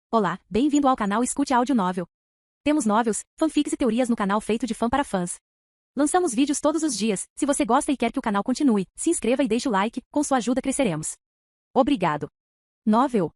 Olá, bem-vindo ao canal Escute Áudio Novel. Temos novels, fanfics e teorias no canal feito de fã para fãs. Lançamos vídeos todos os dias. Se você gosta e quer que o canal continue, se inscreva e deixe o like, com sua ajuda cresceremos. Obrigado. Novel.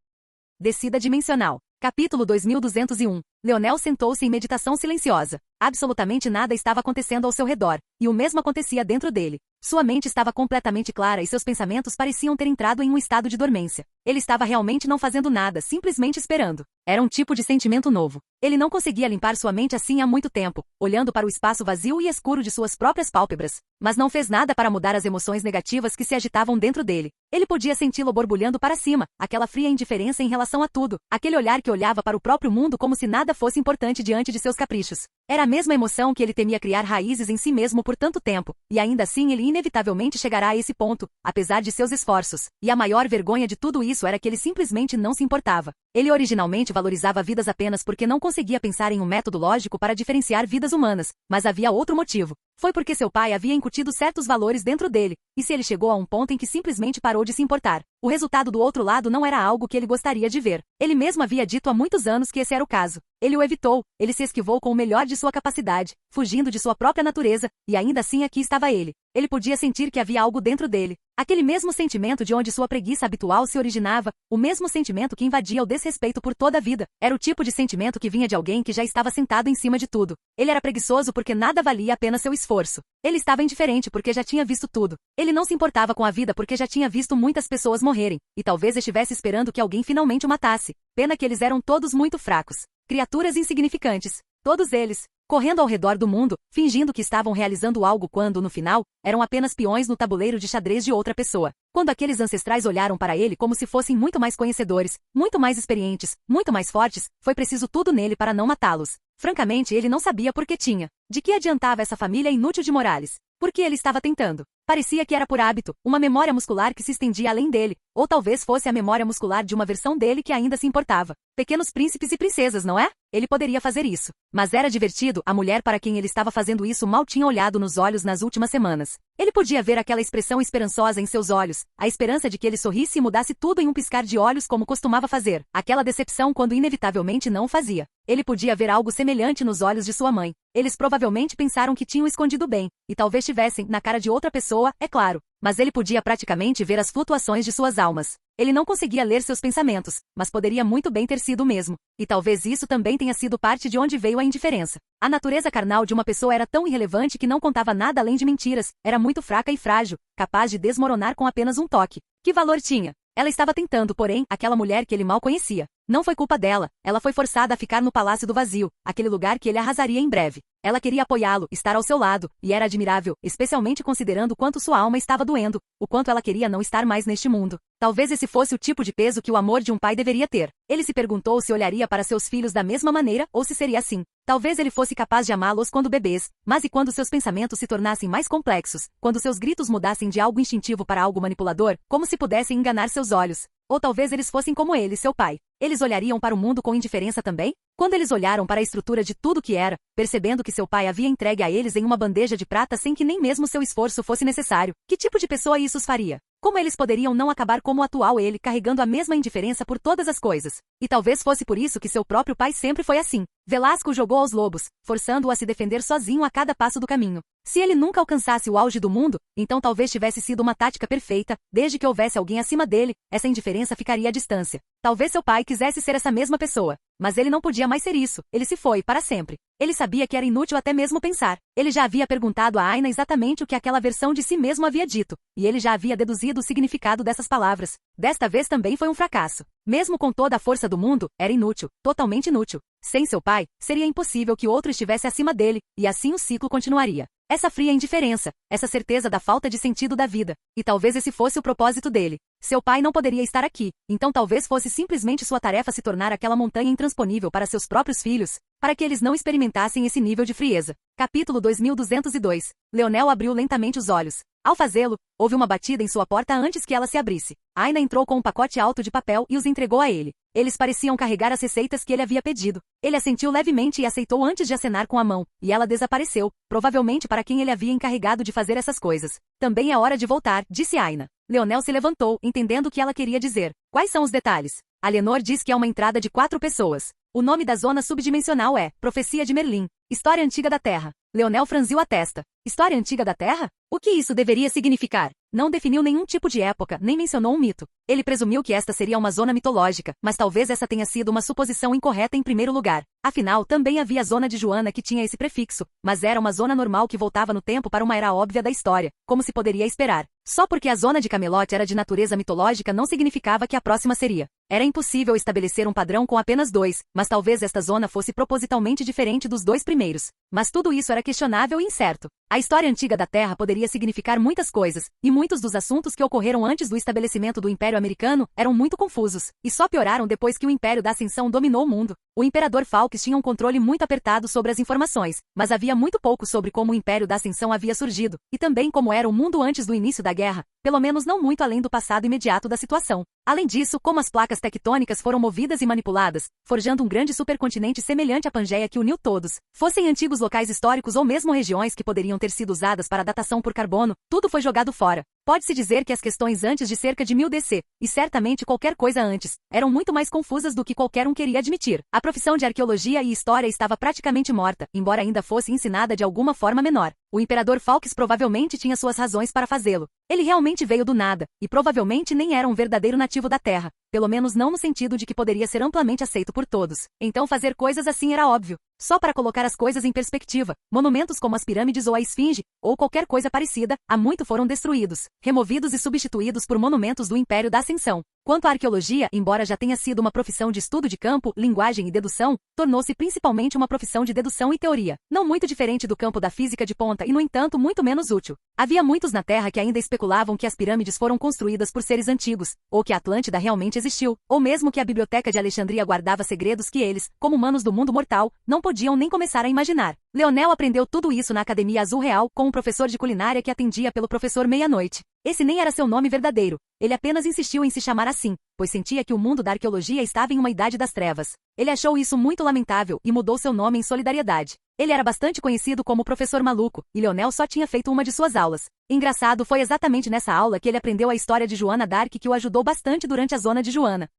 Descida dimensional. Capítulo 2201. Leonel sentou-se em meditação silenciosa. Absolutamente nada estava acontecendo ao seu redor, e o mesmo acontecia dentro dele. Sua mente estava completamente clara e seus pensamentos pareciam ter entrado em um estado de dormência. Ele estava realmente não fazendo nada, simplesmente esperando. Era um tipo de sentimento novo. Ele não conseguia limpar sua mente assim há muito tempo, olhando para o espaço vazio e escuro de suas próprias pálpebras. Mas não fez nada para mudar as emoções negativas que se agitavam dentro dele. Ele podia senti-lo borbulhando para cima, aquela fria indiferença em relação a tudo, aquele olhar que olhava para o próprio mundo como se nada fosse importante diante de seus caprichos. Era a mesma emoção que ele temia criar raízes em si mesmo por tanto tempo, e ainda assim ele inevitavelmente chegará a esse ponto, apesar de seus esforços. E a maior vergonha de tudo isso era que ele simplesmente não se importava. Ele originalmente valorizava vidas apenas porque não conseguia pensar em um método lógico para diferenciar vidas humanas, mas havia outro motivo. Foi porque seu pai havia incutido certos valores dentro dele, e se ele chegou a um ponto em que simplesmente parou de se importar, o resultado do outro lado não era algo que ele gostaria de ver. Ele mesmo havia dito há muitos anos que esse era o caso. Ele o evitou, ele se esquivou com o melhor de sua capacidade, fugindo de sua própria natureza, e ainda assim aqui estava ele. Ele podia sentir que havia algo dentro dele. Aquele mesmo sentimento de onde sua preguiça habitual se originava, o mesmo sentimento que invadia o desrespeito por toda a vida. Era o tipo de sentimento que vinha de alguém que já estava sentado em cima de tudo. Ele era preguiçoso porque nada valia apenas seu esforço. Ele estava indiferente porque já tinha visto tudo. Ele não se importava com a vida porque já tinha visto muitas pessoas morrerem, e talvez estivesse esperando que alguém finalmente o matasse. Pena que eles eram todos muito fracos. Criaturas insignificantes. Todos eles, correndo ao redor do mundo, fingindo que estavam realizando algo quando, no final, eram apenas peões no tabuleiro de xadrez de outra pessoa. Quando aqueles ancestrais olharam para ele como se fossem muito mais conhecedores, muito mais experientes, muito mais fortes, foi preciso tudo nele para não matá-los. Francamente, ele não sabia por que tinha. De que adiantava essa família inútil de Morales? Por que ele estava tentando? Parecia que era por hábito, uma memória muscular que se estendia além dele, ou talvez fosse a memória muscular de uma versão dele que ainda se importava. Pequenos príncipes e princesas, não é? Ele poderia fazer isso. Mas era divertido, a mulher para quem ele estava fazendo isso mal tinha olhado nos olhos nas últimas semanas. Ele podia ver aquela expressão esperançosa em seus olhos, a esperança de que ele sorrisse e mudasse tudo em um piscar de olhos como costumava fazer, aquela decepção quando inevitavelmente não fazia. Ele podia ver algo semelhante nos olhos de sua mãe. Eles provavelmente pensaram que tinham escondido bem, e talvez tivessem, na cara de outra pessoa, é claro. Mas ele podia praticamente ver as flutuações de suas almas. Ele não conseguia ler seus pensamentos, mas poderia muito bem ter sido o mesmo. E talvez isso também tenha sido parte de onde veio a indiferença. A natureza carnal de uma pessoa era tão irrelevante que não contava nada além de mentiras, era muito fraca e frágil, capaz de desmoronar com apenas um toque. Que valor tinha? Ela estava tentando, porém, aquela mulher que ele mal conhecia. Não foi culpa dela, ela foi forçada a ficar no Palácio do Vazio, aquele lugar que ele arrasaria em breve. Ela queria apoiá-lo, estar ao seu lado, e era admirável, especialmente considerando quanto sua alma estava doendo, o quanto ela queria não estar mais neste mundo. Talvez esse fosse o tipo de peso que o amor de um pai deveria ter. Ele se perguntou se olharia para seus filhos da mesma maneira ou se seria assim. Talvez ele fosse capaz de amá-los quando bebês, mas e quando seus pensamentos se tornassem mais complexos, quando seus gritos mudassem de algo instintivo para algo manipulador, como se pudessem enganar seus olhos? Ou talvez eles fossem como ele, seu pai. Eles olhariam para o mundo com indiferença também? Quando eles olharam para a estrutura de tudo que era, percebendo que seu pai havia entregue a eles em uma bandeja de prata sem que nem mesmo seu esforço fosse necessário, que tipo de pessoa isso os faria? Como eles poderiam não acabar como o atual ele, carregando a mesma indiferença por todas as coisas? E talvez fosse por isso que seu próprio pai sempre foi assim. Velasco jogou aos lobos, forçando-o a se defender sozinho a cada passo do caminho. Se ele nunca alcançasse o auge do mundo, então talvez tivesse sido uma tática perfeita, desde que houvesse alguém acima dele, essa indiferença ficaria à distância. Talvez seu pai quisesse ser essa mesma pessoa, mas ele não podia mais ser isso, ele se foi, para sempre. Ele sabia que era inútil até mesmo pensar. Ele já havia perguntado a Aina exatamente o que aquela versão de si mesmo havia dito, e ele já havia deduzido o significado dessas palavras. Desta vez também foi um fracasso. Mesmo com toda a força do mundo, era inútil, totalmente inútil. Sem seu pai, seria impossível que outro estivesse acima dele, e assim o ciclo continuaria. Essa fria indiferença, essa certeza da falta de sentido da vida. E talvez esse fosse o propósito dele. Seu pai não poderia estar aqui, então talvez fosse simplesmente sua tarefa se tornar aquela montanha intransponível para seus próprios filhos, para que eles não experimentassem esse nível de frieza. Capítulo 2202. Leonel abriu lentamente os olhos. Ao fazê-lo, houve uma batida em sua porta antes que ela se abrisse. Aina entrou com um pacote alto de papel e os entregou a ele. Eles pareciam carregar as receitas que ele havia pedido. Ele assentiu levemente e aceitou antes de acenar com a mão, e ela desapareceu, provavelmente para quem ele havia encarregado de fazer essas coisas. Também é hora de voltar, disse Aina. Leonel se levantou, entendendo o que ela queria dizer. Quais são os detalhes? Alienor diz que é uma entrada de 4 pessoas. O nome da zona subdimensional é Profecia de Merlin. História Antiga da Terra. Leonel franziu a testa. História Antiga da Terra? O que isso deveria significar? Não definiu nenhum tipo de época, nem mencionou um mito. Ele presumiu que esta seria uma zona mitológica, mas talvez essa tenha sido uma suposição incorreta em primeiro lugar. Afinal, também havia a zona de Joana que tinha esse prefixo, mas era uma zona normal que voltava no tempo para uma era óbvia da história, como se poderia esperar. Só porque a zona de Camelot era de natureza mitológica não significava que a próxima seria. Era impossível estabelecer um padrão com apenas 2, mas talvez esta zona fosse propositalmente diferente dos 2 primeiros. Mas tudo isso era questionável e incerto. A história antiga da Terra poderia significar muitas coisas, e muitos dos assuntos que ocorreram antes do estabelecimento do Império Americano eram muito confusos, e só pioraram depois que o Império da Ascensão dominou o mundo. O Imperador Falks tinha um controle muito apertado sobre as informações, mas havia muito pouco sobre como o Império da Ascensão havia surgido, e também como era o mundo antes do início da guerra, pelo menos não muito além do passado imediato da situação. Além disso, como as placas tectônicas foram movidas e manipuladas, forjando um grande supercontinente semelhante à Pangeia que uniu todos, fossem antigos locais históricos ou mesmo regiões que poderiam ter sido usadas para datação por carbono, tudo foi jogado fora. Pode-se dizer que as questões antes de cerca de 1000 DC, e certamente qualquer coisa antes, eram muito mais confusas do que qualquer um queria admitir. A profissão de arqueologia e história estava praticamente morta, embora ainda fosse ensinada de alguma forma menor. O Imperador Falks provavelmente tinha suas razões para fazê-lo. Ele realmente veio do nada, e provavelmente nem era um verdadeiro nativo da Terra, pelo menos não no sentido de que poderia ser amplamente aceito por todos. Então fazer coisas assim era óbvio. Só para colocar as coisas em perspectiva, monumentos como as pirâmides ou a esfinge, ou qualquer coisa parecida, há muito foram destruídos, removidos e substituídos por monumentos do Império da Ascensão. Quanto à arqueologia, embora já tenha sido uma profissão de estudo de campo, linguagem e dedução, tornou-se principalmente uma profissão de dedução e teoria, não muito diferente do campo da física de ponta e, no entanto, muito menos útil. Havia muitos na Terra que ainda especulavam que as pirâmides foram construídas por seres antigos, ou que a Atlântida realmente existiu, ou mesmo que a Biblioteca de Alexandria guardava segredos que eles, como humanos do mundo mortal, não podiam nem começar a imaginar. Leonel aprendeu tudo isso na Academia Azul Real com um professor de culinária que atendia pelo professor Meia-Noite. Esse nem era seu nome verdadeiro, ele apenas insistiu em se chamar assim, pois sentia que o mundo da arqueologia estava em uma idade das trevas. Ele achou isso muito lamentável e mudou seu nome em solidariedade. Ele era bastante conhecido como Professor Maluco, e Leonel só tinha feito uma de suas aulas. Engraçado, foi exatamente nessa aula que ele aprendeu a história de Joana d'Arc que o ajudou bastante durante a Zona de Joana.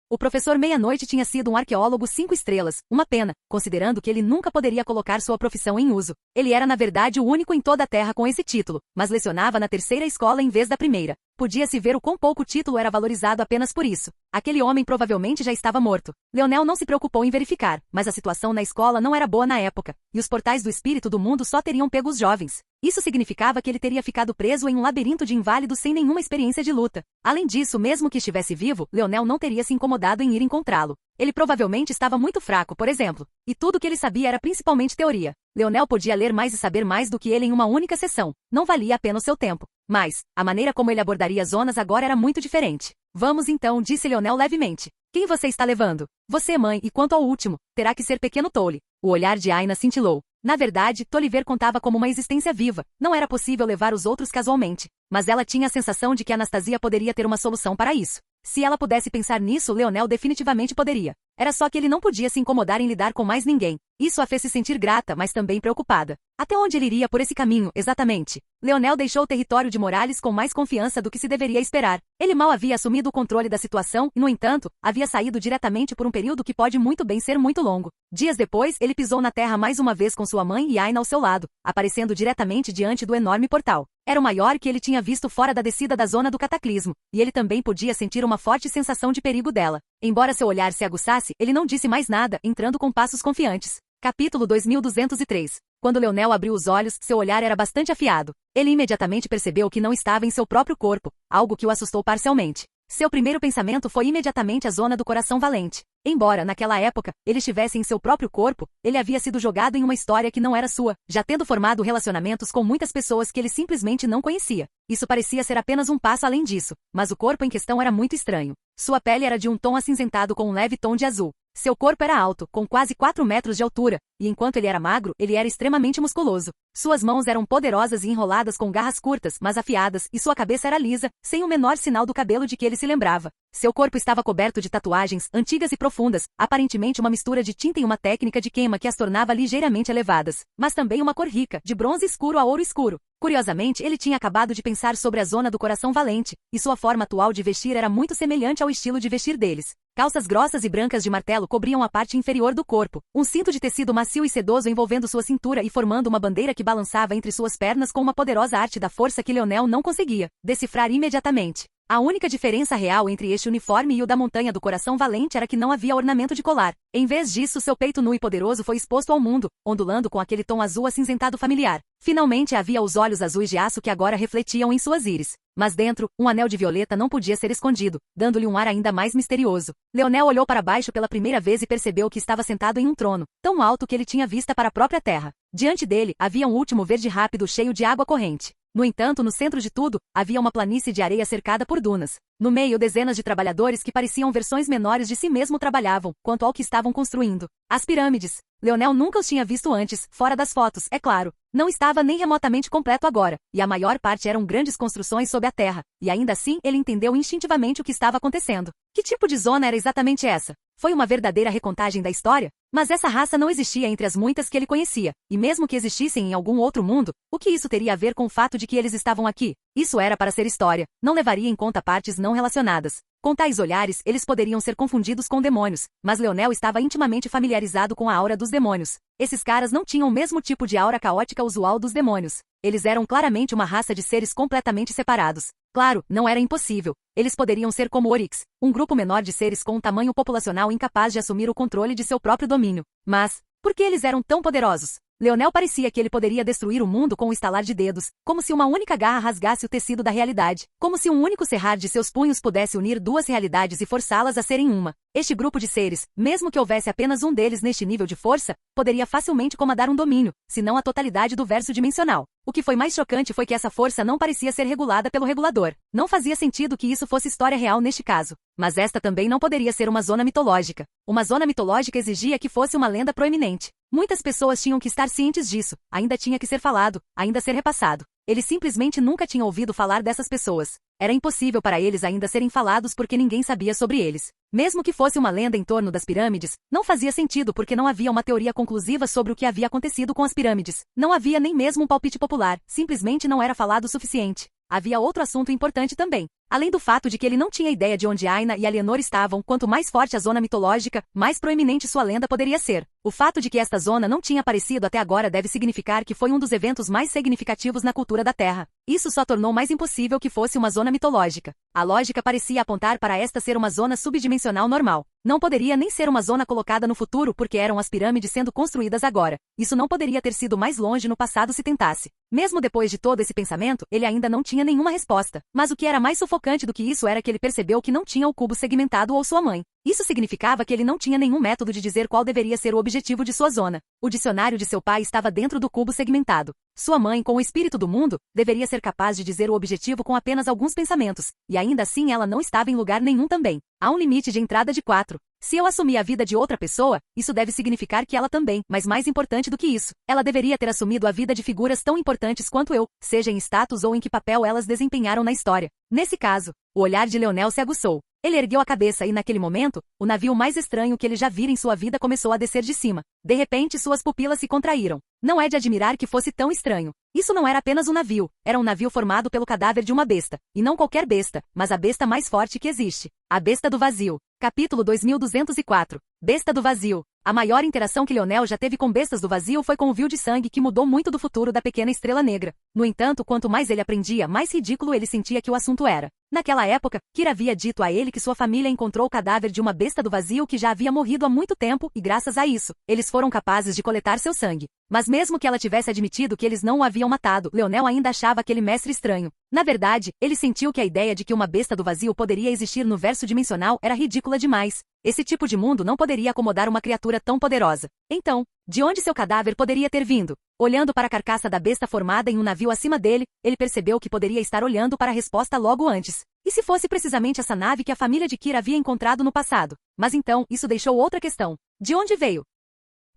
O professor Meia-Noite tinha sido um arqueólogo 5 estrelas, uma pena, considerando que ele nunca poderia colocar sua profissão em uso. Ele era na verdade o único em toda a Terra com esse título, mas lecionava na 3ª escola em vez da 1ª. Podia-se ver o quão pouco o título era valorizado apenas por isso. Aquele homem provavelmente já estava morto. Leonel não se preocupou em verificar, mas a situação na escola não era boa na época, e os portais do espírito do mundo só teriam pego os jovens. Isso significava que ele teria ficado preso em um labirinto de inválidos sem nenhuma experiência de luta. Além disso, mesmo que estivesse vivo, Leonel não teria se incomodado em ir encontrá-lo. Ele provavelmente estava muito fraco, por exemplo, e tudo que ele sabia era principalmente teoria. Leonel podia ler mais e saber mais do que ele em uma única sessão. Não valia a pena o seu tempo. Mas, a maneira como ele abordaria as zonas agora era muito diferente. Vamos então, disse Leonel levemente. Quem você está levando? Você, mãe, e quanto ao último, terá que ser pequeno Tolle. O olhar de Aina cintilou. Na verdade, Tolliver contava como uma existência viva. Não era possível levar os outros casualmente. Mas ela tinha a sensação de que Anastasia poderia ter uma solução para isso. Se ela pudesse pensar nisso, Leonel definitivamente poderia. Era só que ele não podia se incomodar em lidar com mais ninguém. Isso a fez se sentir grata, mas também preocupada. Até onde ele iria por esse caminho, exatamente? Leonel deixou o território de Morales com mais confiança do que se deveria esperar. Ele mal havia assumido o controle da situação e, no entanto, havia saído diretamente por um período que pode muito bem ser muito longo. Dias depois, ele pisou na terra mais uma vez com sua mãe e Aina ao seu lado, aparecendo diretamente diante do enorme portal. Era o maior que ele tinha visto fora da descida da zona do cataclismo, e ele também podia sentir uma forte sensação de perigo dela. Embora seu olhar se aguçasse, ele não disse mais nada, entrando com passos confiantes. Capítulo 2203. Quando Leonel abriu os olhos, seu olhar era bastante afiado. Ele imediatamente percebeu que não estava em seu próprio corpo, algo que o assustou parcialmente. Seu primeiro pensamento foi imediatamente a zona do coração valente. Embora, naquela época, ele estivesse em seu próprio corpo, ele havia sido jogado em uma história que não era sua, já tendo formado relacionamentos com muitas pessoas que ele simplesmente não conhecia. Isso parecia ser apenas um passo além disso, mas o corpo em questão era muito estranho. Sua pele era de um tom acinzentado com um leve tom de azul. Seu corpo era alto, com quase 4 metros de altura, e enquanto ele era magro, ele era extremamente musculoso. Suas mãos eram poderosas e enroladas com garras curtas, mas afiadas, e sua cabeça era lisa, sem o menor sinal do cabelo de que ele se lembrava. Seu corpo estava coberto de tatuagens, antigas e profundas, aparentemente uma mistura de tinta e uma técnica de queima que as tornava ligeiramente elevadas, mas também uma cor rica, de bronze escuro a ouro escuro. Curiosamente, ele tinha acabado de pensar sobre a zona do coração valente, e sua forma atual de vestir era muito semelhante ao estilo de vestir deles. Calças grossas e brancas de martelo cobriam a parte inferior do corpo, um cinto de tecido macio e sedoso envolvendo sua cintura e formando uma bandeira que balançava entre suas pernas com uma poderosa arte da força que Leonel não conseguia decifrar imediatamente. A única diferença real entre este uniforme e o da Montanha do Coração Valente era que não havia ornamento de colar. Em vez disso, seu peito nu e poderoso foi exposto ao mundo, ondulando com aquele tom azul acinzentado familiar. Finalmente havia os olhos azuis de aço que agora refletiam em suas íris. Mas dentro, um anel de violeta não podia ser escondido, dando-lhe um ar ainda mais misterioso. Leonel olhou para baixo pela primeira vez e percebeu que estava sentado em um trono, tão alto que ele tinha vista para a própria terra. Diante dele, havia um último verde rápido cheio de água corrente. No entanto, no centro de tudo, havia uma planície de areia cercada por dunas. No meio, dezenas de trabalhadores que pareciam versões menores de si mesmo trabalhavam, quanto ao que estavam construindo. As pirâmides. Leonel nunca os tinha visto antes, fora das fotos, é claro. Não estava nem remotamente completo agora, e a maior parte eram grandes construções sob a terra, e ainda assim ele entendeu instintivamente o que estava acontecendo. Que tipo de zona era exatamente essa? Foi uma verdadeira recontagem da história? Mas essa raça não existia entre as muitas que ele conhecia, e mesmo que existissem em algum outro mundo, o que isso teria a ver com o fato de que eles estavam aqui? Isso era para ser história, não levaria em conta partes não relacionadas. Com tais olhares, eles poderiam ser confundidos com demônios, mas Leonel estava intimamente familiarizado com a aura dos demônios. Esses caras não tinham o mesmo tipo de aura caótica usual dos demônios. Eles eram claramente uma raça de seres completamente separados. Claro, não era impossível. Eles poderiam ser como Oryx, um grupo menor de seres com um tamanho populacional incapaz de assumir o controle de seu próprio domínio. Mas, por que eles eram tão poderosos? Leonel parecia que ele poderia destruir o mundo com um estalar de dedos, como se uma única garra rasgasse o tecido da realidade, como se um único cerrar de seus punhos pudesse unir duas realidades e forçá-las a serem uma. Este grupo de seres, mesmo que houvesse apenas um deles neste nível de força, poderia facilmente comandar um domínio, se não a totalidade do verso dimensional. O que foi mais chocante foi que essa força não parecia ser regulada pelo regulador. Não fazia sentido que isso fosse história real neste caso. Mas esta também não poderia ser uma zona mitológica. Uma zona mitológica exigia que fosse uma lenda proeminente. Muitas pessoas tinham que estar cientes disso, ainda tinha que ser falado, ainda ser repassado. Eles simplesmente nunca tinham ouvido falar dessas pessoas. Era impossível para eles ainda serem falados porque ninguém sabia sobre eles. Mesmo que fosse uma lenda em torno das pirâmides, não fazia sentido porque não havia uma teoria conclusiva sobre o que havia acontecido com as pirâmides. Não havia nem mesmo um palpite popular, simplesmente não era falado o suficiente. Havia outro assunto importante também. Além do fato de que ele não tinha ideia de onde Aina e Alienor estavam, quanto mais forte a zona mitológica, mais proeminente sua lenda poderia ser. O fato de que esta zona não tinha aparecido até agora deve significar que foi um dos eventos mais significativos na cultura da Terra. Isso só tornou mais impossível que fosse uma zona mitológica. A lógica parecia apontar para esta ser uma zona subdimensional normal. Não poderia nem ser uma zona colocada no futuro porque eram as pirâmides sendo construídas agora. Isso não poderia ter sido mais longe no passado se tentasse. Mesmo depois de todo esse pensamento, ele ainda não tinha nenhuma resposta. Mas o que era mais sufocante do que isso era que ele percebeu que não tinha o cubo segmentado ou sua mãe. Isso significava que ele não tinha nenhum método de dizer qual deveria ser o objetivo de sua zona. O dicionário de seu pai estava dentro do cubo segmentado. Sua mãe, com o espírito do mundo, deveria ser capaz de dizer o objetivo com apenas alguns pensamentos, e ainda assim ela não estava em lugar nenhum também. Há um limite de entrada de 4. Se eu assumir a vida de outra pessoa, isso deve significar que ela também, mas mais importante do que isso, ela deveria ter assumido a vida de figuras tão importantes quanto eu, seja em status ou em que papel elas desempenharam na história. Nesse caso, o olhar de Leonel se aguçou. Ele ergueu a cabeça e, naquele momento, o navio mais estranho que ele já vira em sua vida começou a descer de cima. De repente, suas pupilas se contraíram. Não é de admirar que fosse tão estranho. Isso não era apenas um navio, era um navio formado pelo cadáver de uma besta. E não qualquer besta, mas a besta mais forte que existe. A Besta do Vazio. Capítulo 2204. Besta do Vazio. A maior interação que Leonel já teve com bestas do vazio foi com o Vil de Sangue que mudou muito do futuro da pequena estrela negra. No entanto, quanto mais ele aprendia, mais ridículo ele sentia que o assunto era. Naquela época, Kira havia dito a ele que sua família encontrou o cadáver de uma besta do vazio que já havia morrido há muito tempo e graças a isso, eles foram capazes de coletar seu sangue. Mas mesmo que ela tivesse admitido que eles não o haviam matado, Leonel ainda achava aquele mestre estranho. Na verdade, ele sentiu que a ideia de que uma besta do vazio poderia existir no verso dimensional era ridícula demais. Esse tipo de mundo não poderia acomodar uma criatura tão poderosa. Então, de onde seu cadáver poderia ter vindo? Olhando para a carcaça da besta formada em um navio acima dele, ele percebeu que poderia estar olhando para a resposta logo antes. E se fosse precisamente essa nave que a família de Kira havia encontrado no passado? Mas então, isso deixou outra questão. De onde veio?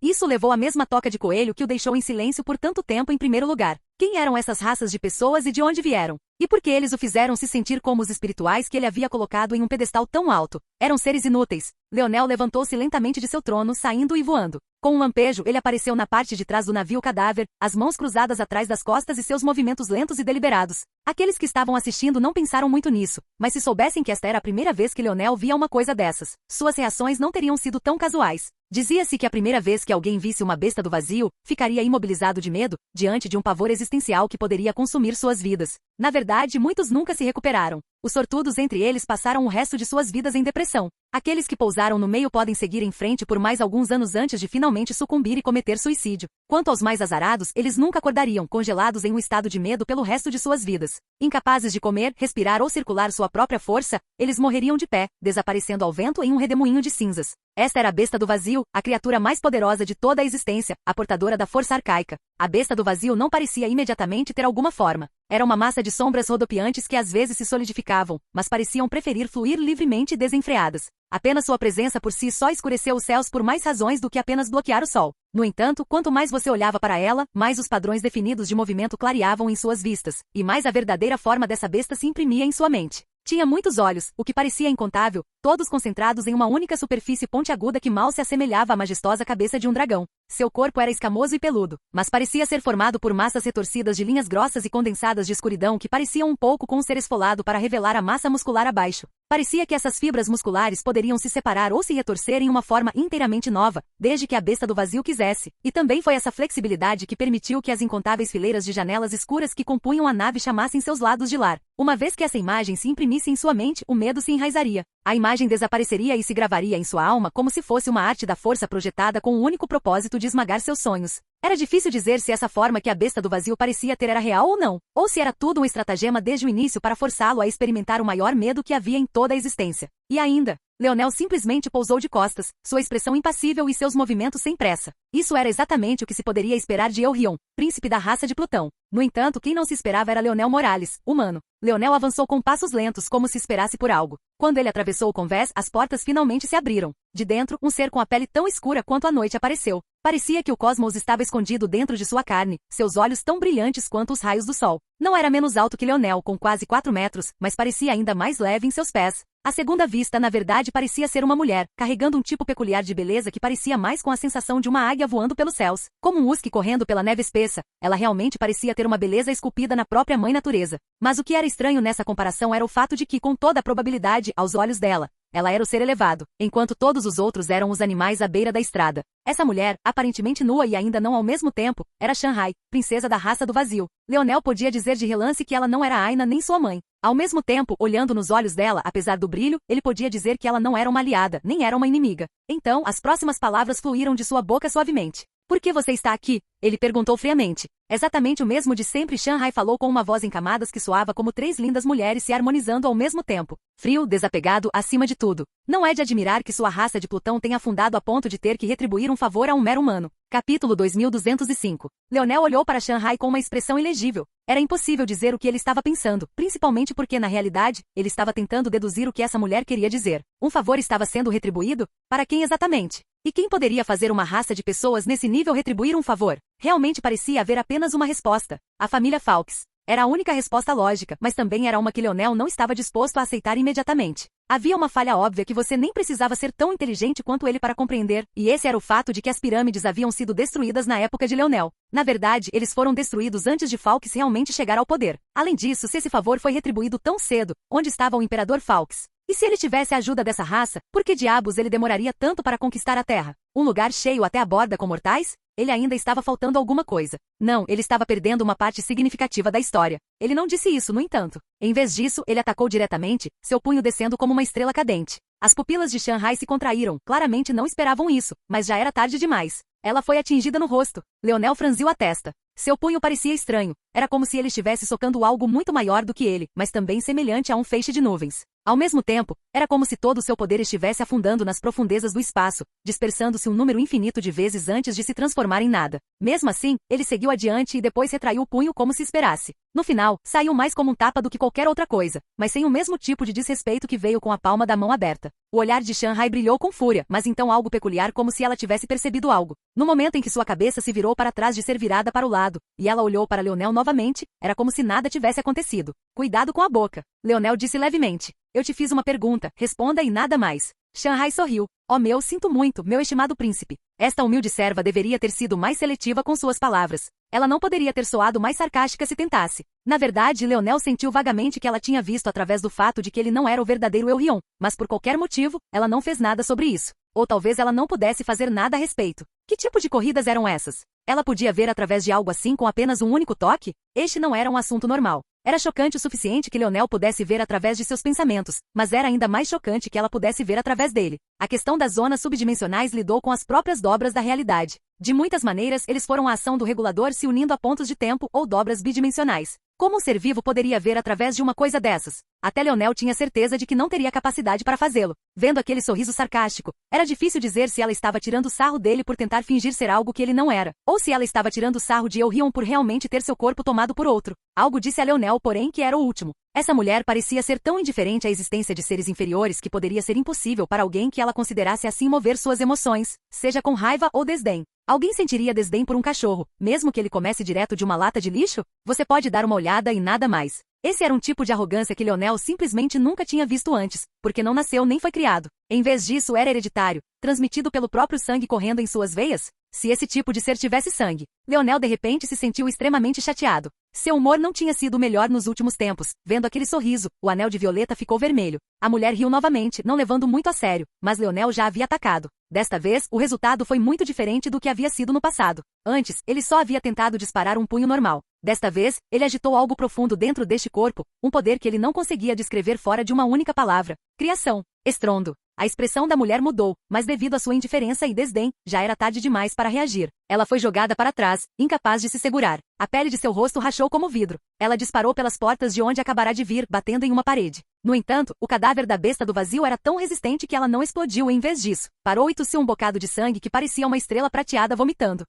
Isso levou à mesma toca de coelho que o deixou em silêncio por tanto tempo em primeiro lugar. Quem eram essas raças de pessoas e de onde vieram? E por que eles o fizeram se sentir como os espirituais que ele havia colocado em um pedestal tão alto? Eram seres inúteis. Leonel levantou-se lentamente de seu trono, saindo e voando. Com um lampejo, ele apareceu na parte de trás do navio cadáver, as mãos cruzadas atrás das costas e seus movimentos lentos e deliberados. Aqueles que estavam assistindo não pensaram muito nisso, mas se soubessem que esta era a primeira vez que Leonel via uma coisa dessas, suas reações não teriam sido tão casuais. Dizia-se que a primeira vez que alguém visse uma besta do vazio, ficaria imobilizado de medo, diante de um pavor existencial que poderia consumir suas vidas. Na verdade, muitos nunca se recuperaram. Os sortudos entre eles passaram o resto de suas vidas em depressão. Aqueles que pousaram no meio podem seguir em frente por mais alguns anos antes de finalmente sucumbir e cometer suicídio. Quanto aos mais azarados, eles nunca acordariam, congelados em um estado de medo pelo resto de suas vidas. Incapazes de comer, respirar ou circular sua própria força, eles morreriam de pé, desaparecendo ao vento em um redemoinho de cinzas. Esta era a besta do vazio, a criatura mais poderosa de toda a existência, a portadora da força arcaica. A besta do vazio não parecia imediatamente ter alguma forma. Era uma massa de sombras rodopiantes que às vezes se solidificavam, mas pareciam preferir fluir livremente e desenfreadas. Apenas sua presença por si só escureceu os céus por mais razões do que apenas bloquear o sol. No entanto, quanto mais você olhava para ela, mais os padrões definidos de movimento clareavam em suas vistas, e mais a verdadeira forma dessa besta se imprimia em sua mente. Tinha muitos olhos, o que parecia incontável, todos concentrados em uma única superfície pontiaguda que mal se assemelhava à majestosa cabeça de um dragão. Seu corpo era escamoso e peludo, mas parecia ser formado por massas retorcidas de linhas grossas e condensadas de escuridão que pareciam um pouco com um ser esfolado para revelar a massa muscular abaixo. Parecia que essas fibras musculares poderiam se separar ou se retorcer em uma forma inteiramente nova, desde que a besta do vazio quisesse. E também foi essa flexibilidade que permitiu que as incontáveis fileiras de janelas escuras que compunham a nave chamassem seus lados de lar. Uma vez que essa imagem se imprimisse em sua mente, o medo se enraizaria. A imagem desapareceria e se gravaria em sua alma como se fosse uma arte da força projetada com o único propósito de esmagar seus sonhos. Era difícil dizer se essa forma que a besta do vazio parecia ter era real ou não, ou se era tudo um estratagema desde o início para forçá-lo a experimentar o maior medo que havia em toda a existência. E ainda, Leonel simplesmente pousou de costas, sua expressão impassível e seus movimentos sem pressa. Isso era exatamente o que se poderia esperar de Elrion, príncipe da raça de Plutão. No entanto, quem não se esperava era Leonel Morales, humano. Leonel avançou com passos lentos como se esperasse por algo. Quando ele atravessou o convés, as portas finalmente se abriram. De dentro, um ser com a pele tão escura quanto a noite apareceu. Parecia que o cosmos estava escondido dentro de sua carne, seus olhos tão brilhantes quanto os raios do sol. Não era menos alto que Leonel, com quase 4 metros, mas parecia ainda mais leve em seus pés. À segunda vista, na verdade, parecia ser uma mulher, carregando um tipo peculiar de beleza que parecia mais com a sensação de uma águia voando pelos céus. Como um husky correndo pela neve espessa, ela realmente parecia ter uma beleza esculpida na própria mãe natureza. Mas o que era estranho nessa comparação era o fato de que, com toda a probabilidade, aos olhos dela, ela era o ser elevado, enquanto todos os outros eram os animais à beira da estrada. Essa mulher, aparentemente nua e ainda não ao mesmo tempo, era Shanghai, princesa da raça do vazio. Leonel podia dizer de relance que ela não era Aina nem sua mãe. Ao mesmo tempo, olhando nos olhos dela, apesar do brilho, ele podia dizer que ela não era uma aliada, nem era uma inimiga. Então, as próximas palavras fluíram de sua boca suavemente. Por que você está aqui? Ele perguntou friamente. Exatamente o mesmo de sempre. Shanghai falou com uma voz em camadas que soava como 3 lindas mulheres se harmonizando ao mesmo tempo. Frio, desapegado, acima de tudo. Não é de admirar que sua raça de Plutão tenha afundado a ponto de ter que retribuir um favor a um mero humano. Capítulo 2205. Leonel olhou para Shanghai com uma expressão ilegível. Era impossível dizer o que ele estava pensando, principalmente porque, na realidade, ele estava tentando deduzir o que essa mulher queria dizer. Um favor estava sendo retribuído? Para quem exatamente? E quem poderia fazer uma raça de pessoas nesse nível retribuir um favor? Realmente parecia haver apenas uma resposta. A família Falks. Era a única resposta lógica, mas também era uma que Leonel não estava disposto a aceitar imediatamente. Havia uma falha óbvia que você nem precisava ser tão inteligente quanto ele para compreender, e esse era o fato de que as pirâmides haviam sido destruídas na época de Leonel. Na verdade, eles foram destruídos antes de Falks realmente chegar ao poder. Além disso, se esse favor foi retribuído tão cedo, onde estava o Imperador Falks? E se ele tivesse a ajuda dessa raça, por que diabos ele demoraria tanto para conquistar a Terra? Um lugar cheio até a borda com mortais? Ele ainda estava faltando alguma coisa. Não, ele estava perdendo uma parte significativa da história. Ele não disse isso, no entanto. Em vez disso, ele atacou diretamente, seu punho descendo como uma estrela cadente. As pupilas de Shanghai se contraíram, claramente não esperavam isso, mas já era tarde demais. Ela foi atingida no rosto. Leonel franziu a testa. Seu punho parecia estranho. Era como se ele estivesse socando algo muito maior do que ele, mas também semelhante a um feixe de nuvens. Ao mesmo tempo, era como se todo o seu poder estivesse afundando nas profundezas do espaço, dispersando-se um número infinito de vezes antes de se transformar em nada. Mesmo assim, ele seguiu adiante e depois retraiu o punho como se esperasse. No final, saiu mais como um tapa do que qualquer outra coisa, mas sem o mesmo tipo de desrespeito que veio com a palma da mão aberta. O olhar de Shanghai brilhou com fúria, mas então algo peculiar, como se ela tivesse percebido algo. No momento em que sua cabeça se virou para trás de ser virada para o lado, e ela olhou para Leonel novamente, era como se nada tivesse acontecido. Cuidado com a boca. Leonel disse levemente. Eu te fiz uma pergunta, responda e nada mais. Shanghai sorriu. Oh sinto muito, meu estimado príncipe. Esta humilde serva deveria ter sido mais seletiva com suas palavras. Ela não poderia ter soado mais sarcástica se tentasse. Na verdade, Leonel sentiu vagamente que ela tinha visto através do fato de que ele não era o verdadeiro Elrion, mas por qualquer motivo, ela não fez nada sobre isso. Ou talvez ela não pudesse fazer nada a respeito. Que tipo de corridas eram essas? Ela podia ver através de algo assim com apenas um único toque? Este não era um assunto normal. Era chocante o suficiente que Leonel pudesse ver através de seus pensamentos, mas era ainda mais chocante que ela pudesse ver através dele. A questão das zonas subdimensionais lidou com as próprias dobras da realidade. De muitas maneiras, eles foram a ação do regulador se unindo a pontos de tempo ou dobras bidimensionais. Como um ser vivo poderia ver através de uma coisa dessas? Até Leonel tinha certeza de que não teria capacidade para fazê-lo. Vendo aquele sorriso sarcástico, era difícil dizer se ela estava tirando sarro dele por tentar fingir ser algo que ele não era, ou se ela estava tirando sarro de Elrion por realmente ter seu corpo tomado por outro. Algo disse a Leonel, porém, que era o último. Essa mulher parecia ser tão indiferente à existência de seres inferiores que poderia ser impossível para alguém que ela considerasse assim mover suas emoções, seja com raiva ou desdém. Alguém sentiria desdém por um cachorro, mesmo que ele comece direto de uma lata de lixo? Você pode dar uma olhada e nada mais. Esse era um tipo de arrogância que Leonel simplesmente nunca tinha visto antes, porque não nasceu nem foi criado. Em vez disso, era hereditário, transmitido pelo próprio sangue correndo em suas veias. Se esse tipo de ser tivesse sangue, Leonel de repente se sentiu extremamente chateado. Seu humor não tinha sido o melhor nos últimos tempos. Vendo aquele sorriso, o anel de violeta ficou vermelho. A mulher riu novamente, não levando muito a sério, mas Leonel já havia atacado. Desta vez, o resultado foi muito diferente do que havia sido no passado. Antes, ele só havia tentado disparar um punho normal. Desta vez, ele agitou algo profundo dentro deste corpo, um poder que ele não conseguia descrever fora de uma única palavra. Criação. Estrondo. A expressão da mulher mudou, mas devido à sua indiferença e desdém, já era tarde demais para reagir. Ela foi jogada para trás, incapaz de se segurar. A pele de seu rosto rachou como vidro. Ela disparou pelas portas de onde acabará de vir, batendo em uma parede. No entanto, o cadáver da besta do vazio era tão resistente que ela não explodiu em vez disso. Parou e tossiu um bocado de sangue que parecia uma estrela prateada vomitando.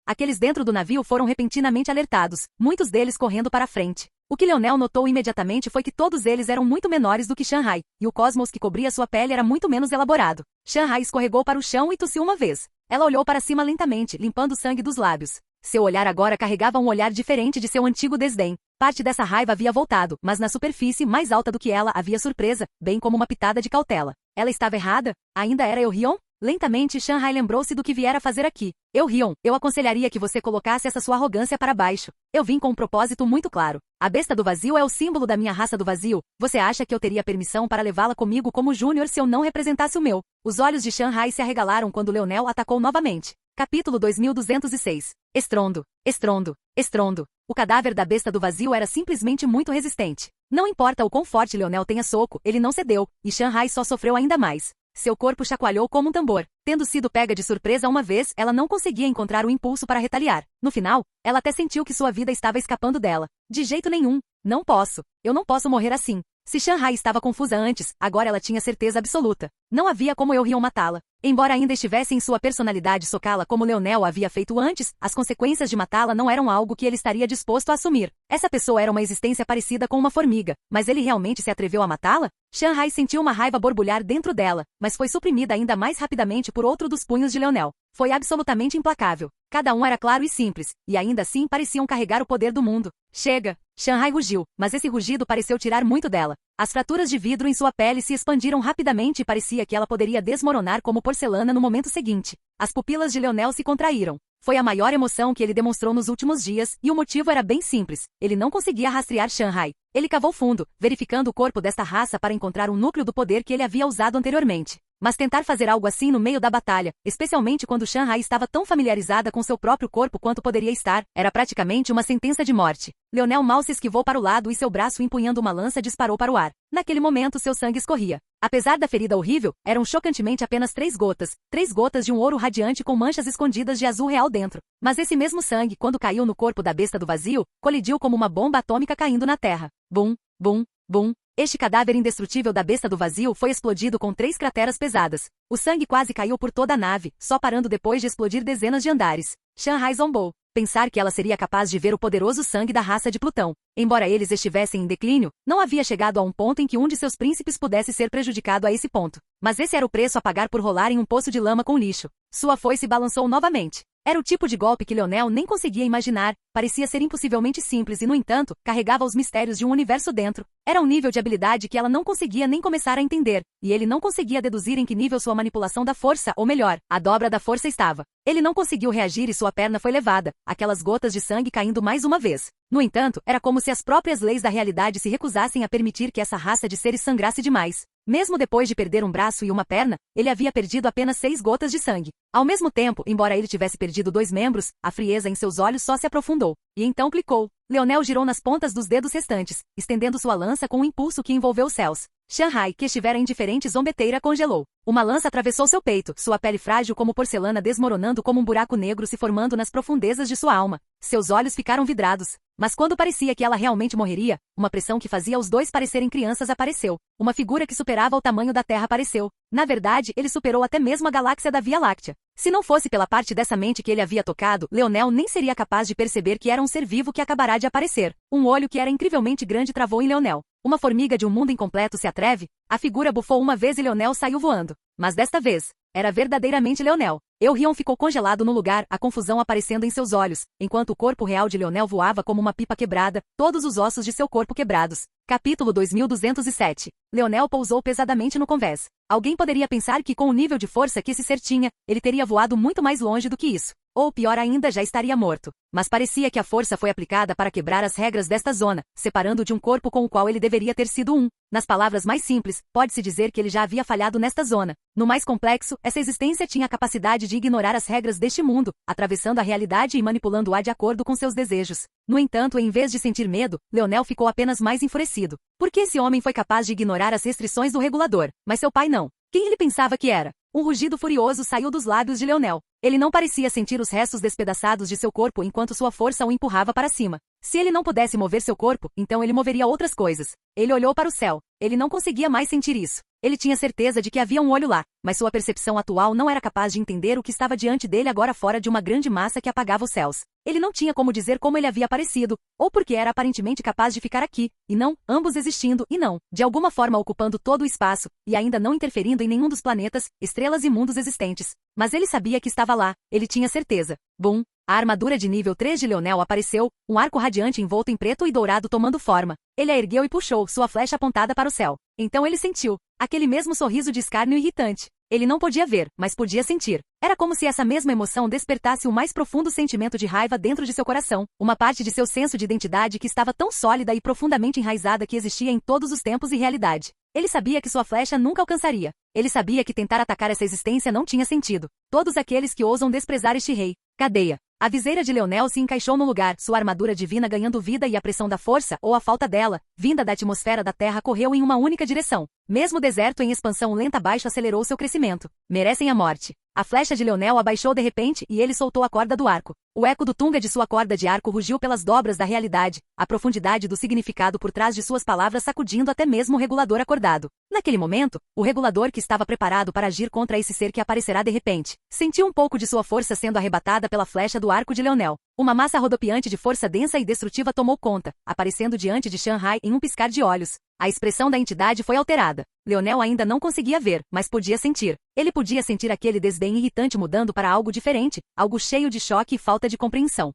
Aqueles dentro do navio foram repentinamente alertados, muitos deles correndo para a frente. O que Leonel notou imediatamente foi que todos eles eram muito menores do que Shanghai, e o cosmos que cobria sua pele era muito menos elaborado. Shanghai escorregou para o chão e tossiu uma vez. Ela olhou para cima lentamente, limpando o sangue dos lábios. Seu olhar agora carregava um olhar diferente de seu antigo desdém. Parte dessa raiva havia voltado, mas na superfície mais alta do que ela havia surpresa, bem como uma pitada de cautela. Ela estava errada? Ainda era Elrion? Lentamente, Shanghai lembrou-se do que viera fazer aqui. Elrion, eu aconselharia que você colocasse essa sua arrogância para baixo. Eu vim com um propósito muito claro. A besta do vazio é o símbolo da minha raça do vazio. Você acha que eu teria permissão para levá-la comigo como Júnior se eu não representasse o meu? Os olhos de Shanghai se arregalaram quando Leonel atacou novamente. Capítulo 2206. Estrondo. Estrondo. Estrondo. O cadáver da besta do vazio era simplesmente muito resistente. Não importa o quão forte Leonel tenha soco, ele não cedeu, e Shanghai só sofreu ainda mais. Seu corpo chacoalhou como um tambor. Tendo sido pega de surpresa uma vez, ela não conseguia encontrar o impulso para retaliar. No final, ela até sentiu que sua vida estava escapando dela. De jeito nenhum. Não posso. Eu não posso morrer assim. Se Shanghai estava confusa antes, agora ela tinha certeza absoluta. Não havia como Elrion matá-la. Embora ainda estivesse em sua personalidade socá-la como Leonel havia feito antes, as consequências de matá-la não eram algo que ele estaria disposto a assumir. Essa pessoa era uma existência parecida com uma formiga, mas ele realmente se atreveu a matá-la? Shanghai sentiu uma raiva borbulhar dentro dela, mas foi suprimida ainda mais rapidamente por outro dos punhos de Leonel. Foi absolutamente implacável. Cada um era claro e simples, e ainda assim pareciam carregar o poder do mundo. Chega! Shanghai rugiu, mas esse rugido pareceu tirar muito dela. As fraturas de vidro em sua pele se expandiram rapidamente e parecia que ela poderia desmoronar como porcelana no momento seguinte. As pupilas de Leonel se contraíram. Foi a maior emoção que ele demonstrou nos últimos dias, e o motivo era bem simples. Ele não conseguia rastrear Shanghai. Ele cavou fundo, verificando o corpo desta raça para encontrar um núcleo do poder que ele havia usado anteriormente. Mas tentar fazer algo assim no meio da batalha, especialmente quando Shanghai estava tão familiarizada com seu próprio corpo quanto poderia estar, era praticamente uma sentença de morte. Leonel mal se esquivou para o lado e seu braço empunhando uma lança disparou para o ar. Naquele momento seu sangue escorria. Apesar da ferida horrível, eram chocantemente apenas 3 gotas de um ouro radiante com manchas escondidas de azul real dentro. Mas esse mesmo sangue, quando caiu no corpo da besta do vazio, colidiu como uma bomba atômica caindo na terra. Bum, bum, bum. Este cadáver indestrutível da besta do vazio foi explodido com 3 crateras pesadas. O sangue quase caiu por toda a nave, só parando depois de explodir dezenas de andares. Shanghai zombou. Pensar que ela seria capaz de ver o poderoso sangue da raça de Plutão. Embora eles estivessem em declínio, não havia chegado a um ponto em que um de seus príncipes pudesse ser prejudicado a esse ponto. Mas esse era o preço a pagar por rolar em um poço de lama com lixo. Sua foice balançou novamente. Era o tipo de golpe que Leonel nem conseguia imaginar, parecia ser impossivelmente simples e, no entanto, carregava os mistérios de um universo dentro. Era um nível de habilidade que ela não conseguia nem começar a entender, e ele não conseguia deduzir em que nível sua manipulação da força, ou melhor, a dobra da força estava. Ele não conseguiu reagir e sua perna foi levada, aquelas gotas de sangue caindo mais uma vez. No entanto, era como se as próprias leis da realidade se recusassem a permitir que essa raça de seres sangrasse demais. Mesmo depois de perder um braço e uma perna, ele havia perdido apenas 6 gotas de sangue. Ao mesmo tempo, embora ele tivesse perdido 2 membros, a frieza em seus olhos só se aprofundou. E então clicou. Leonel girou nas pontas dos dedos restantes, estendendo sua lança com um impulso que envolveu os céus. Shanghai, que estivera indiferente zombeteira, congelou. Uma lança atravessou seu peito, sua pele frágil como porcelana desmoronando como um buraco negro se formando nas profundezas de sua alma. Seus olhos ficaram vidrados. Mas quando parecia que ela realmente morreria, uma pressão que fazia os dois parecerem crianças apareceu. Uma figura que superava o tamanho da Terra apareceu. Na verdade, ele superou até mesmo a galáxia da Via Láctea. Se não fosse pela parte dessa mente que ele havia tocado, Leonel nem seria capaz de perceber que era um ser vivo que acabará de aparecer. Um olho que era incrivelmente grande travou em Leonel. Uma formiga de um mundo incompleto se atreve? A figura bufou uma vez e Leonel saiu voando. Mas desta vez, era verdadeiramente Leonel. Eurion ficou congelado no lugar, a confusão aparecendo em seus olhos, enquanto o corpo real de Leonel voava como uma pipa quebrada, todos os ossos de seu corpo quebrados. Capítulo 2207. Leonel pousou pesadamente no convés. Alguém poderia pensar que com o nível de força que esse ser tinha, ele teria voado muito mais longe do que isso. Ou pior ainda, já estaria morto. Mas parecia que a força foi aplicada para quebrar as regras desta zona, separando de um corpo com o qual ele deveria ter sido um. Nas palavras mais simples, pode-se dizer que ele já havia falhado nesta zona. No mais complexo, essa existência tinha a capacidade de ignorar as regras deste mundo, atravessando a realidade e manipulando-a de acordo com seus desejos. No entanto, em vez de sentir medo, Leonel ficou apenas mais enfurecido. Por que esse homem foi capaz de ignorar as restrições do regulador, mas seu pai não? Quem ele pensava que era? Um rugido furioso saiu dos lábios de Leonel. Ele não parecia sentir os restos despedaçados de seu corpo enquanto sua força o empurrava para cima. Se ele não pudesse mover seu corpo, então ele moveria outras coisas. Ele olhou para o céu. Ele não conseguia mais sentir isso. Ele tinha certeza de que havia um olho lá, mas sua percepção atual não era capaz de entender o que estava diante dele agora fora de uma grande massa que apagava os céus. Ele não tinha como dizer como ele havia aparecido, ou porque era aparentemente capaz de ficar aqui, e não, ambos existindo, e não, de alguma forma ocupando todo o espaço, e ainda não interferindo em nenhum dos planetas, estrelas e mundos existentes. Mas ele sabia que estava lá, ele tinha certeza. Bum! A armadura de nível 3 de Leonel apareceu, um arco radiante envolto em preto e dourado tomando forma. Ele a ergueu e puxou, sua flecha apontada para o céu. Então ele sentiu aquele mesmo sorriso de escárnio irritante. Ele não podia ver, mas podia sentir. Era como se essa mesma emoção despertasse o mais profundo sentimento de raiva dentro de seu coração, uma parte de seu senso de identidade que estava tão sólida e profundamente enraizada que existia em todos os tempos e realidade. Ele sabia que sua flecha nunca alcançaria. Ele sabia que tentar atacar essa existência não tinha sentido. Todos aqueles que ousam desprezar este rei. Cadeia. A viseira de Leonel se encaixou no lugar, sua armadura divina ganhando vida e a pressão da força, ou a falta dela, vinda da atmosfera da Terra correu em uma única direção. Mesmo o deserto em expansão lenta abaixo acelerou seu crescimento. Merecem a morte. A flecha de Leonel abaixou de repente e ele soltou a corda do arco. O eco do tunga de sua corda de arco rugiu pelas dobras da realidade, a profundidade do significado por trás de suas palavras sacudindo até mesmo o regulador acordado. Naquele momento, o regulador que estava preparado para agir contra esse ser que aparecerá de repente, sentiu um pouco de sua força sendo arrebatada pela flecha do arco de Leonel. Uma massa rodopiante de força densa e destrutiva tomou conta, aparecendo diante de Shanghai em um piscar de olhos. A expressão da entidade foi alterada. Leonel ainda não conseguia ver, mas podia sentir. Ele podia sentir aquele desdém irritante mudando para algo diferente, algo cheio de choque e falta de compreensão.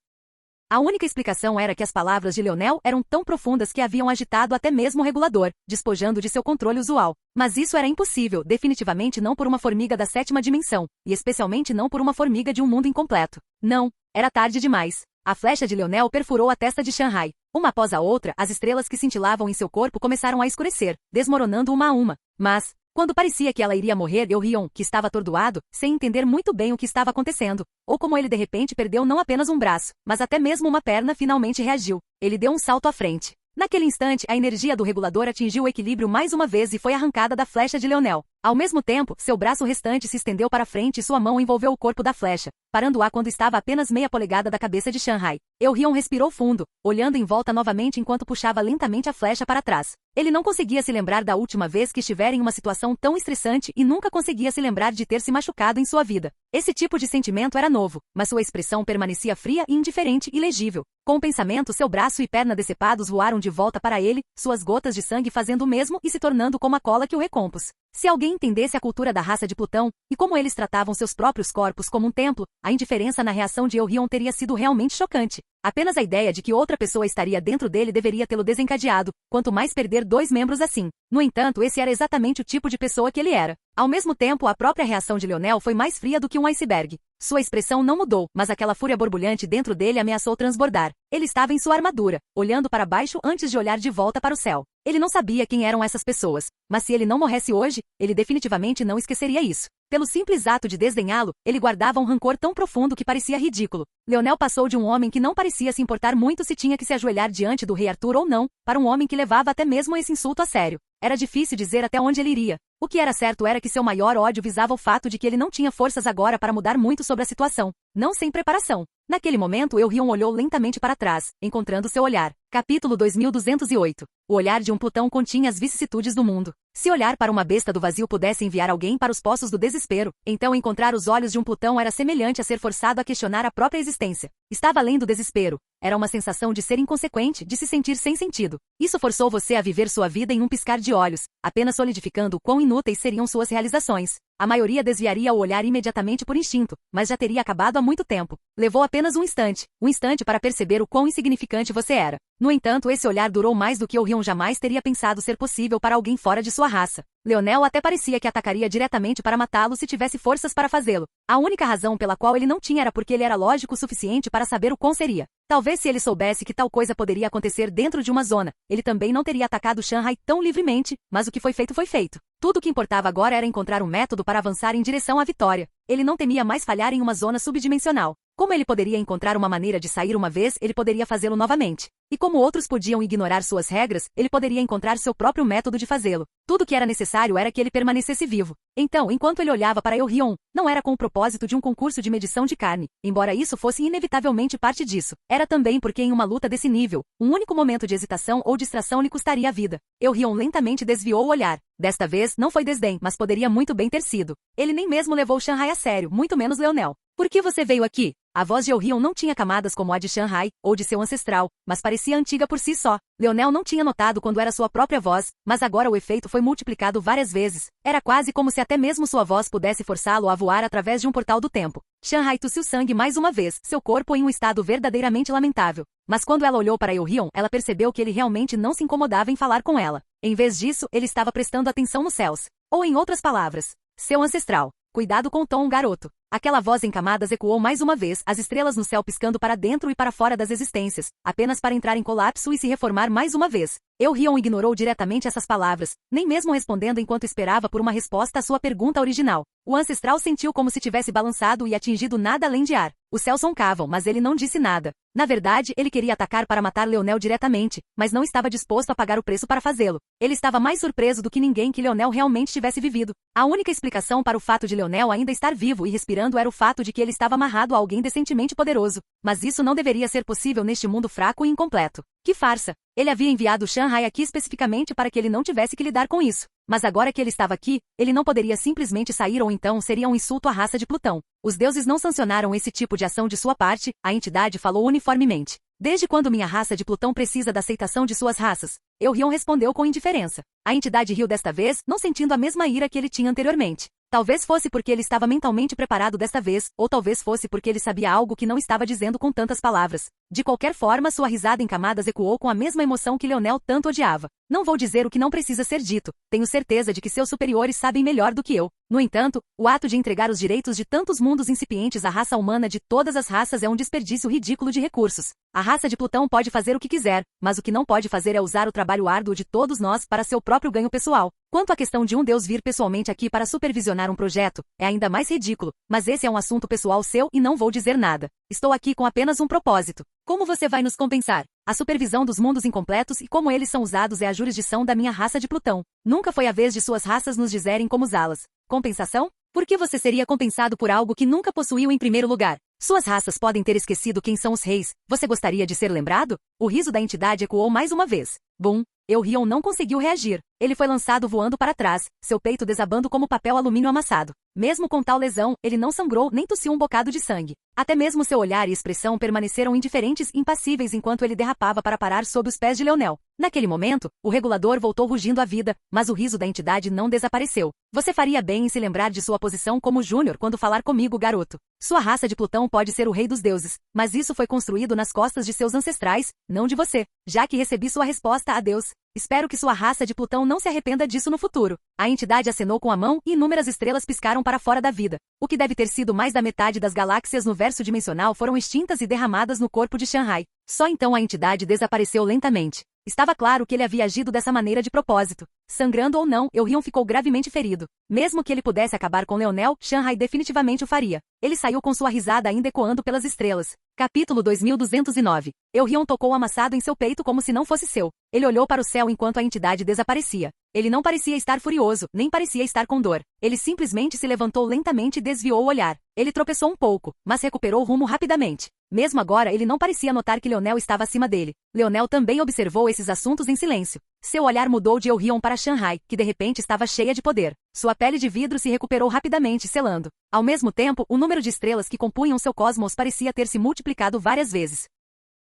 A única explicação era que as palavras de Leonel eram tão profundas que haviam agitado até mesmo o regulador, despojando de seu controle usual. Mas isso era impossível, definitivamente não por uma formiga da 7ª dimensão, e especialmente não por uma formiga de um mundo incompleto. Não, era tarde demais. A flecha de Leonel perfurou a testa de Shanghai. Uma após a outra, as estrelas que cintilavam em seu corpo começaram a escurecer, desmoronando uma a uma. Mas, quando parecia que ela iria morrer, Eurion, que estava atordoado, sem entender muito bem o que estava acontecendo, ou como ele de repente perdeu não apenas um braço, mas até mesmo uma perna, finalmente reagiu. Ele deu um salto à frente. Naquele instante, a energia do regulador atingiu o equilíbrio mais uma vez e foi arrancada da flecha de Leonel. Ao mesmo tempo, seu braço restante se estendeu para frente e sua mão envolveu o corpo da flecha, parando-a quando estava a apenas meia polegada da cabeça de Shanghai. Eurion respirou fundo, olhando em volta novamente enquanto puxava lentamente a flecha para trás. Ele não conseguia se lembrar da última vez que estivera em uma situação tão estressante e nunca conseguia se lembrar de ter se machucado em sua vida. Esse tipo de sentimento era novo, mas sua expressão permanecia fria e indiferente e legível. Com o pensamento, seu braço e perna decepados voaram de volta para ele, suas gotas de sangue fazendo o mesmo e se tornando como a cola que o recompôs. Se alguém entendesse a cultura da raça de Plutão, e como eles tratavam seus próprios corpos como um templo, a indiferença na reação de Eurion teria sido realmente chocante. Apenas a ideia de que outra pessoa estaria dentro dele deveria tê-lo desencadeado, quanto mais perder 2 membros assim. No entanto, esse era exatamente o tipo de pessoa que ele era. Ao mesmo tempo, a própria reação de Lionel foi mais fria do que um iceberg. Sua expressão não mudou, mas aquela fúria borbulhante dentro dele ameaçou transbordar. Ele estava em sua armadura, olhando para baixo antes de olhar de volta para o céu. Ele não sabia quem eram essas pessoas, mas se ele não morresse hoje, ele definitivamente não esqueceria isso. Pelo simples ato de desdenhá-lo, ele guardava um rancor tão profundo que parecia ridículo. Lionel passou de um homem que não parecia se importar muito se tinha que se ajoelhar diante do rei Arthur ou não, para um homem que levava até mesmo esse insulto a sério. Era difícil dizer até onde ele iria. O que era certo era que seu maior ódio visava o fato de que ele não tinha forças agora para mudar muito sobre a situação, não sem preparação. Naquele momento, Eurion olhou lentamente para trás, encontrando seu olhar. Capítulo 2208. O olhar de um Plutão continha as vicissitudes do mundo. Se olhar para uma besta do vazio pudesse enviar alguém para os poços do desespero, então encontrar os olhos de um Plutão era semelhante a ser forçado a questionar a própria existência. Estava além do desespero. Era uma sensação de ser inconsequente, de se sentir sem sentido. Isso forçou você a viver sua vida em um piscar de olhos, apenas solidificando o quão inúteis seriam suas realizações. A maioria desviaria o olhar imediatamente por instinto, mas já teria acabado há muito tempo. Levou apenas um instante para perceber o quão insignificante você era. No entanto, esse olhar durou mais do que Eurion jamais teria pensado ser possível para alguém fora de sua raça. Lionel até parecia que atacaria diretamente para matá-lo se tivesse forças para fazê-lo. A única razão pela qual ele não tinha era porque ele era lógico o suficiente para saber o quão seria. Talvez se ele soubesse que tal coisa poderia acontecer dentro de uma zona, ele também não teria atacado Shanghai tão livremente, mas o que foi feito foi feito. Tudo o que importava agora era encontrar um método para avançar em direção à vitória. Ele não temia mais falhar em uma zona subdimensional. Como ele poderia encontrar uma maneira de sair uma vez, ele poderia fazê-lo novamente. E como outros podiam ignorar suas regras, ele poderia encontrar seu próprio método de fazê-lo. Tudo o que era necessário era que ele permanecesse vivo. Então, enquanto ele olhava para Eurion, não era com o propósito de um concurso de medição de carne, embora isso fosse inevitavelmente parte disso. Era também porque em uma luta desse nível, um único momento de hesitação ou distração lhe custaria a vida. Eurion lentamente desviou o olhar. Desta vez, não foi desdém, mas poderia muito bem ter sido. Ele nem mesmo levou Shanghai a sério, muito menos Lionel. Por que você veio aqui? A voz de Eurion não tinha camadas como a de Shanghai, ou de seu ancestral, mas parecia antiga por si só. Lionel não tinha notado quando era sua própria voz, mas agora o efeito foi multiplicado várias vezes. Era quase como se até mesmo sua voz pudesse forçá-lo a voar através de um portal do tempo. Shanghai tossiu sangue mais uma vez, seu corpo em um estado verdadeiramente lamentável. Mas quando ela olhou para Eurion, ela percebeu que ele realmente não se incomodava em falar com ela. Em vez disso, ele estava prestando atenção nos céus. Ou em outras palavras, seu ancestral. Cuidado com o tom, garoto. Aquela voz em camadas ecoou mais uma vez, as estrelas no céu piscando para dentro e para fora das existências, apenas para entrar em colapso e se reformar mais uma vez. Eurion ignorou diretamente essas palavras, nem mesmo respondendo enquanto esperava por uma resposta à sua pergunta original. O ancestral sentiu como se tivesse balançado e atingido nada além de ar. Os céus roncavam, mas ele não disse nada. Na verdade, ele queria atacar para matar Lionel diretamente, mas não estava disposto a pagar o preço para fazê-lo. Ele estava mais surpreso do que ninguém que Lionel realmente tivesse vivido. A única explicação para o fato de Lionel ainda estar vivo e respirando era o fato de que ele estava amarrado a alguém decentemente poderoso. Mas isso não deveria ser possível neste mundo fraco e incompleto. Que farsa! Ele havia enviado Shanghai aqui especificamente para que ele não tivesse que lidar com isso. Mas agora que ele estava aqui, ele não poderia simplesmente sair ou então seria um insulto à raça de Plutão. Os deuses não sancionaram esse tipo de ação de sua parte, a entidade falou uniformemente. Desde quando minha raça de Plutão precisa da aceitação de suas raças? Eurion respondeu com indiferença. A entidade riu desta vez, não sentindo a mesma ira que ele tinha anteriormente. Talvez fosse porque ele estava mentalmente preparado desta vez, ou talvez fosse porque ele sabia algo que não estava dizendo com tantas palavras. De qualquer forma, sua risada em camadas ecoou com a mesma emoção que Lionel tanto odiava. Não vou dizer o que não precisa ser dito. Tenho certeza de que seus superiores sabem melhor do que eu. No entanto, o ato de entregar os direitos de tantos mundos incipientes à raça humana de todas as raças é um desperdício ridículo de recursos. A raça de Plutão pode fazer o que quiser, mas o que não pode fazer é usar o trabalho árduo de todos nós para seu próprio ganho pessoal. Quanto à questão de um deus vir pessoalmente aqui para supervisionar um projeto, é ainda mais ridículo, mas esse é um assunto pessoal seu e não vou dizer nada. Estou aqui com apenas um propósito. Como você vai nos compensar? A supervisão dos mundos incompletos e como eles são usados é a jurisdição da minha raça de Plutão. Nunca foi a vez de suas raças nos dizerem como usá-las. Compensação? Por que você seria compensado por algo que nunca possuiu em primeiro lugar? Suas raças podem ter esquecido quem são os reis. Você gostaria de ser lembrado? O riso da entidade ecoou mais uma vez. Bum! Eurion não conseguiu reagir. Ele foi lançado voando para trás, seu peito desabando como papel alumínio amassado. Mesmo com tal lesão, ele não sangrou nem tossiu um bocado de sangue. Até mesmo seu olhar e expressão permaneceram indiferentes e impassíveis enquanto ele derrapava para parar sob os pés de Leonel. Naquele momento, o regulador voltou rugindo à vida, mas o riso da entidade não desapareceu. Você faria bem em se lembrar de sua posição como Júnior quando falar comigo, garoto. Sua raça de Plutão pode ser o rei dos deuses, mas isso foi construído nas costas de seus ancestrais, não de você. Já que recebi sua resposta a Deus, espero que sua raça de Plutão não se arrependa disso no futuro. A entidade acenou com a mão e inúmeras estrelas piscaram para fora da vida. O que deve ter sido mais da metade das galáxias no verso dimensional foram extintas e derramadas no corpo de Shanghai. Só então a entidade desapareceu lentamente. Estava claro que ele havia agido dessa maneira de propósito. Sangrando ou não, Eurion ficou gravemente ferido. Mesmo que ele pudesse acabar com Leonel, Shanghai definitivamente o faria. Ele saiu com sua risada ainda ecoando pelas estrelas. Capítulo 2209. Eurion tocou amassado em seu peito como se não fosse seu. Ele olhou para o céu enquanto a entidade desaparecia. Ele não parecia estar furioso, nem parecia estar com dor. Ele simplesmente se levantou lentamente e desviou o olhar. Ele tropeçou um pouco, mas recuperou o rumo rapidamente. Mesmo agora ele não parecia notar que Leonel estava acima dele. Leonel também observou esses assuntos em silêncio. Seu olhar mudou de Eurion para Shanghai, que de repente estava cheia de poder. Sua pele de vidro se recuperou rapidamente, selando. Ao mesmo tempo, o número de estrelas que compunham seu cosmos parecia ter se multiplicado várias vezes.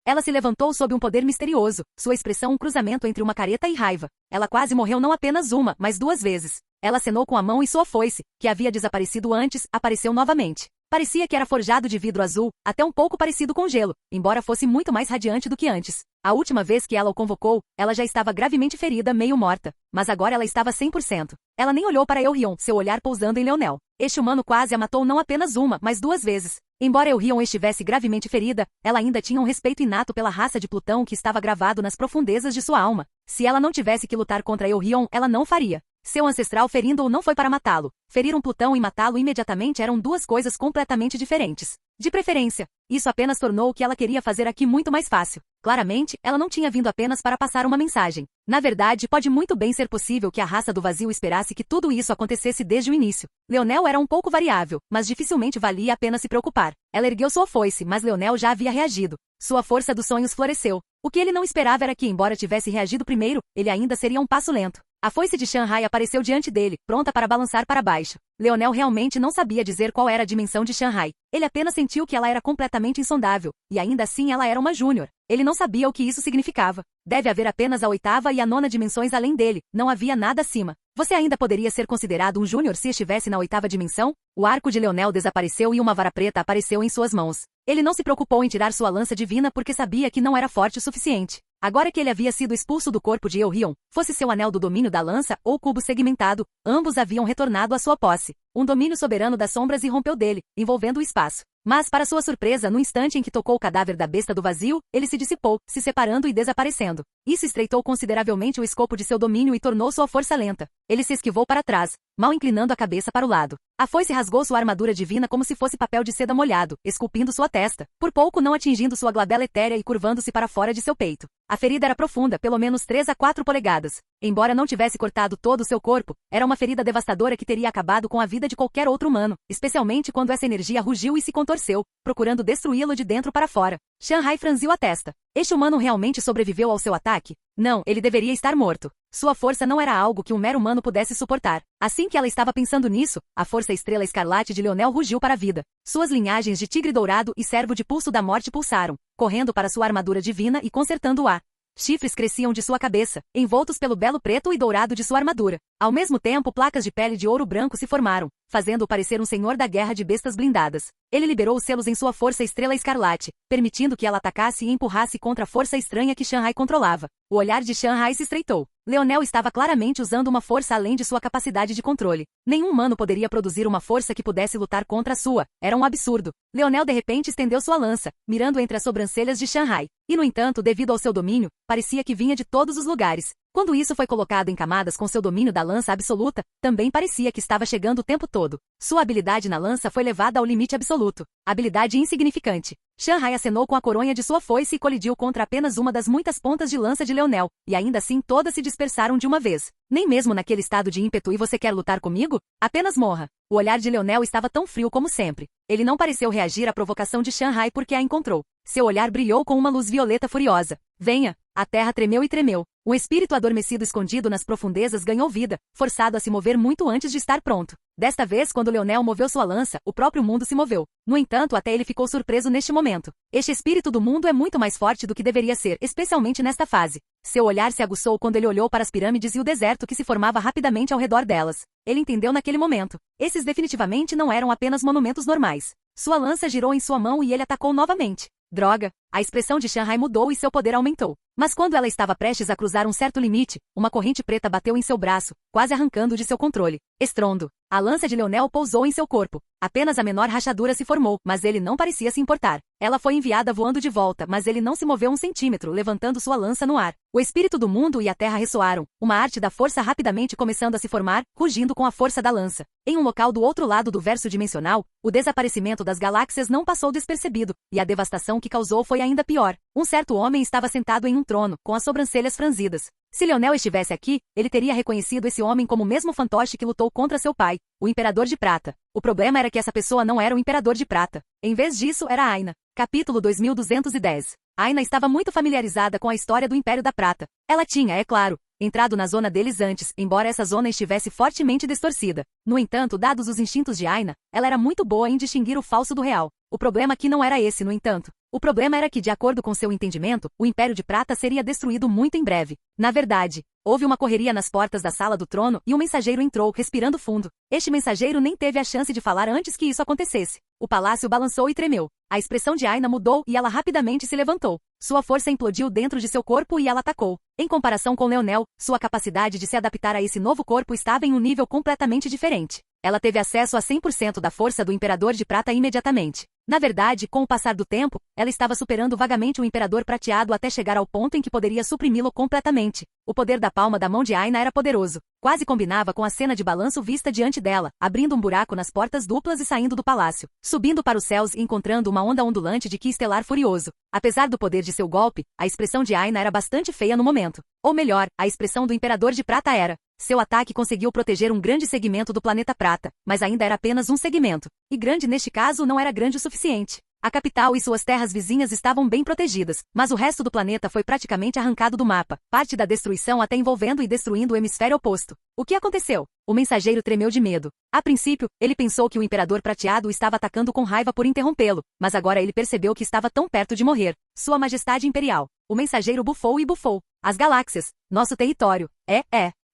Ela se levantou sob um poder misterioso, sua expressão um cruzamento entre uma careta e raiva. Ela quase morreu não apenas uma, mas duas vezes. Ela acenou com a mão e sua foice, que havia desaparecido antes, apareceu novamente. Parecia que era forjado de vidro azul, até um pouco parecido com gelo, embora fosse muito mais radiante do que antes. A última vez que ela o convocou, ela já estava gravemente ferida, meio morta. Mas agora ela estava 100%. Ela nem olhou para Eurion, seu olhar pousando em Leonel. Este humano quase a matou não apenas uma, mas duas vezes. Embora Eurion estivesse gravemente ferida, ela ainda tinha um respeito inato pela raça de Plutão que estava gravado nas profundezas de sua alma. Se ela não tivesse que lutar contra Eurion, ela não faria. Seu ancestral ferindo-o não foi para matá-lo. Ferir um Plutão e matá-lo imediatamente eram duas coisas completamente diferentes. De preferência, isso apenas tornou o que ela queria fazer aqui muito mais fácil. Claramente, ela não tinha vindo apenas para passar uma mensagem. Na verdade, pode muito bem ser possível que a raça do vazio esperasse que tudo isso acontecesse desde o início. Leonel era um pouco variável, mas dificilmente valia a pena se preocupar. Ela ergueu sua foice, mas Leonel já havia reagido. Sua força dos sonhos floresceu. O que ele não esperava era que, embora tivesse reagido primeiro, ele ainda seria um passo lento. A foice de Shanghai apareceu diante dele, pronta para balançar para baixo. Leonel realmente não sabia dizer qual era a dimensão de Shanghai. Ele apenas sentiu que ela era completamente insondável, e ainda assim ela era uma júnior. Ele não sabia o que isso significava. Deve haver apenas a oitava e a nona dimensões além dele, não havia nada acima. Você ainda poderia ser considerado um júnior se estivesse na oitava dimensão? O arco de Leonel desapareceu e uma vara preta apareceu em suas mãos. Ele não se preocupou em tirar sua lança divina porque sabia que não era forte o suficiente. Agora que ele havia sido expulso do corpo de Eurion, fosse seu anel do domínio da lança ou cubo segmentado, ambos haviam retornado à sua posse. Um domínio soberano das sombras irrompeu dele, envolvendo o espaço. Mas, para sua surpresa, no instante em que tocou o cadáver da besta do vazio, ele se dissipou, se separando e desaparecendo. Isso estreitou consideravelmente o escopo de seu domínio e tornou sua força lenta. Ele se esquivou para trás, mal inclinando a cabeça para o lado. A foice rasgou sua armadura divina como se fosse papel de seda molhado, esculpindo sua testa, por pouco não atingindo sua glabela etérea e curvando-se para fora de seu peito. A ferida era profunda, pelo menos 3 a 4 polegadas. Embora não tivesse cortado todo o seu corpo, era uma ferida devastadora que teria acabado com a vida de qualquer outro humano, especialmente quando essa energia rugiu e se contorceu, procurando destruí-lo de dentro para fora. Shanghai franziu a testa. Este humano realmente sobreviveu ao seu ataque? Não, ele deveria estar morto. Sua força não era algo que um mero humano pudesse suportar. Assim que ela estava pensando nisso, a força estrela escarlate de Leonel rugiu para a vida. Suas linhagens de tigre dourado e servo de pulso da morte pulsaram, correndo para sua armadura divina e consertando-a. Chifres cresciam de sua cabeça, envoltos pelo belo preto e dourado de sua armadura. Ao mesmo tempo, placas de pele de ouro branco se formaram, fazendo-o parecer um senhor da guerra de bestas blindadas. Ele liberou os selos em sua força estrela escarlate, permitindo que ela atacasse e empurrasse contra a força estranha que Shanghai controlava. O olhar de Shanghai se estreitou. Leonel estava claramente usando uma força além de sua capacidade de controle. Nenhum humano poderia produzir uma força que pudesse lutar contra a sua. Era um absurdo. Leonel de repente estendeu sua lança, mirando entre as sobrancelhas de Shanghai. E, no entanto, devido ao seu domínio, parecia que vinha de todos os lugares. Quando isso foi colocado em camadas com seu domínio da lança absoluta, também parecia que estava chegando o tempo todo. Sua habilidade na lança foi levada ao limite absoluto. Habilidade insignificante. Shanghai acenou com a coronha de sua foice e colidiu contra apenas uma das muitas pontas de lança de Leonel, e ainda assim todas se dispersaram de uma vez. Nem mesmo naquele estado de ímpeto e você quer lutar comigo? Apenas morra. O olhar de Leonel estava tão frio como sempre. Ele não pareceu reagir à provocação de Shanghai porque a encontrou. Seu olhar brilhou com uma luz violeta furiosa. Venha! A terra tremeu e tremeu. Um espírito adormecido escondido nas profundezas ganhou vida, forçado a se mover muito antes de estar pronto. Desta vez, quando Leonel moveu sua lança, o próprio mundo se moveu. No entanto, até ele ficou surpreso neste momento. Este espírito do mundo é muito mais forte do que deveria ser, especialmente nesta fase. Seu olhar se aguçou quando ele olhou para as pirâmides e o deserto que se formava rapidamente ao redor delas. Ele entendeu naquele momento. Esses definitivamente não eram apenas monumentos normais. Sua lança girou em sua mão e ele atacou novamente. Droga! A expressão de Shanghai mudou e seu poder aumentou. Mas quando ela estava prestes a cruzar um certo limite, uma corrente preta bateu em seu braço, quase arrancando de seu controle. Estrondo. A lança de Leonel pousou em seu corpo. Apenas a menor rachadura se formou, mas ele não parecia se importar. Ela foi enviada voando de volta, mas ele não se moveu um centímetro, levantando sua lança no ar. O espírito do mundo e a terra ressoaram, uma arte da força rapidamente começando a se formar, rugindo com a força da lança. Em um local do outro lado do verso dimensional, o desaparecimento das galáxias não passou despercebido, e a devastação que causou foi ainda pior. Um certo homem estava sentado em um trono, com as sobrancelhas franzidas. Se Leonel estivesse aqui, ele teria reconhecido esse homem como o mesmo fantoche que lutou contra seu pai, o Imperador de Prata. O problema era que essa pessoa não era o Imperador de Prata. Em vez disso, era Aina. Capítulo 2210. Aina estava muito familiarizada com a história do Império da Prata. Ela tinha, é claro, entrado na zona deles antes, embora essa zona estivesse fortemente distorcida. No entanto, dados os instintos de Aina, ela era muito boa em distinguir o falso do real. O problema aqui não era esse, no entanto. O problema era que, de acordo com seu entendimento, o Império de Prata seria destruído muito em breve. Na verdade, houve uma correria nas portas da sala do trono e um mensageiro entrou, respirando fundo. Este mensageiro nem teve a chance de falar antes que isso acontecesse. O palácio balançou e tremeu. A expressão de Aina mudou e ela rapidamente se levantou. Sua força implodiu dentro de seu corpo e ela atacou. Em comparação com Leonel, sua capacidade de se adaptar a esse novo corpo estava em um nível completamente diferente. Ela teve acesso a 100% da força do Imperador de Prata imediatamente. Na verdade, com o passar do tempo, ela estava superando vagamente o Imperador Prateado até chegar ao ponto em que poderia suprimi-lo completamente. O poder da palma da mão de Aina era poderoso. Quase combinava com a cena de balanço vista diante dela, abrindo um buraco nas portas duplas e saindo do palácio, subindo para os céus e encontrando uma onda ondulante de Ki estelar furioso. Apesar do poder de seu golpe, a expressão de Aina era bastante feia no momento. Ou melhor, a expressão do Imperador de Prata era. Seu ataque conseguiu proteger um grande segmento do planeta Prata, mas ainda era apenas um segmento. E grande neste caso não era grande o suficiente. A capital e suas terras vizinhas estavam bem protegidas, mas o resto do planeta foi praticamente arrancado do mapa, parte da destruição até envolvendo e destruindo o hemisfério oposto. O que aconteceu? O mensageiro tremeu de medo. A princípio, ele pensou que o Imperador Prateado estava atacando com raiva por interrompê-lo, mas agora ele percebeu que estava tão perto de morrer. Sua Majestade Imperial. O mensageiro bufou e bufou. As galáxias. Nosso território.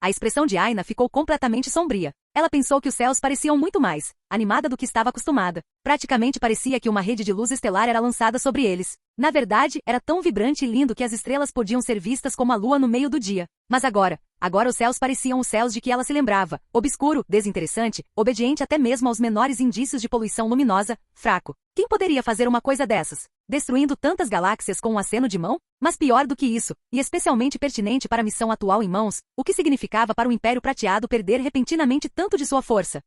A expressão de Aina ficou completamente sombria. Ela pensou que os céus pareciam muito mais animada do que estava acostumada. Praticamente parecia que uma rede de luz estelar era lançada sobre eles. Na verdade, era tão vibrante e lindo que as estrelas podiam ser vistas como a lua no meio do dia. Mas agora os céus pareciam os céus de que ela se lembrava. Obscuro, desinteressante, obediente até mesmo aos menores indícios de poluição luminosa, fraco. Quem poderia fazer uma coisa dessas? Destruindo tantas galáxias com um aceno de mão? Mas pior do que isso, e especialmente pertinente para a missão atual em mãos, o que significava para o Império Prateado perder repentinamente tanto de sua força?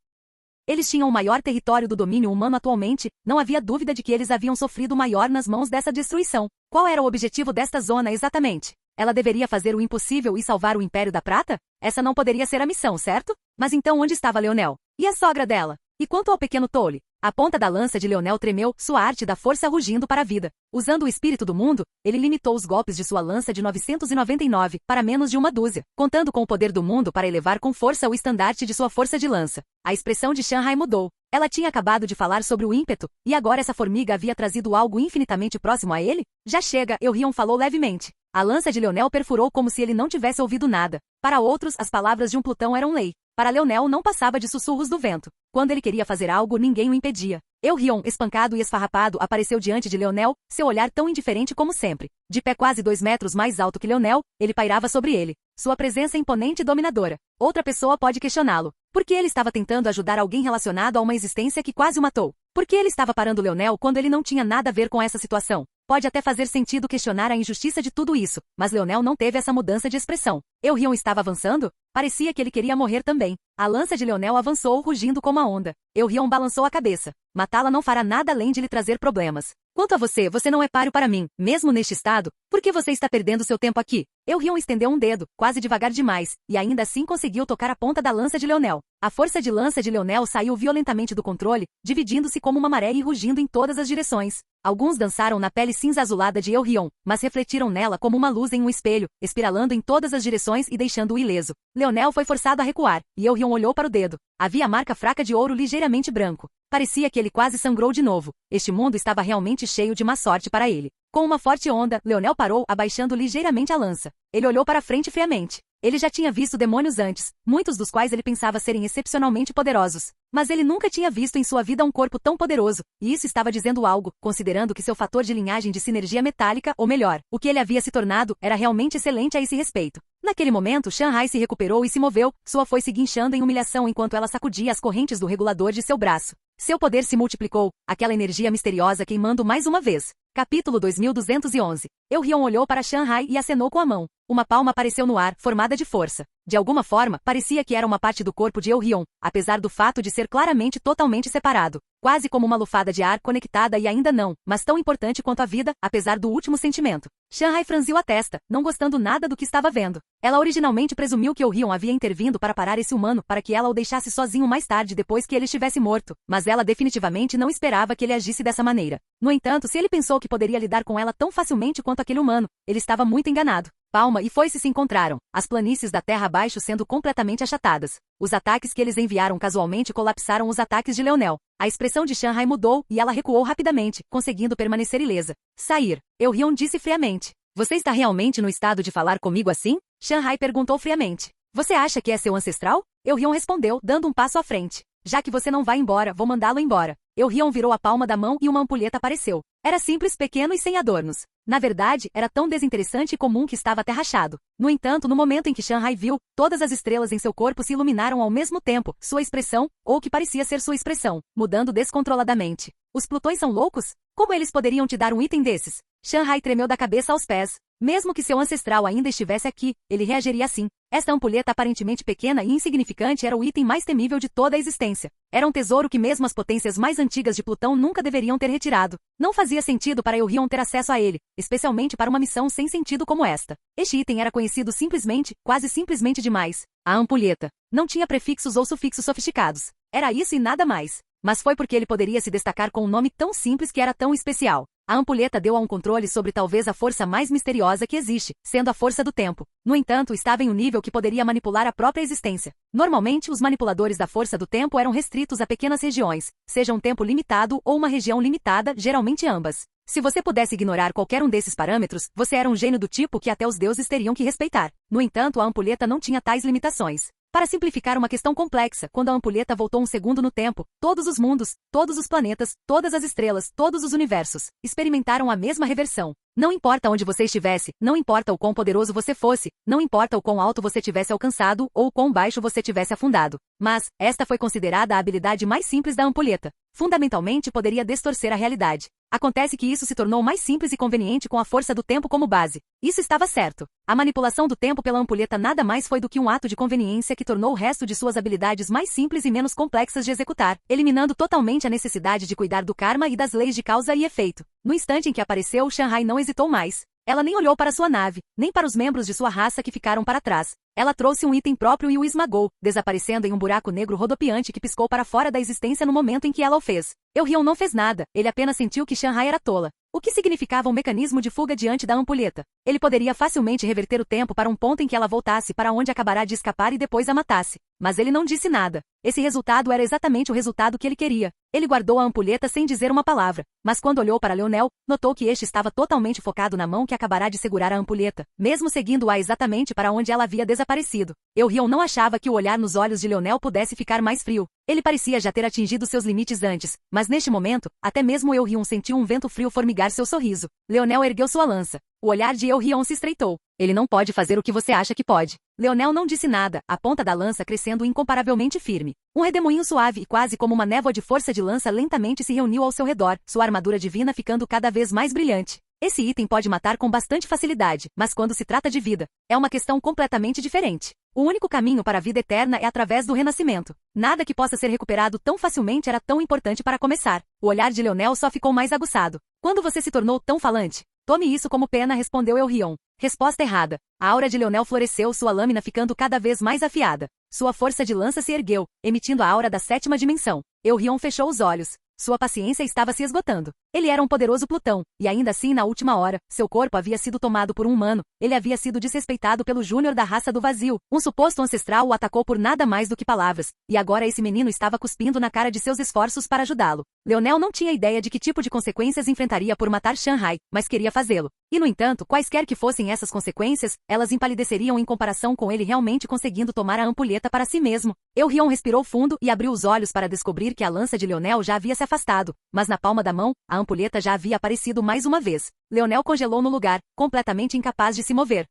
Eles tinham o maior território do domínio humano atualmente, não havia dúvida de que eles haviam sofrido o maior nas mãos dessa destruição. Qual era o objetivo desta zona exatamente? Ela deveria fazer o impossível e salvar o Império da Prata? Essa não poderia ser a missão, certo? Mas então onde estava Leonel? E a sogra dela? E quanto ao pequeno Tolle? A ponta da lança de Leonel tremeu, sua arte da força rugindo para a vida. Usando o espírito do mundo, ele limitou os golpes de sua lança de 999 para menos de uma dúzia, contando com o poder do mundo para elevar com força o estandarte de sua força de lança. A expressão de Shanghai mudou. Ela tinha acabado de falar sobre o ímpeto, e agora essa formiga havia trazido algo infinitamente próximo a ele? Já chega, Elrion falou levemente. A lança de Leonel perfurou como se ele não tivesse ouvido nada. Para outros, as palavras de um Plutão eram lei. Para Leonel não passava de sussurros do vento. Quando ele queria fazer algo, ninguém o impedia. Eurion, espancado e esfarrapado, apareceu diante de Leonel, seu olhar tão indiferente como sempre. De pé quase 2 metros mais alto que Leonel, ele pairava sobre ele. Sua presença imponente e dominadora. Outra pessoa pode questioná-lo. Por que ele estava tentando ajudar alguém relacionado a uma existência que quase o matou? Por que ele estava parando Leonel quando ele não tinha nada a ver com essa situação? Pode até fazer sentido questionar a injustiça de tudo isso, mas Leonel não teve essa mudança de expressão. Eurion estava avançando? Parecia que ele queria morrer também. A lança de Leonel avançou, rugindo como a onda. Eurion balançou a cabeça. Matá-la não fará nada além de lhe trazer problemas. Quanto a você, você não é páreo para mim, mesmo neste estado. Por que você está perdendo seu tempo aqui? Eurion estendeu um dedo, quase devagar demais, e ainda assim conseguiu tocar a ponta da lança de Leonel. A força de lança de Leonel saiu violentamente do controle, dividindo-se como uma maré e rugindo em todas as direções. Alguns dançaram na pele cinza azulada de Eurion, mas refletiram nela como uma luz em um espelho, espiralando em todas as direções e deixando-o ileso. Leonel foi forçado a recuar, e Eurion olhou para o dedo. Havia marca fraca de ouro ligeiramente branco. Parecia que ele quase sangrou de novo. Este mundo estava realmente cheio de má sorte para ele. Com uma forte onda, Leonel parou, abaixando ligeiramente a lança. Ele olhou para frente friamente. Ele já tinha visto demônios antes, muitos dos quais ele pensava serem excepcionalmente poderosos. Mas ele nunca tinha visto em sua vida um corpo tão poderoso, e isso estava dizendo algo, considerando que seu fator de linhagem de sinergia metálica, ou melhor, o que ele havia se tornado, era realmente excelente a esse respeito. Naquele momento, Shanghai se recuperou e se moveu, sua foice guinchando em humilhação enquanto ela sacudia as correntes do regulador de seu braço. Seu poder se multiplicou, aquela energia misteriosa queimando mais uma vez. Capítulo 2211. Eurion olhou para Shanghai e acenou com a mão. Uma palma apareceu no ar, formada de força. De alguma forma, parecia que era uma parte do corpo de Eurion, apesar do fato de ser claramente totalmente separado. Quase como uma lufada de ar conectada e ainda não, mas tão importante quanto a vida, apesar do último sentimento. Shanghai franziu a testa, não gostando nada do que estava vendo. Ela originalmente presumiu que Eurion havia intervindo para parar esse humano para que ela o deixasse sozinho mais tarde depois que ele estivesse morto, mas ela definitivamente não esperava que ele agisse dessa maneira. No entanto, se ele pensou que poderia lidar com ela tão facilmente quanto aquele humano, ele estava muito enganado. Palma e foice se encontraram, as planícies da terra abaixo sendo completamente achatadas. Os ataques que eles enviaram casualmente colapsaram os ataques de Leonel. A expressão de Shanghai mudou e ela recuou rapidamente, conseguindo permanecer ilesa. Sair. Eurion disse friamente. Você está realmente no estado de falar comigo assim? Shanghai perguntou friamente. Você acha que é seu ancestral? Eurion respondeu, dando um passo à frente. Já que você não vai embora, vou mandá-lo embora. Eurion virou a palma da mão e uma ampulheta apareceu. Era simples, pequeno e sem adornos. Na verdade, era tão desinteressante e comum que estava até rachado. No entanto, no momento em que Shanghai viu, todas as estrelas em seu corpo se iluminaram ao mesmo tempo, sua expressão, ou o que parecia ser sua expressão, mudando descontroladamente. Os Plutões são loucos? Como eles poderiam te dar um item desses? Shanghai tremeu da cabeça aos pés. Mesmo que seu ancestral ainda estivesse aqui, ele reagiria assim. Esta ampulheta aparentemente pequena e insignificante era o item mais temível de toda a existência. Era um tesouro que mesmo as potências mais antigas de Plutão nunca deveriam ter retirado. Não fazia sentido para Eurion ter acesso a ele, especialmente para uma missão sem sentido como esta. Este item era conhecido simplesmente, quase simplesmente demais. A ampulheta. Não tinha prefixos ou sufixos sofisticados. Era isso e nada mais. Mas foi porque ele poderia se destacar com um nome tão simples que era tão especial. A ampulheta deu a um controle sobre talvez a força mais misteriosa que existe, sendo a força do tempo. No entanto, estava em um nível que poderia manipular a própria existência. Normalmente, os manipuladores da força do tempo eram restritos a pequenas regiões, seja um tempo limitado ou uma região limitada, geralmente ambas. Se você pudesse ignorar qualquer um desses parâmetros, você era um gênio do tipo que até os deuses teriam que respeitar. No entanto, a ampulheta não tinha tais limitações. Para simplificar uma questão complexa, quando a ampulheta voltou um segundo no tempo, todos os mundos, todos os planetas, todas as estrelas, todos os universos, experimentaram a mesma reversão. Não importa onde você estivesse, não importa o quão poderoso você fosse, não importa o quão alto você tivesse alcançado ou o quão baixo você tivesse afundado. Mas, esta foi considerada a habilidade mais simples da ampulheta. Fundamentalmente poderia distorcer a realidade. Acontece que isso se tornou mais simples e conveniente com a força do tempo como base. Isso estava certo. A manipulação do tempo pela ampulheta nada mais foi do que um ato de conveniência que tornou o resto de suas habilidades mais simples e menos complexas de executar, eliminando totalmente a necessidade de cuidar do karma e das leis de causa e efeito. No instante em que apareceu, Shanghai não hesitou mais. Ela nem olhou para sua nave, nem para os membros de sua raça que ficaram para trás. Ela trouxe um item próprio e o esmagou, desaparecendo em um buraco negro rodopiante que piscou para fora da existência no momento em que ela o fez. Eurion não fez nada, ele apenas sentiu que Shanghai era tola. O que significava um mecanismo de fuga diante da ampulheta? Ele poderia facilmente reverter o tempo para um ponto em que ela voltasse para onde acabará de escapar e depois a matasse. Mas ele não disse nada. Esse resultado era exatamente o resultado que ele queria. Ele guardou a ampulheta sem dizer uma palavra, mas quando olhou para Leonel, notou que este estava totalmente focado na mão que acabará de segurar a ampulheta, mesmo seguindo-a exatamente para onde ela havia desaparecido. Eurion não achava que o olhar nos olhos de Leonel pudesse ficar mais frio. Ele parecia já ter atingido seus limites antes, mas neste momento, até mesmo Elrond sentiu um vento frio formigar seu sorriso. Leonel ergueu sua lança. O olhar de Elrond se estreitou. Ele não pode fazer o que você acha que pode. Leonel não disse nada, a ponta da lança crescendo incomparavelmente firme. Um redemoinho suave e quase como uma névoa de força de lança lentamente se reuniu ao seu redor, sua armadura divina ficando cada vez mais brilhante. Esse item pode matar com bastante facilidade, mas quando se trata de vida, é uma questão completamente diferente. O único caminho para a vida eterna é através do renascimento. Nada que possa ser recuperado tão facilmente era tão importante para começar. O olhar de Leonel só ficou mais aguçado. Quando você se tornou tão falante? Tome isso como pena, respondeu Elrond. Resposta errada. A aura de Leonel floresceu, sua lâmina ficando cada vez mais afiada. Sua força de lança se ergueu, emitindo a aura da 7ª dimensão. Elrond fechou os olhos. Sua paciência estava se esgotando. Ele era um poderoso Plutão, e ainda assim na última hora, seu corpo havia sido tomado por um humano, ele havia sido desrespeitado pelo Júnior da raça do vazio, um suposto ancestral o atacou por nada mais do que palavras, e agora esse menino estava cuspindo na cara de seus esforços para ajudá-lo. Leonel não tinha ideia de que tipo de consequências enfrentaria por matar Shanghai, mas queria fazê-lo. E no entanto, quaisquer que fossem essas consequências, elas empalideceriam em comparação com ele realmente conseguindo tomar a ampulheta para si mesmo. Elrond respirou fundo e abriu os olhos para descobrir que a lança de Leonel já havia se afastado, mas na palma da mão, a ampulheta já havia aparecido mais uma vez. Leonel congelou no lugar, completamente incapaz de se mover.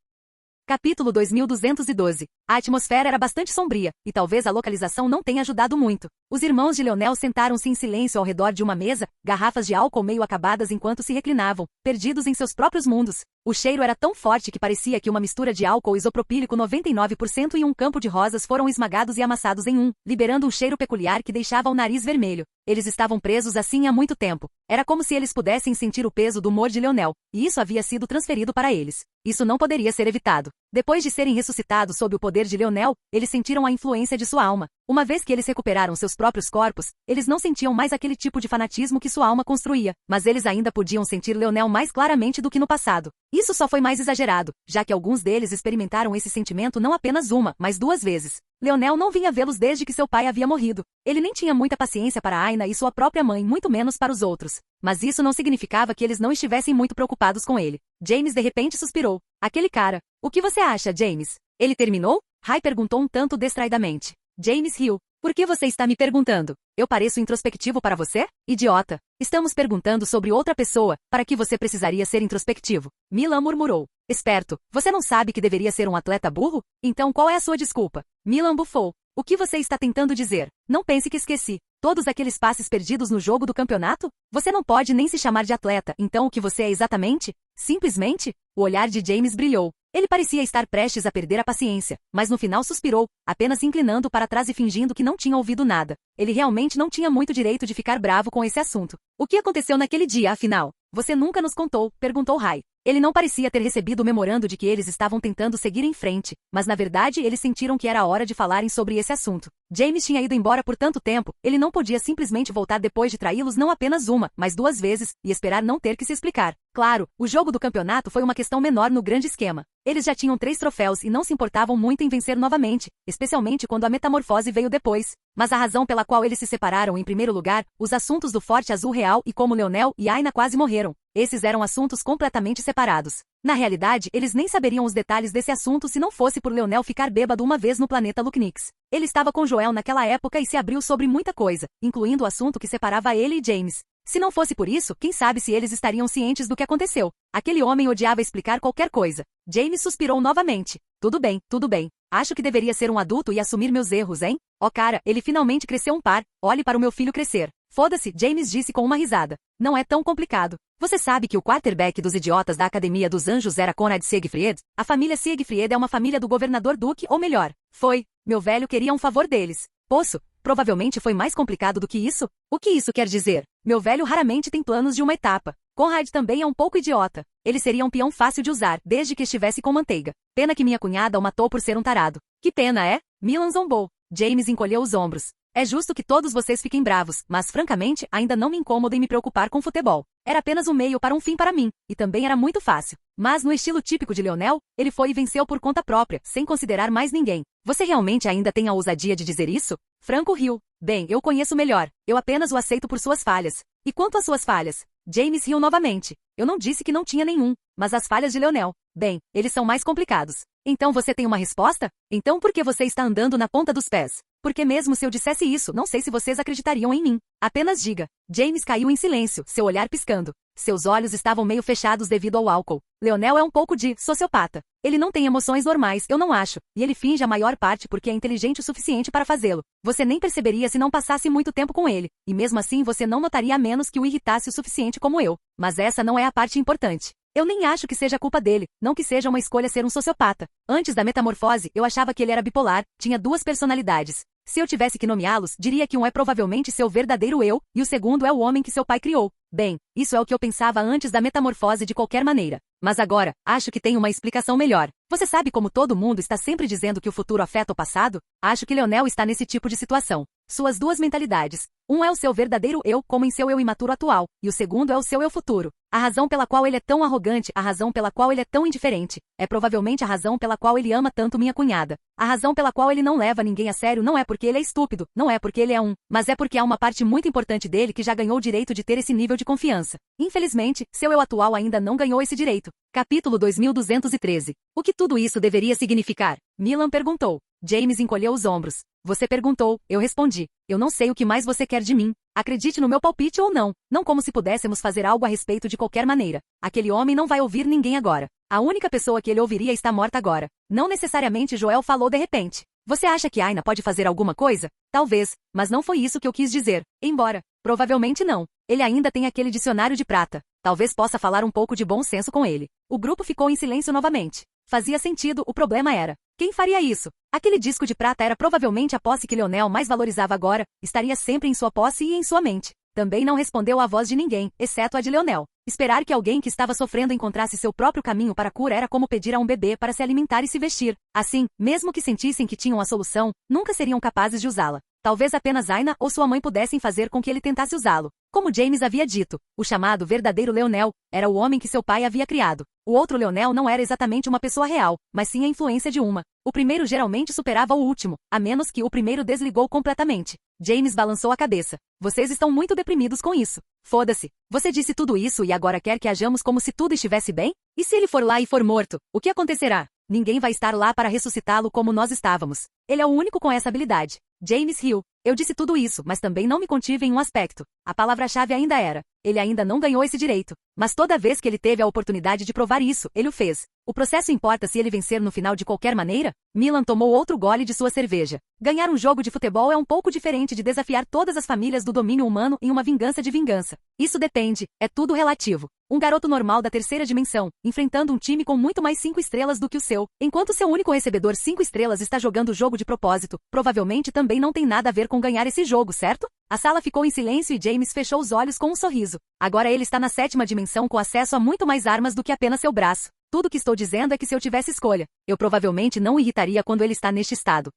Capítulo 2212. A atmosfera era bastante sombria, e talvez a localização não tenha ajudado muito. Os irmãos de Leonel sentaram-se em silêncio ao redor de uma mesa, garrafas de álcool meio acabadas enquanto se reclinavam, perdidos em seus próprios mundos. O cheiro era tão forte que parecia que uma mistura de álcool isopropílico 99% e um campo de rosas foram esmagados e amassados em um, liberando um cheiro peculiar que deixava o nariz vermelho. Eles estavam presos assim há muito tempo. Era como se eles pudessem sentir o peso do humor de Leonel, e isso havia sido transferido para eles. Isso não poderia ser evitado. Depois de serem ressuscitados sob o poder de Leonel, eles sentiram a influência de sua alma. Uma vez que eles recuperaram seus próprios corpos, eles não sentiam mais aquele tipo de fanatismo que sua alma construía, mas eles ainda podiam sentir Leonel mais claramente do que no passado. Isso só foi mais exagerado, já que alguns deles experimentaram esse sentimento não apenas uma, mas 2 vezes. Leonel não vinha vê-los desde que seu pai havia morrido. Ele nem tinha muita paciência para Aina e sua própria mãe, muito menos para os outros. Mas isso não significava que eles não estivessem muito preocupados com ele. James de repente suspirou. Aquele cara. O que você acha, James? Ele terminou? Rai perguntou um tanto distraidamente. James riu. Por que você está me perguntando? Eu pareço introspectivo para você? Idiota. Estamos perguntando sobre outra pessoa, para que você precisaria ser introspectivo. Milan murmurou. Esperto. Você não sabe que deveria ser um atleta burro? Então qual é a sua desculpa? Milan bufou. O que você está tentando dizer? Não pense que esqueci. Todos aqueles passes perdidos no jogo do campeonato? Você não pode nem se chamar de atleta, então o que você é exatamente? Simplesmente? O olhar de James brilhou. Ele parecia estar prestes a perder a paciência, mas no final suspirou, apenas se inclinando para trás e fingindo que não tinha ouvido nada. Ele realmente não tinha muito direito de ficar bravo com esse assunto. O que aconteceu naquele dia, afinal? Você nunca nos contou, perguntou Rai. Ele não parecia ter recebido o memorando de que eles estavam tentando seguir em frente, mas na verdade eles sentiram que era hora de falarem sobre esse assunto. James tinha ido embora por tanto tempo, ele não podia simplesmente voltar depois de traí-los não apenas uma, mas 2 vezes, e esperar não ter que se explicar. Claro, o jogo do campeonato foi uma questão menor no grande esquema. Eles já tinham 3 troféus e não se importavam muito em vencer novamente, especialmente quando a metamorfose veio depois. Mas a razão pela qual eles se separaram em primeiro lugar, os assuntos do Forte Azul Real e como Leonel e Aina quase morreram. Esses eram assuntos completamente separados. Na realidade, eles nem saberiam os detalhes desse assunto se não fosse por Leonel ficar bêbado uma vez no planeta Lucknix. Ele estava com Joel naquela época e se abriu sobre muita coisa, incluindo o assunto que separava ele e James. Se não fosse por isso, quem sabe se eles estariam cientes do que aconteceu. Aquele homem odiava explicar qualquer coisa. James suspirou novamente. Tudo bem, tudo bem. Acho que deveria ser um adulto e assumir meus erros, hein? Oh cara, ele finalmente cresceu um par. Olhe para o meu filho crescer. Foda-se, James disse com uma risada. Não é tão complicado. Você sabe que o quarterback dos idiotas da Academia dos Anjos era Conrad Siegfried? A família Siegfried é uma família do governador Duke, ou melhor, foi. Meu velho queria um favor deles. Poço, provavelmente foi mais complicado do que isso? O que isso quer dizer? Meu velho raramente tem planos de uma etapa. Conrad também é um pouco idiota. Ele seria um peão fácil de usar, desde que estivesse com manteiga. Pena que minha cunhada o matou por ser um tarado. Que pena, é? Milan zombou. James encolheu os ombros. É justo que todos vocês fiquem bravos, mas francamente, ainda não me incomodo em me preocupar com futebol. Era apenas um meio para um fim para mim, e também era muito fácil. Mas no estilo típico de Leonel, ele foi e venceu por conta própria, sem considerar mais ninguém. Você realmente ainda tem a ousadia de dizer isso? Franco riu. Bem, eu conheço melhor. Eu apenas o aceito por suas falhas. E quanto às suas falhas? James riu novamente. Eu não disse que não tinha nenhum, mas as falhas de Leonel, bem, eles são mais complicados. Então você tem uma resposta? Então por que você está andando na ponta dos pés? Porque mesmo se eu dissesse isso, não sei se vocês acreditariam em mim. Apenas diga. James caiu em silêncio, seu olhar piscando. Seus olhos estavam meio fechados devido ao álcool. Leonel é um pouco de sociopata. Ele não tem emoções normais, eu não acho. E ele finge a maior parte porque é inteligente o suficiente para fazê-lo. Você nem perceberia se não passasse muito tempo com ele. E mesmo assim você não notaria a menos que o irritasse o suficiente como eu. Mas essa não é a parte importante. Eu nem acho que seja culpa dele, não que seja uma escolha ser um sociopata. Antes da metamorfose, eu achava que ele era bipolar, tinha duas personalidades. Se eu tivesse que nomeá-los, diria que um é provavelmente seu verdadeiro eu, e o segundo é o homem que seu pai criou. Bem, isso é o que eu pensava antes da metamorfose de qualquer maneira. Mas agora, acho que tem uma explicação melhor. Você sabe como todo mundo está sempre dizendo que o futuro afeta o passado? Acho que Leonel está nesse tipo de situação. Suas duas mentalidades. Um é o seu verdadeiro eu, como em seu eu imaturo atual, e o segundo é o seu eu futuro. A razão pela qual ele é tão arrogante, a razão pela qual ele é tão indiferente, é provavelmente a razão pela qual ele ama tanto minha cunhada. A razão pela qual ele não leva ninguém a sério não é porque ele é estúpido, não é porque ele é mas é porque há uma parte muito importante dele que já ganhou o direito de ter esse nível de confiança. Infelizmente, seu eu atual ainda não ganhou esse direito. Capítulo 2213. O que tudo isso deveria significar? Milan perguntou. James encolheu os ombros. Você perguntou, eu respondi. Eu não sei o que mais você quer de mim. Acredite no meu palpite ou não. Não como se pudéssemos fazer algo a respeito de qualquer maneira. Aquele homem não vai ouvir ninguém agora. A única pessoa que ele ouviria está morta agora. Não necessariamente Joel falou de repente. Você acha que Aina pode fazer alguma coisa? Talvez, mas não foi isso que eu quis dizer. Embora, provavelmente não. Ele ainda tem aquele dicionário de prata. Talvez possa falar um pouco de bom senso com ele. O grupo ficou em silêncio novamente. Fazia sentido, o problema era. Quem faria isso? Aquele disco de prata era provavelmente a posse que Leonel mais valorizava agora, estaria sempre em sua posse e em sua mente. Também não respondeu à voz de ninguém, exceto a de Leonel. Esperar que alguém que estava sofrendo encontrasse seu próprio caminho para a cura era como pedir a um bebê para se alimentar e se vestir. Assim, mesmo que sentissem que tinham a solução, nunca seriam capazes de usá-la. Talvez apenas Aina ou sua mãe pudessem fazer com que ele tentasse usá-lo. Como James havia dito, o chamado verdadeiro Leonel era o homem que seu pai havia criado. O outro Leonel não era exatamente uma pessoa real, mas sim a influência de uma. O primeiro geralmente superava o último, a menos que o primeiro desligou completamente. James balançou a cabeça. Vocês estão muito deprimidos com isso. Foda-se. Você disse tudo isso e agora quer que hajamos como se tudo estivesse bem? E se ele for lá e for morto, o que acontecerá? Ninguém vai estar lá para ressuscitá-lo como nós estávamos. Ele é o único com essa habilidade. James riu. Eu disse tudo isso, mas também não me contive em um aspecto. A palavra-chave ainda era. Ele ainda não ganhou esse direito. Mas toda vez que ele teve a oportunidade de provar isso, ele o fez. O processo importa se ele vencer no final de qualquer maneira? Milan tomou outro gole de sua cerveja. Ganhar um jogo de futebol é um pouco diferente de desafiar todas as famílias do domínio humano em uma vingança de vingança. Isso depende, é tudo relativo. Um garoto normal da terceira dimensão, enfrentando um time com muito mais 5 estrelas do que o seu, enquanto seu único recebedor 5 estrelas está jogando o jogo de propósito, provavelmente também não tem nada a ver com ganhar esse jogo, certo? A sala ficou em silêncio e James fechou os olhos com um sorriso. Agora ele está na 7ª dimensão com acesso a muito mais armas do que apenas seu braço. Tudo que estou dizendo é que se eu tivesse escolha, eu provavelmente não o irritaria quando ele está neste estado.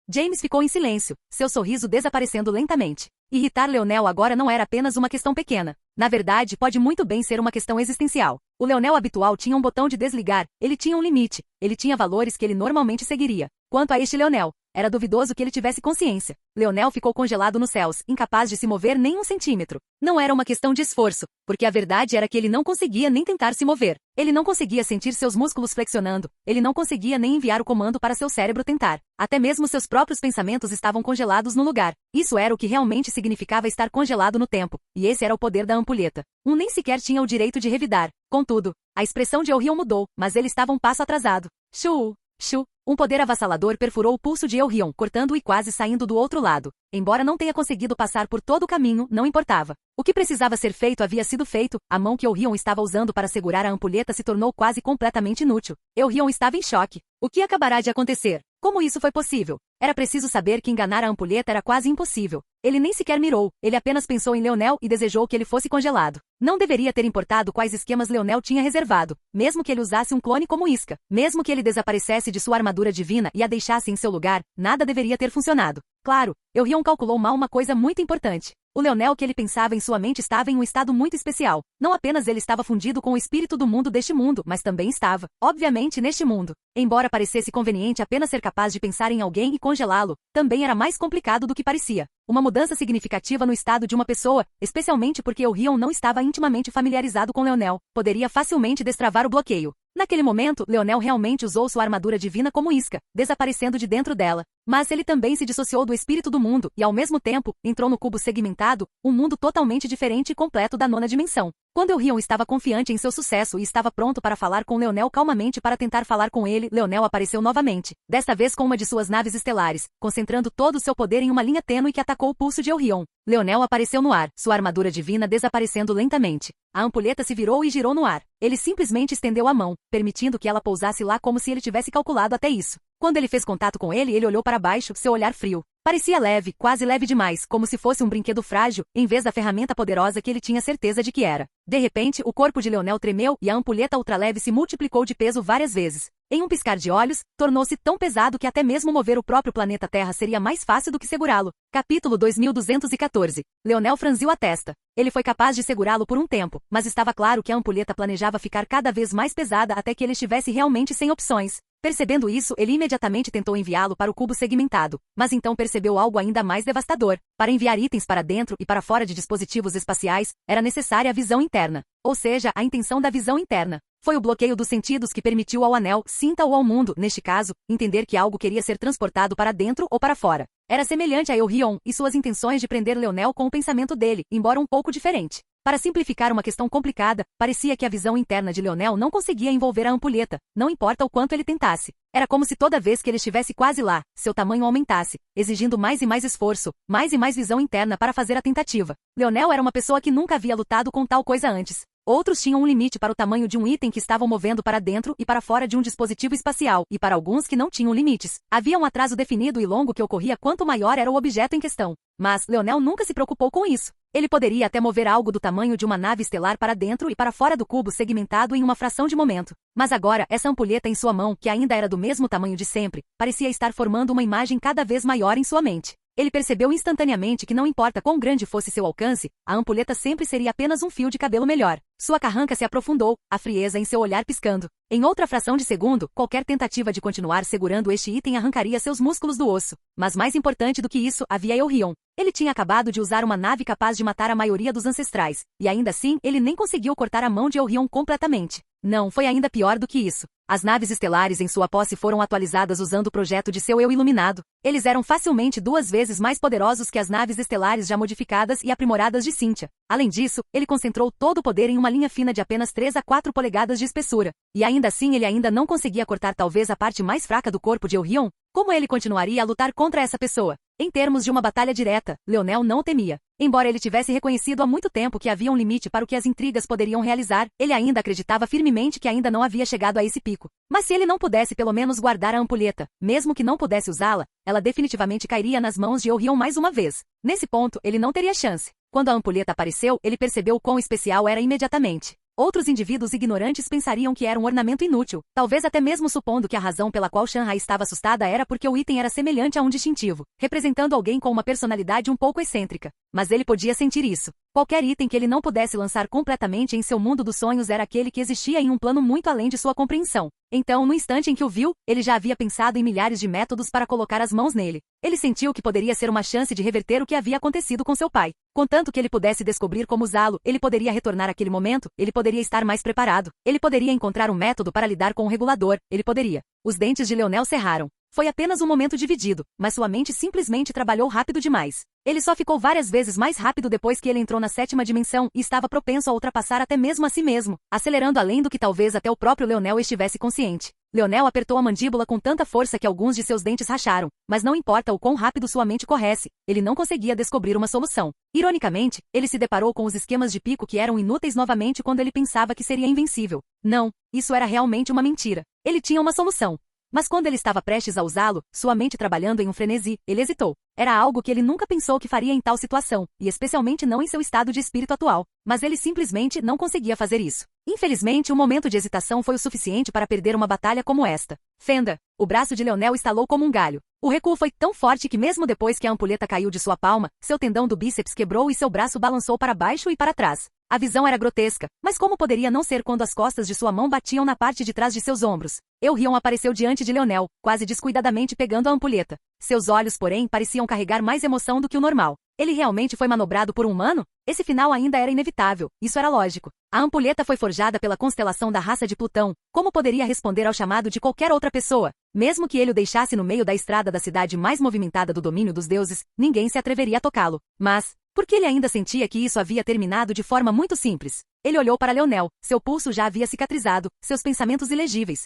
James ficou em silêncio, seu sorriso desaparecendo lentamente. Irritar Leonel agora não era apenas uma questão pequena. Na verdade, pode muito bem ser uma questão existencial. O Leonel habitual tinha um botão de desligar, ele tinha um limite, ele tinha valores que ele normalmente seguiria. Quanto a este Leonel, era duvidoso que ele tivesse consciência. Leonel ficou congelado nos céus, incapaz de se mover nem um centímetro. Não era uma questão de esforço, porque a verdade era que ele não conseguia nem tentar se mover. Ele não conseguia sentir seus músculos flexionando, ele não conseguia nem enviar o comando para seu cérebro tentar. Até mesmo seus próprios pensamentos estavam congelados no lugar. Isso era o que realmente significava estar congelado no tempo, e esse era o poder da ampulheta. Nem sequer tinha o direito de revidar. Contudo, a expressão de Elrion mudou, mas ele estava um passo atrasado. Shuu! Shuu! Um poder avassalador perfurou o pulso de Elrion, cortando-o e quase saindo do outro lado. Embora não tenha conseguido passar por todo o caminho, não importava. O que precisava ser feito havia sido feito, a mão que Elrion estava usando para segurar a ampulheta se tornou quase completamente inútil. Elrion estava em choque. O que acabará de acontecer? Como isso foi possível? Era preciso saber que enganar a ampulheta era quase impossível. Ele nem sequer mirou, ele apenas pensou em Leonel e desejou que ele fosse congelado. Não deveria ter importado quais esquemas Leonel tinha reservado, mesmo que ele usasse um clone como Isca, mesmo que ele desaparecesse de sua armadura divina e a deixasse em seu lugar, nada deveria ter funcionado. Claro, Elrion calculou mal uma coisa muito importante. O Leonel que ele pensava em sua mente estava em um estado muito especial. Não apenas ele estava fundido com o espírito do mundo deste mundo, mas também estava, obviamente, neste mundo. Embora parecesse conveniente apenas ser capaz de pensar em alguém e congelá-lo, também era mais complicado do que parecia. Uma mudança significativa no estado de uma pessoa, especialmente porque Elrion não estava intimamente familiarizado com Leonel, poderia facilmente destravar o bloqueio. Naquele momento, Leonel realmente usou sua armadura divina como isca, desaparecendo de dentro dela. Mas ele também se dissociou do espírito do mundo e, ao mesmo tempo, entrou no cubo segmentado, um mundo totalmente diferente e completo da nona dimensão. Quando Eurion estava confiante em seu sucesso e estava pronto para falar com Leonel calmamente para tentar falar com ele, Leonel apareceu novamente, desta vez com uma de suas naves estelares, concentrando todo o seu poder em uma linha tênue que atacou o pulso de Eurion. Leonel apareceu no ar, sua armadura divina desaparecendo lentamente. A ampulheta se virou e girou no ar. Ele simplesmente estendeu a mão, permitindo que ela pousasse lá como se ele tivesse calculado até isso. Quando ele fez contato com ele olhou para baixo, seu olhar frio. Parecia leve, quase leve demais, como se fosse um brinquedo frágil, em vez da ferramenta poderosa que ele tinha certeza de que era. De repente, o corpo de Leonel tremeu e a ampulheta ultraleve se multiplicou de peso várias vezes. Em um piscar de olhos, tornou-se tão pesado que até mesmo mover o próprio planeta Terra seria mais fácil do que segurá-lo. Capítulo 2214. Leonel franziu a testa. Ele foi capaz de segurá-lo por um tempo, mas estava claro que a ampulheta planejava ficar cada vez mais pesada até que ele estivesse realmente sem opções. Percebendo isso, ele imediatamente tentou enviá-lo para o cubo segmentado, mas então percebeu algo ainda mais devastador. Para enviar itens para dentro e para fora de dispositivos espaciais, era necessária a visão interna, ou seja, a intenção da visão interna. Foi o bloqueio dos sentidos que permitiu ao anel, Cinta ou ao mundo, neste caso, entender que algo queria ser transportado para dentro ou para fora. Era semelhante a Eurion e suas intenções de prender Leonel com o pensamento dele, embora um pouco diferente. Para simplificar uma questão complicada, parecia que a visão interna de Leonel não conseguia envolver a ampulheta, não importa o quanto ele tentasse. Era como se toda vez que ele estivesse quase lá, seu tamanho aumentasse, exigindo mais e mais esforço, mais e mais visão interna para fazer a tentativa. Leonel era uma pessoa que nunca havia lutado com tal coisa antes. Outros tinham um limite para o tamanho de um item que estavam movendo para dentro e para fora de um dispositivo espacial, e para alguns que não tinham limites. Havia um atraso definido e longo que ocorria quanto maior era o objeto em questão. Mas Leonel nunca se preocupou com isso. Ele poderia até mover algo do tamanho de uma nave estelar para dentro e para fora do cubo segmentado em uma fração de momento. Mas agora, essa ampulheta em sua mão, que ainda era do mesmo tamanho de sempre, parecia estar formando uma imagem cada vez maior em sua mente. Ele percebeu instantaneamente que não importa quão grande fosse seu alcance, a ampulheta sempre seria apenas um fio de cabelo melhor. Sua carranca se aprofundou, a frieza em seu olhar piscando. Em outra fração de segundo, qualquer tentativa de continuar segurando este item arrancaria seus músculos do osso. Mas mais importante do que isso, havia Eurion. Ele tinha acabado de usar uma nave capaz de matar a maioria dos ancestrais, e ainda assim, ele nem conseguiu cortar a mão de Eurion completamente. Não, foi ainda pior do que isso. As naves estelares em sua posse foram atualizadas usando o projeto de seu eu iluminado. Eles eram facilmente 2 vezes mais poderosos que as naves estelares já modificadas e aprimoradas de Cynthia. Além disso, ele concentrou todo o poder em uma linha fina de apenas 3 a 4 polegadas de espessura. E ainda assim ele ainda não conseguia cortar talvez a parte mais fraca do corpo de Eurion. Como ele continuaria a lutar contra essa pessoa? Em termos de uma batalha direta, Leonel não o temia. Embora ele tivesse reconhecido há muito tempo que havia um limite para o que as intrigas poderiam realizar, ele ainda acreditava firmemente que ainda não havia chegado a esse pico. Mas se ele não pudesse pelo menos guardar a ampulheta, mesmo que não pudesse usá-la, ela definitivamente cairia nas mãos de Eurion mais uma vez. Nesse ponto, ele não teria chance. Quando a ampulheta apareceu, ele percebeu quão especial era imediatamente. Outros indivíduos ignorantes pensariam que era um ornamento inútil, talvez até mesmo supondo que a razão pela qual Shanghai estava assustada era porque o item era semelhante a um distintivo, representando alguém com uma personalidade um pouco excêntrica. Mas ele podia sentir isso. Qualquer item que ele não pudesse lançar completamente em seu mundo dos sonhos era aquele que existia em um plano muito além de sua compreensão. Então, no instante em que o viu, ele já havia pensado em milhares de métodos para colocar as mãos nele. Ele sentiu que poderia ser uma chance de reverter o que havia acontecido com seu pai. Contanto que ele pudesse descobrir como usá-lo, ele poderia retornar àquele momento, ele poderia estar mais preparado, ele poderia encontrar um método para lidar com o regulador, ele poderia. Os dentes de Leonel cerraram. Foi apenas um momento dividido, mas sua mente simplesmente trabalhou rápido demais. Ele só ficou várias vezes mais rápido depois que ele entrou na 7ª dimensão e estava propenso a ultrapassar até mesmo a si mesmo, acelerando além do que talvez até o próprio Leonel estivesse consciente. Leonel apertou a mandíbula com tanta força que alguns de seus dentes racharam, mas não importa o quão rápido sua mente corresse, ele não conseguia descobrir uma solução. Ironicamente, ele se deparou com os esquemas de pico que eram inúteis novamente quando ele pensava que seria invencível. Não, isso era realmente uma mentira. Ele tinha uma solução. Mas quando ele estava prestes a usá-lo, sua mente trabalhando em um frenesi, ele hesitou. Era algo que ele nunca pensou que faria em tal situação, e especialmente não em seu estado de espírito atual. Mas ele simplesmente não conseguia fazer isso. Infelizmente, um momento de hesitação foi o suficiente para perder uma batalha como esta. Fenda! O braço de Leonel estalou como um galho. O recuo foi tão forte que mesmo depois que a ampulheta caiu de sua palma, seu tendão do bíceps quebrou e seu braço balançou para baixo e para trás. A visão era grotesca, mas como poderia não ser quando as costas de sua mão batiam na parte de trás de seus ombros? Eurion apareceu diante de Leonel, quase descuidadamente pegando a ampulheta. Seus olhos, porém, pareciam carregar mais emoção do que o normal. Ele realmente foi manobrado por um humano? Esse final ainda era inevitável, isso era lógico. A ampulheta foi forjada pela constelação da raça de Plutão. Como poderia responder ao chamado de qualquer outra pessoa? Mesmo que ele o deixasse no meio da estrada da cidade mais movimentada do domínio dos deuses, ninguém se atreveria a tocá-lo. Mas, porque ele ainda sentia que isso havia terminado de forma muito simples. Ele olhou para Leonel, seu pulso já havia cicatrizado, seus pensamentos ilegíveis.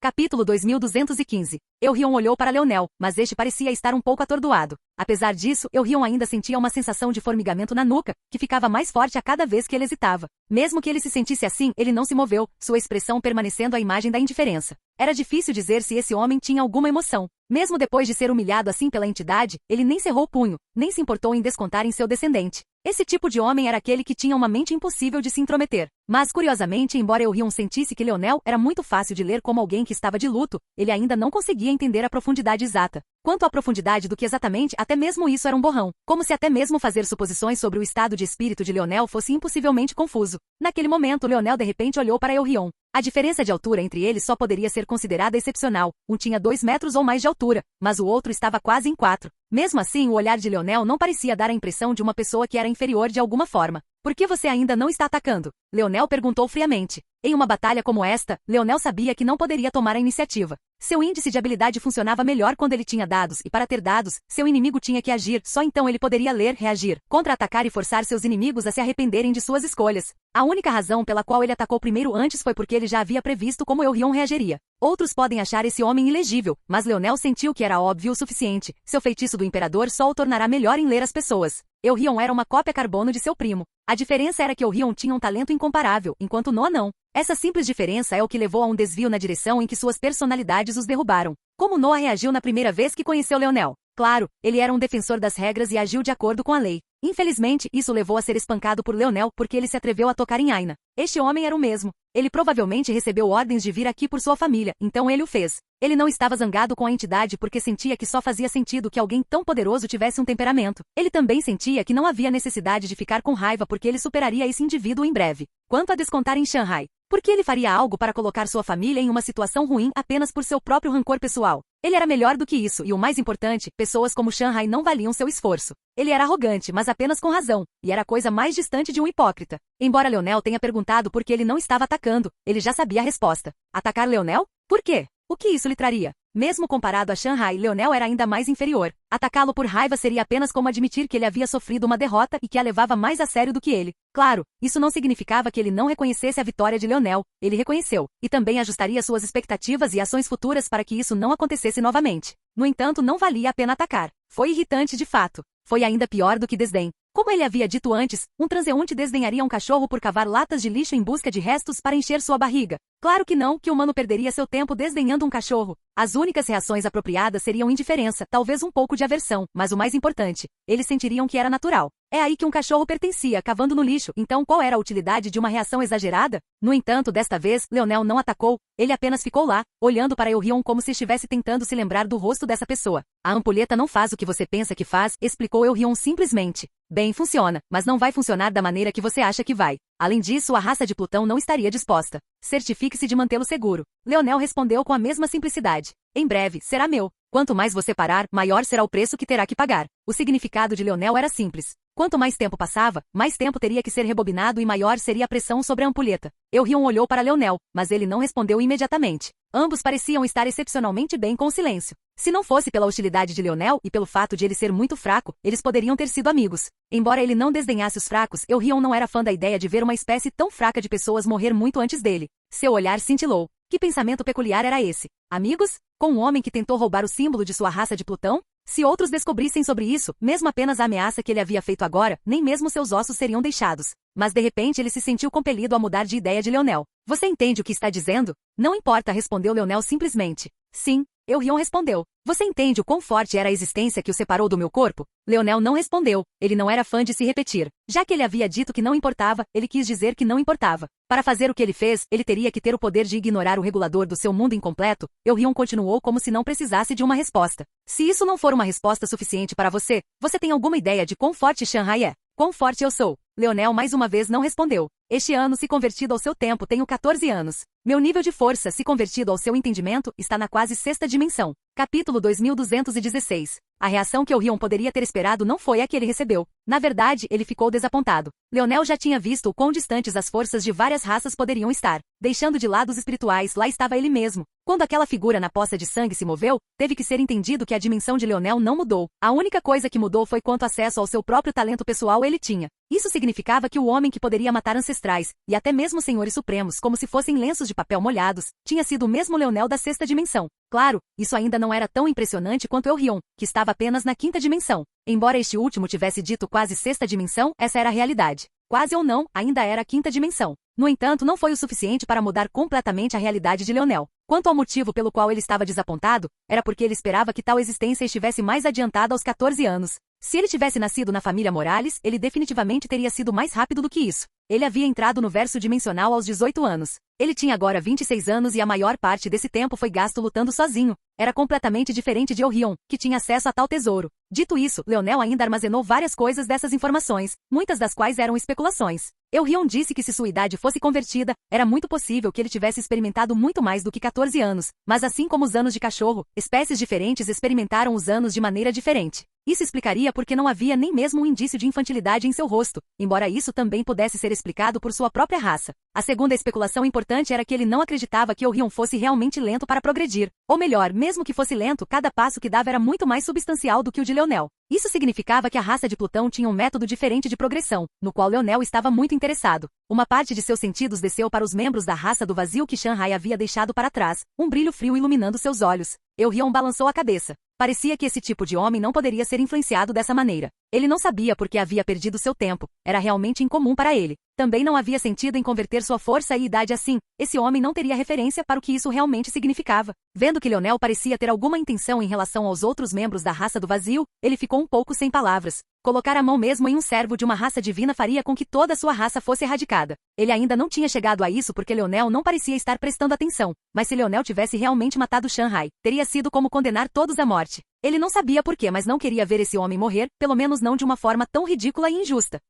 Capítulo 2215. Eurion olhou para Leonel, mas este parecia estar um pouco atordoado. Apesar disso, Eurion ainda sentia uma sensação de formigamento na nuca, que ficava mais forte a cada vez que ele hesitava. Mesmo que ele se sentisse assim, ele não se moveu, sua expressão permanecendo a imagem da indiferença. Era difícil dizer se esse homem tinha alguma emoção. Mesmo depois de ser humilhado assim pela entidade, ele nem cerrou o punho, nem se importou em descontar em seu descendente. Esse tipo de homem era aquele que tinha uma mente impossível de se intrometer. Mas, curiosamente, embora Eurion sentisse que Leonel era muito fácil de ler como alguém que estava de luto, ele ainda não conseguia entender a profundidade exata. Quanto à profundidade do que exatamente, até mesmo isso era um borrão. Como se até mesmo fazer suposições sobre o estado de espírito de Leonel fosse impossivelmente confuso. Naquele momento, Leonel de repente olhou para Eurion. A diferença de altura entre eles só poderia ser considerada excepcional. Um tinha 2 metros ou mais de altura, mas o outro estava quase em 4. Mesmo assim, o olhar de Leonel não parecia dar a impressão de uma pessoa que era inferior de alguma forma. Por que você ainda não está atacando? Leonel perguntou friamente. Em uma batalha como esta, Leonel sabia que não poderia tomar a iniciativa. Seu índice de habilidade funcionava melhor quando ele tinha dados, e para ter dados, seu inimigo tinha que agir, só então ele poderia ler, reagir, contra-atacar e forçar seus inimigos a se arrependerem de suas escolhas. A única razão pela qual ele atacou primeiro antes foi porque ele já havia previsto como Eurion reagiria. Outros podem achar esse homem ilegível, mas Leonel sentiu que era óbvio o suficiente. Seu feitiço do imperador só o tornará melhor em ler as pessoas. Eurion era uma cópia carbono de seu primo. A diferença era que Eurion tinha um talento incomparável, enquanto Noah não. Essa simples diferença é o que levou a um desvio na direção em que suas personalidades os derrubaram. Como Noah reagiu na primeira vez que conheceu Leonel? Claro, ele era um defensor das regras e agiu de acordo com a lei. Infelizmente, isso levou a ser espancado por Leonel porque ele se atreveu a tocar em Aina. Este homem era o mesmo. Ele provavelmente recebeu ordens de vir aqui por sua família, então ele o fez. Ele não estava zangado com a entidade porque sentia que só fazia sentido que alguém tão poderoso tivesse um temperamento. Ele também sentia que não havia necessidade de ficar com raiva porque ele superaria esse indivíduo em breve. Quanto a descontar em Shanghai, por que ele faria algo para colocar sua família em uma situação ruim apenas por seu próprio rancor pessoal? Ele era melhor do que isso, e o mais importante, pessoas como Shanghai não valiam seu esforço. Ele era arrogante, mas apenas com razão, e era a coisa mais distante de um hipócrita. Embora Leonel tenha perguntado por que ele não estava atacando, ele já sabia a resposta. Atacar Leonel? Por quê? O que isso lhe traria? Mesmo comparado a Shanghai, Leonel era ainda mais inferior. Atacá-lo por raiva seria apenas como admitir que ele havia sofrido uma derrota e que a levava mais a sério do que ele. Claro, isso não significava que ele não reconhecesse a vitória de Leonel. Ele reconheceu, e também ajustaria suas expectativas e ações futuras para que isso não acontecesse novamente. No entanto, não valia a pena atacar. Foi irritante de fato. Foi ainda pior do que desdém. Como ele havia dito antes, um transeunte desdenharia um cachorro por cavar latas de lixo em busca de restos para encher sua barriga. Claro que não, que o humano perderia seu tempo desdenhando um cachorro. As únicas reações apropriadas seriam indiferença, talvez um pouco de aversão, mas o mais importante, eles sentiriam que era natural. É aí que um cachorro pertencia, cavando no lixo, então qual era a utilidade de uma reação exagerada? No entanto, desta vez, Leonel não atacou, ele apenas ficou lá, olhando para Eurion como se estivesse tentando se lembrar do rosto dessa pessoa. A ampulheta não faz o que você pensa que faz, explicou Eurion simplesmente. Bem, funciona, mas não vai funcionar da maneira que você acha que vai. Além disso, a raça de Plutão não estaria disposta. Certifique-se de mantê-lo seguro. Leonel respondeu com a mesma simplicidade. Em breve, será meu. Quanto mais você parar, maior será o preço que terá que pagar. O significado de Leonel era simples. Quanto mais tempo passava, mais tempo teria que ser rebobinado e maior seria a pressão sobre a ampulheta. Eurion olhou para Leonel, mas ele não respondeu imediatamente. Ambos pareciam estar excepcionalmente bem com o silêncio. Se não fosse pela hostilidade de Leonel e pelo fato de ele ser muito fraco, eles poderiam ter sido amigos. Embora ele não desdenhasse os fracos, Eurion não era fã da ideia de ver uma espécie tão fraca de pessoas morrer muito antes dele. Seu olhar cintilou. Que pensamento peculiar era esse? Amigos? Com um homem que tentou roubar o símbolo de sua raça de Plutão? Se outros descobrissem sobre isso, mesmo apenas a ameaça que ele havia feito agora, nem mesmo seus ossos seriam deixados. Mas de repente ele se sentiu compelido a mudar de ideia de Leonel. Você entende o que está dizendo? Não importa, respondeu Leonel simplesmente. Sim, Eurion respondeu. Você entende o quão forte era a existência que o separou do meu corpo? Leonel não respondeu. Ele não era fã de se repetir. Já que ele havia dito que não importava, ele quis dizer que não importava. Para fazer o que ele fez, ele teria que ter o poder de ignorar o regulador do seu mundo incompleto. Eurion continuou como se não precisasse de uma resposta. Se isso não for uma resposta suficiente para você, você tem alguma ideia de quão forte Shanghai é? Quão forte eu sou? Leonel mais uma vez não respondeu. Este ano, se convertido ao seu tempo, tenho 14 anos. Meu nível de força, se convertido ao seu entendimento, está na quase sexta dimensão. Capítulo 2216. A reação que Eurion poderia ter esperado não foi a que ele recebeu. Na verdade, ele ficou desapontado. Leonel já tinha visto o quão distantes as forças de várias raças poderiam estar. Deixando de lado os espirituais, lá estava ele mesmo. Quando aquela figura na poça de sangue se moveu, teve que ser entendido que a dimensão de Leonel não mudou. A única coisa que mudou foi quanto acesso ao seu próprio talento pessoal ele tinha. Isso significava que o homem que poderia matar ancestrais, e até mesmo senhores supremos como se fossem lenços de papel molhados, tinha sido o mesmo Leonel da sexta dimensão. Claro, isso ainda não era tão impressionante quanto Elrion, que estava apenas na quinta dimensão. Embora este último tivesse dito quase sexta dimensão, essa era a realidade. Quase ou não, ainda era a quinta dimensão. No entanto, não foi o suficiente para mudar completamente a realidade de Leonel. Quanto ao motivo pelo qual ele estava desapontado, era porque ele esperava que tal existência estivesse mais adiantada aos 14 anos. Se ele tivesse nascido na família Morales, ele definitivamente teria sido mais rápido do que isso. Ele havia entrado no verso dimensional aos 18 anos. Ele tinha agora 26 anos e a maior parte desse tempo foi gasto lutando sozinho. Era completamente diferente de Elrion, que tinha acesso a tal tesouro. Dito isso, Leonel ainda armazenou várias coisas dessas informações, muitas das quais eram especulações. Elrion disse que se sua idade fosse convertida, era muito possível que ele tivesse experimentado muito mais do que 14 anos, mas assim como os anos de cachorro, espécies diferentes experimentaram os anos de maneira diferente. Isso explicaria porque não havia nem mesmo um indício de infantilidade em seu rosto, embora isso também pudesse ser explicado por sua própria raça. A segunda especulação importante era que ele não acreditava que Elrion fosse realmente lento para progredir. Ou melhor, mesmo que fosse lento, cada passo que dava era muito mais substancial do que o de Leonel. Isso significava que a raça de Plutão tinha um método diferente de progressão, no qual Leonel estava muito interessado. Uma parte de seus sentidos desceu para os membros da raça do vazio que Shanghai havia deixado para trás, um brilho frio iluminando seus olhos. Elrion balançou a cabeça. Parecia que esse tipo de homem não poderia ser influenciado dessa maneira. Ele não sabia por que havia perdido seu tempo. Era realmente incomum para ele. Também não havia sentido em converter sua força e idade assim. Esse homem não teria referência para o que isso realmente significava. Vendo que Leonel parecia ter alguma intenção em relação aos outros membros da raça do vazio, ele ficou um pouco sem palavras. Colocar a mão mesmo em um servo de uma raça divina faria com que toda a sua raça fosse erradicada. Ele ainda não tinha chegado a isso porque Leonel não parecia estar prestando atenção. Mas se Leonel tivesse realmente matado Shanghai, teria sido como condenar todos à morte. Ele não sabia por quê, mas não queria ver esse homem morrer, pelo menos não de uma forma tão ridícula e injusta.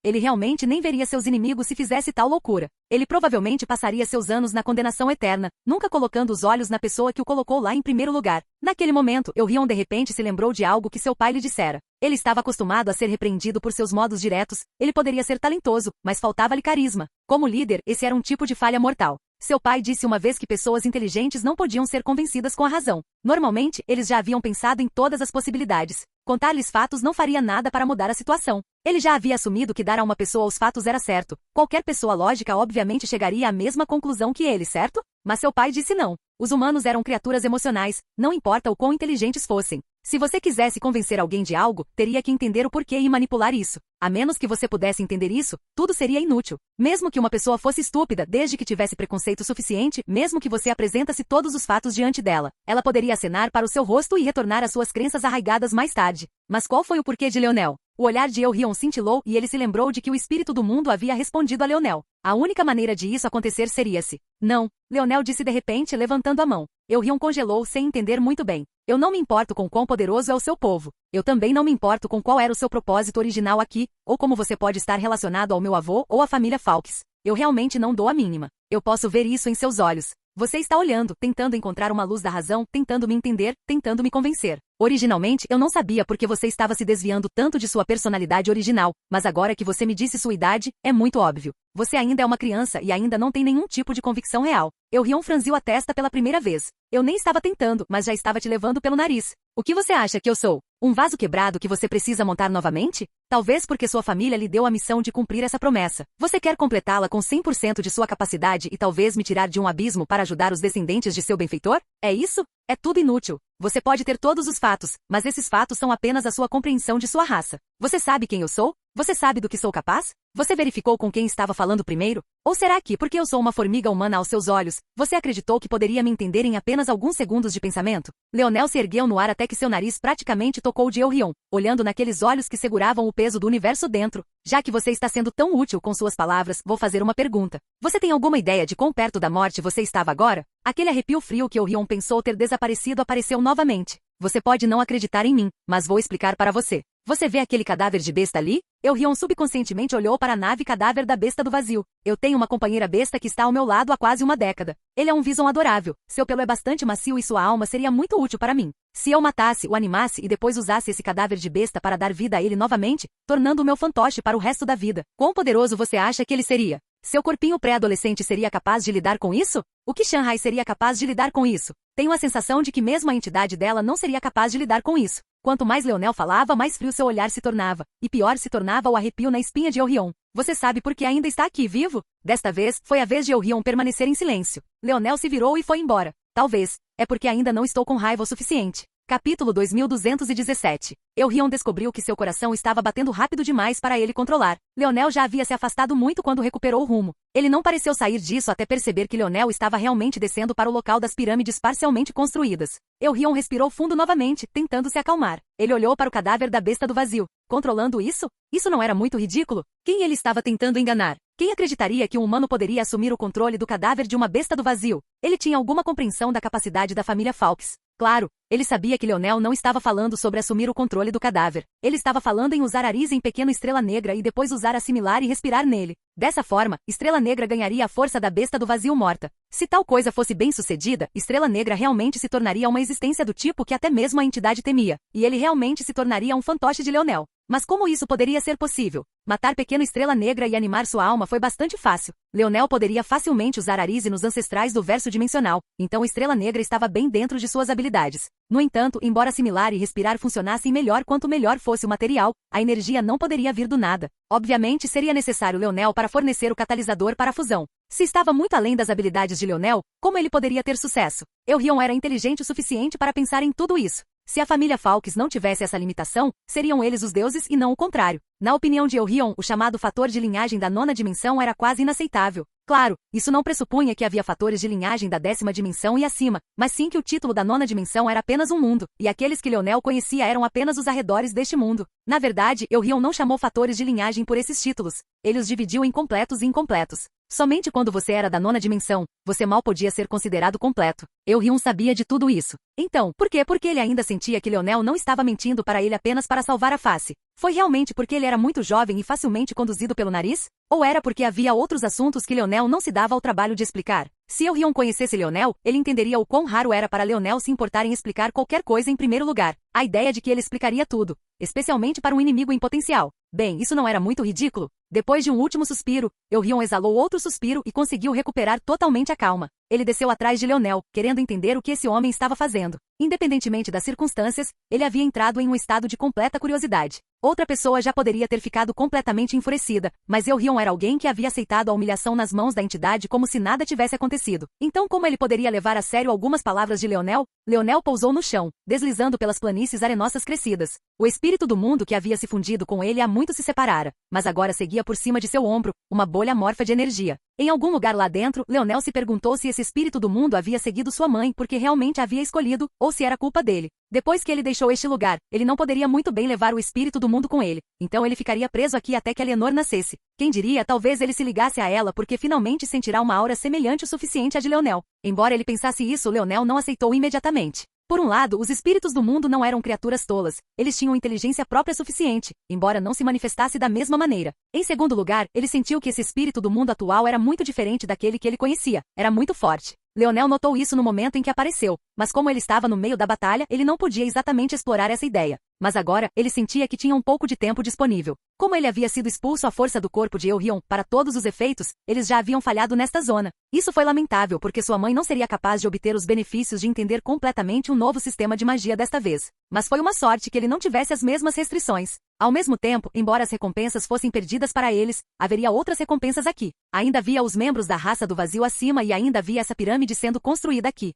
Ele realmente nem veria seus inimigos se fizesse tal loucura. Ele provavelmente passaria seus anos na condenação eterna, nunca colocando os olhos na pessoa que o colocou lá em primeiro lugar. Naquele momento, Elrion de repente se lembrou de algo que seu pai lhe dissera. Ele estava acostumado a ser repreendido por seus modos diretos, ele poderia ser talentoso, mas faltava-lhe carisma. Como líder, esse era um tipo de falha mortal. Seu pai disse uma vez que pessoas inteligentes não podiam ser convencidas com a razão. Normalmente, eles já haviam pensado em todas as possibilidades. Contar-lhes fatos não faria nada para mudar a situação. Ele já havia assumido que dar a uma pessoa os fatos era certo. Qualquer pessoa lógica obviamente chegaria à mesma conclusão que ele, certo? Mas seu pai disse não. Os humanos eram criaturas emocionais, não importa o quão inteligentes fossem. Se você quisesse convencer alguém de algo, teria que entender o porquê e manipular isso. A menos que você pudesse entender isso, tudo seria inútil. Mesmo que uma pessoa fosse estúpida, desde que tivesse preconceito suficiente, mesmo que você apresentasse todos os fatos diante dela, ela poderia acenar para o seu rosto e retornar às suas crenças arraigadas mais tarde. Mas qual foi o porquê de Leonel? O olhar de Elrion cintilou e ele se lembrou de que o espírito do mundo havia respondido a Leonel. A única maneira de isso acontecer seria se. Não, Leonel disse de repente, levantando a mão. Elrion congelou sem entender muito bem. Eu não me importo com quão poderoso é o seu povo. Eu também não me importo com qual era o seu propósito original aqui, ou como você pode estar relacionado ao meu avô ou à família Falks. Eu realmente não dou a mínima. Eu posso ver isso em seus olhos. Você está olhando, tentando encontrar uma luz da razão, tentando me entender, tentando me convencer. Originalmente, eu não sabia por que você estava se desviando tanto de sua personalidade original, mas agora que você me disse sua idade, é muito óbvio. Você ainda é uma criança e ainda não tem nenhum tipo de convicção real. Elrion franziu a testa pela primeira vez. Eu nem estava tentando, mas já estava te levando pelo nariz. O que você acha que eu sou? Um vaso quebrado que você precisa montar novamente? Talvez porque sua família lhe deu a missão de cumprir essa promessa. Você quer completá-la com 100% de sua capacidade e talvez me tirar de um abismo para ajudar os descendentes de seu benfeitor? É isso? É tudo inútil. Você pode ter todos os fatos, mas esses fatos são apenas a sua compreensão de sua raça. Você sabe quem eu sou? Você sabe do que sou capaz? Você verificou com quem estava falando primeiro? Ou será que, porque eu sou uma formiga humana aos seus olhos, você acreditou que poderia me entender em apenas alguns segundos de pensamento? Leonel se ergueu no ar até que seu nariz praticamente tocou o de Elrion, olhando naqueles olhos que seguravam o peso do universo dentro. Já que você está sendo tão útil com suas palavras, vou fazer uma pergunta. Você tem alguma ideia de quão perto da morte você estava agora? Aquele arrepio frio que Elrion pensou ter desaparecido apareceu novamente. Você pode não acreditar em mim, mas vou explicar para você. Você vê aquele cadáver de besta ali? Elrion subconscientemente olhou para a nave cadáver da besta do vazio. Eu tenho uma companheira besta que está ao meu lado há quase uma década. Ele é um Vison adorável. Seu pelo é bastante macio e sua alma seria muito útil para mim. Se eu matasse, o animasse e depois usasse esse cadáver de besta para dar vida a ele novamente, tornando o meu fantoche para o resto da vida, quão poderoso você acha que ele seria? Seu corpinho pré-adolescente seria capaz de lidar com isso? O que Shanghai seria capaz de lidar com isso? Tenho a sensação de que mesmo a entidade dela não seria capaz de lidar com isso. Quanto mais Leonel falava, mais frio seu olhar se tornava, e pior se tornava o arrepio na espinha de Eurion. Você sabe por que ainda está aqui vivo? Desta vez, foi a vez de Eurion permanecer em silêncio. Leonel se virou e foi embora. Talvez, é porque ainda não estou com raiva o suficiente. Capítulo 2217. Eurion descobriu que seu coração estava batendo rápido demais para ele controlar. Leonel já havia se afastado muito quando recuperou o rumo. Ele não pareceu sair disso até perceber que Leonel estava realmente descendo para o local das pirâmides parcialmente construídas. Eurion respirou fundo novamente, tentando se acalmar. Ele olhou para o cadáver da besta do vazio. Controlando isso? Isso não era muito ridículo? Quem ele estava tentando enganar? Quem acreditaria que um humano poderia assumir o controle do cadáver de uma besta do vazio? Ele tinha alguma compreensão da capacidade da família Fawkes. Claro, ele sabia que Leonel não estava falando sobre assumir o controle do cadáver. Ele estava falando em usar Arise em pequeno Estrela Negra e depois usar assimilar e respirar nele. Dessa forma, Estrela Negra ganharia a força da besta do vazio morta. Se tal coisa fosse bem sucedida, Estrela Negra realmente se tornaria uma existência do tipo que até mesmo a entidade temia, e ele realmente se tornaria um fantoche de Leonel. Mas como isso poderia ser possível? Matar pequeno Estrela Negra e animar sua alma foi bastante fácil. Leonel poderia facilmente usar Arise nos ancestrais do verso dimensional, então Estrela Negra estava bem dentro de suas habilidades. No entanto, embora assimilar e respirar funcionassem melhor quanto melhor fosse o material, a energia não poderia vir do nada. Obviamente seria necessário Leonel para fornecer o catalisador para a fusão. Se estava muito além das habilidades de Leonel, como ele poderia ter sucesso? Eurion era inteligente o suficiente para pensar em tudo isso. Se a família Fawkes não tivesse essa limitação, seriam eles os deuses e não o contrário. Na opinião de Eurion, o chamado fator de linhagem da nona dimensão era quase inaceitável. Claro, isso não pressupunha que havia fatores de linhagem da 10ª dimensão e acima, mas sim que o título da nona dimensão era apenas um mundo, e aqueles que Leonel conhecia eram apenas os arredores deste mundo. Na verdade, Eurion não chamou fatores de linhagem por esses títulos. Ele os dividiu em completos e incompletos. Somente quando você era da nona dimensão, você mal podia ser considerado completo. Eurion sabia de tudo isso. Então, por quê? Porque ele ainda sentia que Leonel não estava mentindo para ele apenas para salvar a face. Foi realmente porque ele era muito jovem e facilmente conduzido pelo nariz? Ou era porque havia outros assuntos que Leonel não se dava ao trabalho de explicar? Se Eurion conhecesse Leonel, ele entenderia o quão raro era para Leonel se importar em explicar qualquer coisa em primeiro lugar. A ideia de que ele explicaria tudo, especialmente para um inimigo em potencial. Bem, isso não era muito ridículo? Depois de um último suspiro, Eurion exalou outro suspiro e conseguiu recuperar totalmente a calma. Ele desceu atrás de Leonel, querendo entender o que esse homem estava fazendo. Independentemente das circunstâncias, ele havia entrado em um estado de completa curiosidade. Outra pessoa já poderia ter ficado completamente enfurecida, mas Eurion era alguém que havia aceitado a humilhação nas mãos da entidade como se nada tivesse acontecido. Então como ele poderia levar a sério algumas palavras de Leonel? Leonel pousou no chão, deslizando pelas planícies arenosas crescidas. O espírito do mundo que havia se fundido com ele há muito se separara, mas agora seguia por cima de seu ombro, uma bolha amorfa de energia. Em algum lugar lá dentro, Leonel se perguntou se esse espírito do mundo havia seguido sua mãe porque realmente a havia escolhido, ou se era culpa dele. Depois que ele deixou este lugar, ele não poderia muito bem levar o espírito do mundo com ele. Então ele ficaria preso aqui até que Alienor nascesse. Quem diria, talvez ele se ligasse a ela porque finalmente sentirá uma aura semelhante o suficiente à de Leonel. Embora ele pensasse isso, Leonel não aceitou imediatamente. Por um lado, os espíritos do mundo não eram criaturas tolas, eles tinham inteligência própria suficiente, embora não se manifestasse da mesma maneira. Em segundo lugar, ele sentiu que esse espírito do mundo atual era muito diferente daquele que ele conhecia, era muito forte. Leonel notou isso no momento em que apareceu, mas como ele estava no meio da batalha, ele não podia exatamente explorar essa ideia. Mas agora, ele sentia que tinha um pouco de tempo disponível. Como ele havia sido expulso à força do corpo de Eurion, para todos os efeitos, eles já haviam falhado nesta zona. Isso foi lamentável porque sua mãe não seria capaz de obter os benefícios de entender completamente um novo sistema de magia desta vez. Mas foi uma sorte que ele não tivesse as mesmas restrições. Ao mesmo tempo, embora as recompensas fossem perdidas para eles, haveria outras recompensas aqui. Ainda havia os membros da raça do vazio acima e ainda havia essa pirâmide sendo construída aqui.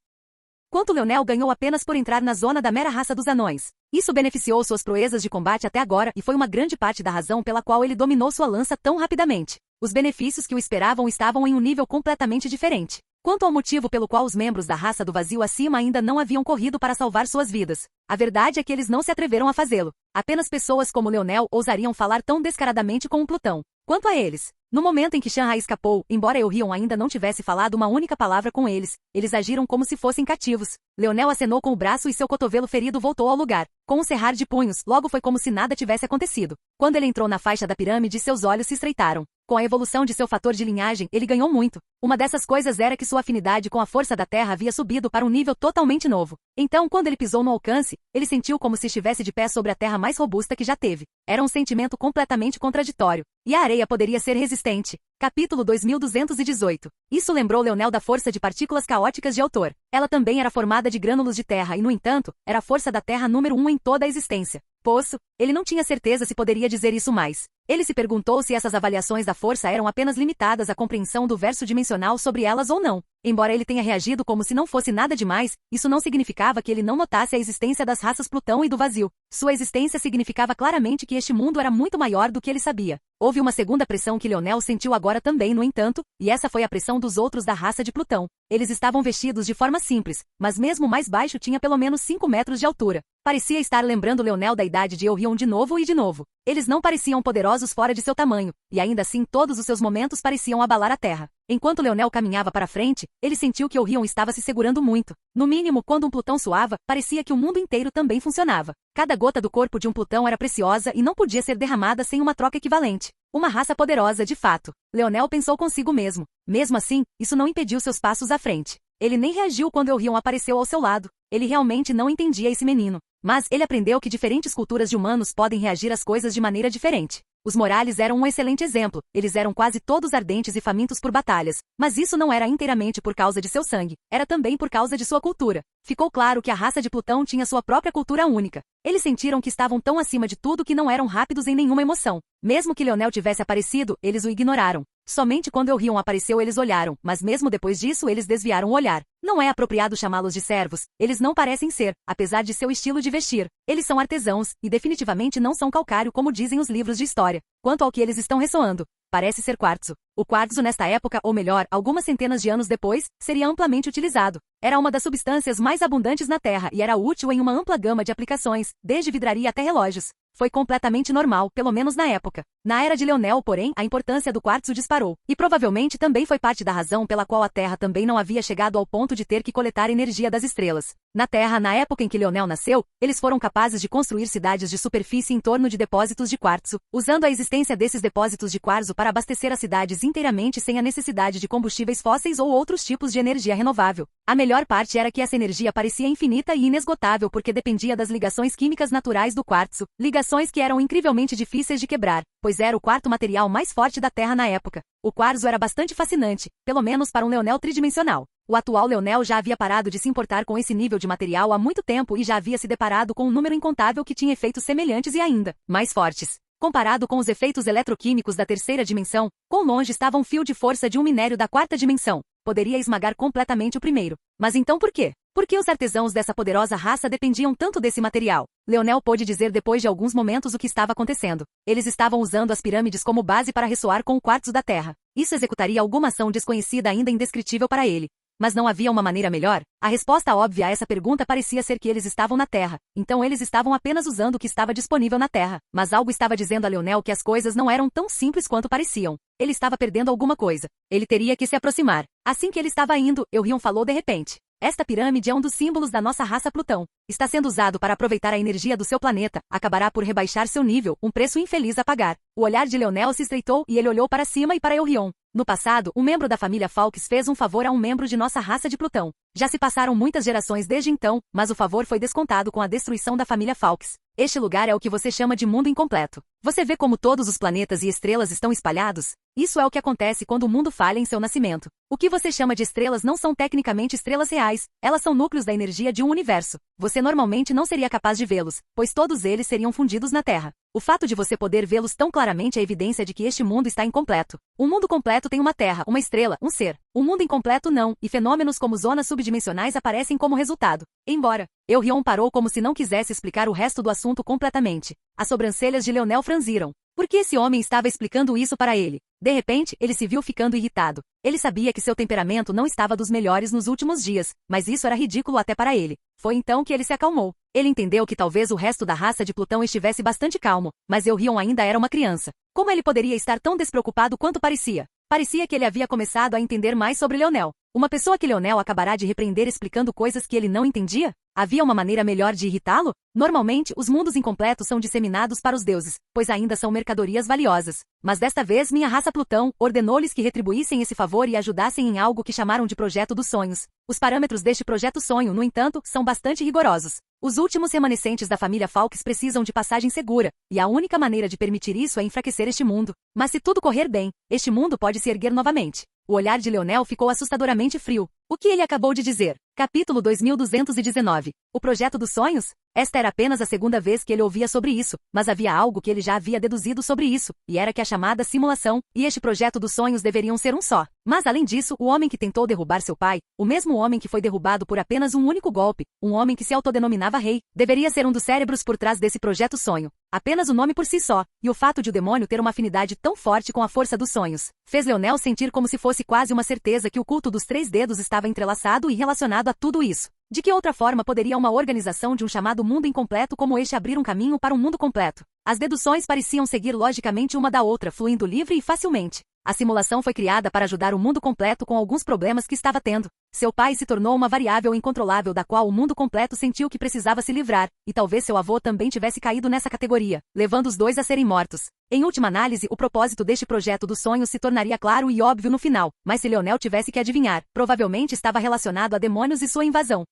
Quanto Leonel ganhou apenas por entrar na zona da mera raça dos anões. Isso beneficiou suas proezas de combate até agora e foi uma grande parte da razão pela qual ele dominou sua lança tão rapidamente. Os benefícios que o esperavam estavam em um nível completamente diferente. Quanto ao motivo pelo qual os membros da raça do vazio acima ainda não haviam corrido para salvar suas vidas, a verdade é que eles não se atreveram a fazê-lo. Apenas pessoas como Leonel ousariam falar tão descaradamente com um Plutão. Quanto a eles, no momento em que Shanghai escapou, embora Eurion ainda não tivesse falado uma única palavra com eles agiram como se fossem cativos. Leonel acenou com o braço e seu cotovelo ferido voltou ao lugar. Com um cerrar de punhos, logo foi como se nada tivesse acontecido. Quando ele entrou na faixa da pirâmide, seus olhos se estreitaram. com a evolução de seu fator de linhagem, ele ganhou muito. Uma dessas coisas era que sua afinidade com a força da Terra havia subido para um nível totalmente novo. Então, quando ele pisou no alcance, ele sentiu como se estivesse de pé sobre a terra mais robusta que já teve. Era um sentimento completamente contraditório. E a areia poderia ser resistente. Capítulo 2218. Isso lembrou Leonel da força de partículas caóticas de autor. Ela também era formada de grânulos de terra e, no entanto, era a força da Terra número 1 em toda a existência. Poço, ele não tinha certeza se poderia dizer isso mais. Ele se perguntou se essas avaliações da força eram apenas limitadas à compreensão do verso dimensional sobre elas ou não. Embora ele tenha reagido como se não fosse nada demais, isso não significava que ele não notasse a existência das raças Plutão e do vazio. Sua existência significava claramente que este mundo era muito maior do que ele sabia. Houve uma segunda pressão que Leonel sentiu agora também, no entanto, e essa foi a pressão dos outros da raça de Plutão. Eles estavam vestidos de forma simples, mas mesmo o mais baixo tinha pelo menos 5 metros de altura. Parecia estar lembrando Leonel da idade de Eurion de novo e de novo. Eles não pareciam poderosos fora de seu tamanho, e ainda assim todos os seus momentos pareciam abalar a terra. Enquanto Leonel caminhava para frente, ele sentiu que Eurion estava se segurando muito. No mínimo, quando um Plutão suava, parecia que o mundo inteiro também funcionava. Cada gota do corpo de um Plutão era preciosa e não podia ser derramada sem uma troca equivalente. Uma raça poderosa, de fato. Leonel pensou consigo mesmo. Mesmo assim, isso não impediu seus passos à frente. Ele nem reagiu quando Eurion apareceu ao seu lado. Ele realmente não entendia esse menino. Mas ele aprendeu que diferentes culturas de humanos podem reagir às coisas de maneira diferente. Os Morales eram um excelente exemplo. Eles eram quase todos ardentes e famintos por batalhas. Mas isso não era inteiramente por causa de seu sangue. Era também por causa de sua cultura. Ficou claro que a raça de Plutão tinha sua própria cultura única. Eles sentiram que estavam tão acima de tudo que não eram rápidos em nenhuma emoção. Mesmo que Leonel tivesse aparecido, eles o ignoraram. Somente quando Eurion apareceu eles olharam, mas mesmo depois disso eles desviaram o olhar. Não é apropriado chamá-los de servos. Eles não parecem ser, apesar de seu estilo de vestir. Eles são artesãos, e definitivamente não são calcário como dizem os livros de história. Quanto ao que eles estão ressoando, parece ser quartzo. O quartzo nesta época, ou melhor, algumas centenas de anos depois, seria amplamente utilizado. Era uma das substâncias mais abundantes na Terra e era útil em uma ampla gama de aplicações, desde vidraria até relógios. Foi completamente normal, pelo menos na época. Na era de Leonel, porém, a importância do quartzo disparou. E provavelmente também foi parte da razão pela qual a Terra também não havia chegado ao ponto de ter que coletar energia das estrelas. Na Terra, na época em que Leonel nasceu, eles foram capazes de construir cidades de superfície em torno de depósitos de quartzo, usando a existência desses depósitos de quartzo para abastecer as cidades inteiramente sem a necessidade de combustíveis fósseis ou outros tipos de energia renovável. A melhor parte era que essa energia parecia infinita e inesgotável porque dependia das ligações químicas naturais do quartzo, ligações que eram incrivelmente difíceis de quebrar, pois era o quarto material mais forte da Terra na época. O quartzo era bastante fascinante, pelo menos para um Leonel tridimensional. O atual Leonel já havia parado de se importar com esse nível de material há muito tempo e já havia se deparado com um número incontável que tinha efeitos semelhantes e ainda mais fortes. Comparado com os efeitos eletroquímicos da terceira dimensão, quão longe estava um fio de força de um minério da quarta dimensão? Poderia esmagar completamente o primeiro. Mas então por quê? Por que os artesãos dessa poderosa raça dependiam tanto desse material? Leonel pôde dizer depois de alguns momentos o que estava acontecendo. Eles estavam usando as pirâmides como base para ressoar com o quartzo da Terra. Isso executaria alguma ação desconhecida ainda indescritível para ele. Mas não havia uma maneira melhor? A resposta óbvia a essa pergunta parecia ser que eles estavam na Terra. Então eles estavam apenas usando o que estava disponível na Terra. Mas algo estava dizendo a Leonel que as coisas não eram tão simples quanto pareciam. Ele estava perdendo alguma coisa. Ele teria que se aproximar. Assim que ele estava indo, Eurion falou de repente. Esta pirâmide é um dos símbolos da nossa raça Plutão. Está sendo usado para aproveitar a energia do seu planeta. Acabará por rebaixar seu nível, um preço infeliz a pagar. O olhar de Leonel se estreitou e ele olhou para cima e para Eurion. No passado, um membro da família Falks fez um favor a um membro de nossa raça de Plutão. Já se passaram muitas gerações desde então, mas o favor foi descontado com a destruição da família Falks. Este lugar é o que você chama de mundo incompleto. Você vê como todos os planetas e estrelas estão espalhados? Isso é o que acontece quando o mundo falha em seu nascimento. O que você chama de estrelas não são tecnicamente estrelas reais, elas são núcleos da energia de um universo. Você normalmente não seria capaz de vê-los, pois todos eles seriam fundidos na Terra. O fato de você poder vê-los tão claramente é evidência de que este mundo está incompleto. Um mundo completo tem uma Terra, uma estrela, um ser. Um mundo incompleto não, e fenômenos como zonas subdimensionais aparecem como resultado. Embora, Eurion parou como se não quisesse explicar o resto do assunto completamente. As sobrancelhas de Leonel franziram. Por que esse homem estava explicando isso para ele? De repente, ele se viu ficando irritado. Ele sabia que seu temperamento não estava dos melhores nos últimos dias, mas isso era ridículo até para ele. Foi então que ele se acalmou. Ele entendeu que talvez o resto da raça de Plutão estivesse bastante calmo, mas Eurion ainda era uma criança. Como ele poderia estar tão despreocupado quanto parecia? Parecia que ele havia começado a entender mais sobre Leonel. Uma pessoa que Leonel acabará de repreender explicando coisas que ele não entendia? Havia uma maneira melhor de irritá-lo? Normalmente, os mundos incompletos são disseminados para os deuses, pois ainda são mercadorias valiosas. Mas desta vez minha raça Plutão ordenou-lhes que retribuíssem esse favor e ajudassem em algo que chamaram de Projeto dos Sonhos. Os parâmetros deste Projeto Sonho, no entanto, são bastante rigorosos. Os últimos remanescentes da família Fawkes precisam de passagem segura, e a única maneira de permitir isso é enfraquecer este mundo. Mas se tudo correr bem, este mundo pode se erguer novamente. O olhar de Leonel ficou assustadoramente frio. O que ele acabou de dizer? Capítulo 2219. O Projeto dos Sonhos? Esta era apenas a segunda vez que ele ouvia sobre isso, mas havia algo que ele já havia deduzido sobre isso, e era que a chamada simulação e este Projeto dos Sonhos deveriam ser um só. Mas além disso, o homem que tentou derrubar seu pai, o mesmo homem que foi derrubado por apenas um único golpe, um homem que se autodenominava rei, deveria ser um dos cérebros por trás desse Projeto Sonho. Apenas o nome por si só, e o fato de o demônio ter uma afinidade tão forte com a força dos sonhos, fez Leonel sentir como se fosse quase uma certeza que o culto dos três dedos estava entrelaçado e relacionado a tudo isso. De que outra forma poderia uma organização de um chamado mundo incompleto como este abrir um caminho para um mundo completo? As deduções pareciam seguir logicamente uma da outra, fluindo livre e facilmente. A simulação foi criada para ajudar o mundo completo com alguns problemas que estava tendo. Seu pai se tornou uma variável incontrolável da qual o mundo completo sentiu que precisava se livrar, e talvez seu avô também tivesse caído nessa categoria, levando os dois a serem mortos. Em última análise, o propósito deste projeto dos sonhos se tornaria claro e óbvio no final, mas se Leonel tivesse que adivinhar, provavelmente estava relacionado a demônios e sua invasão.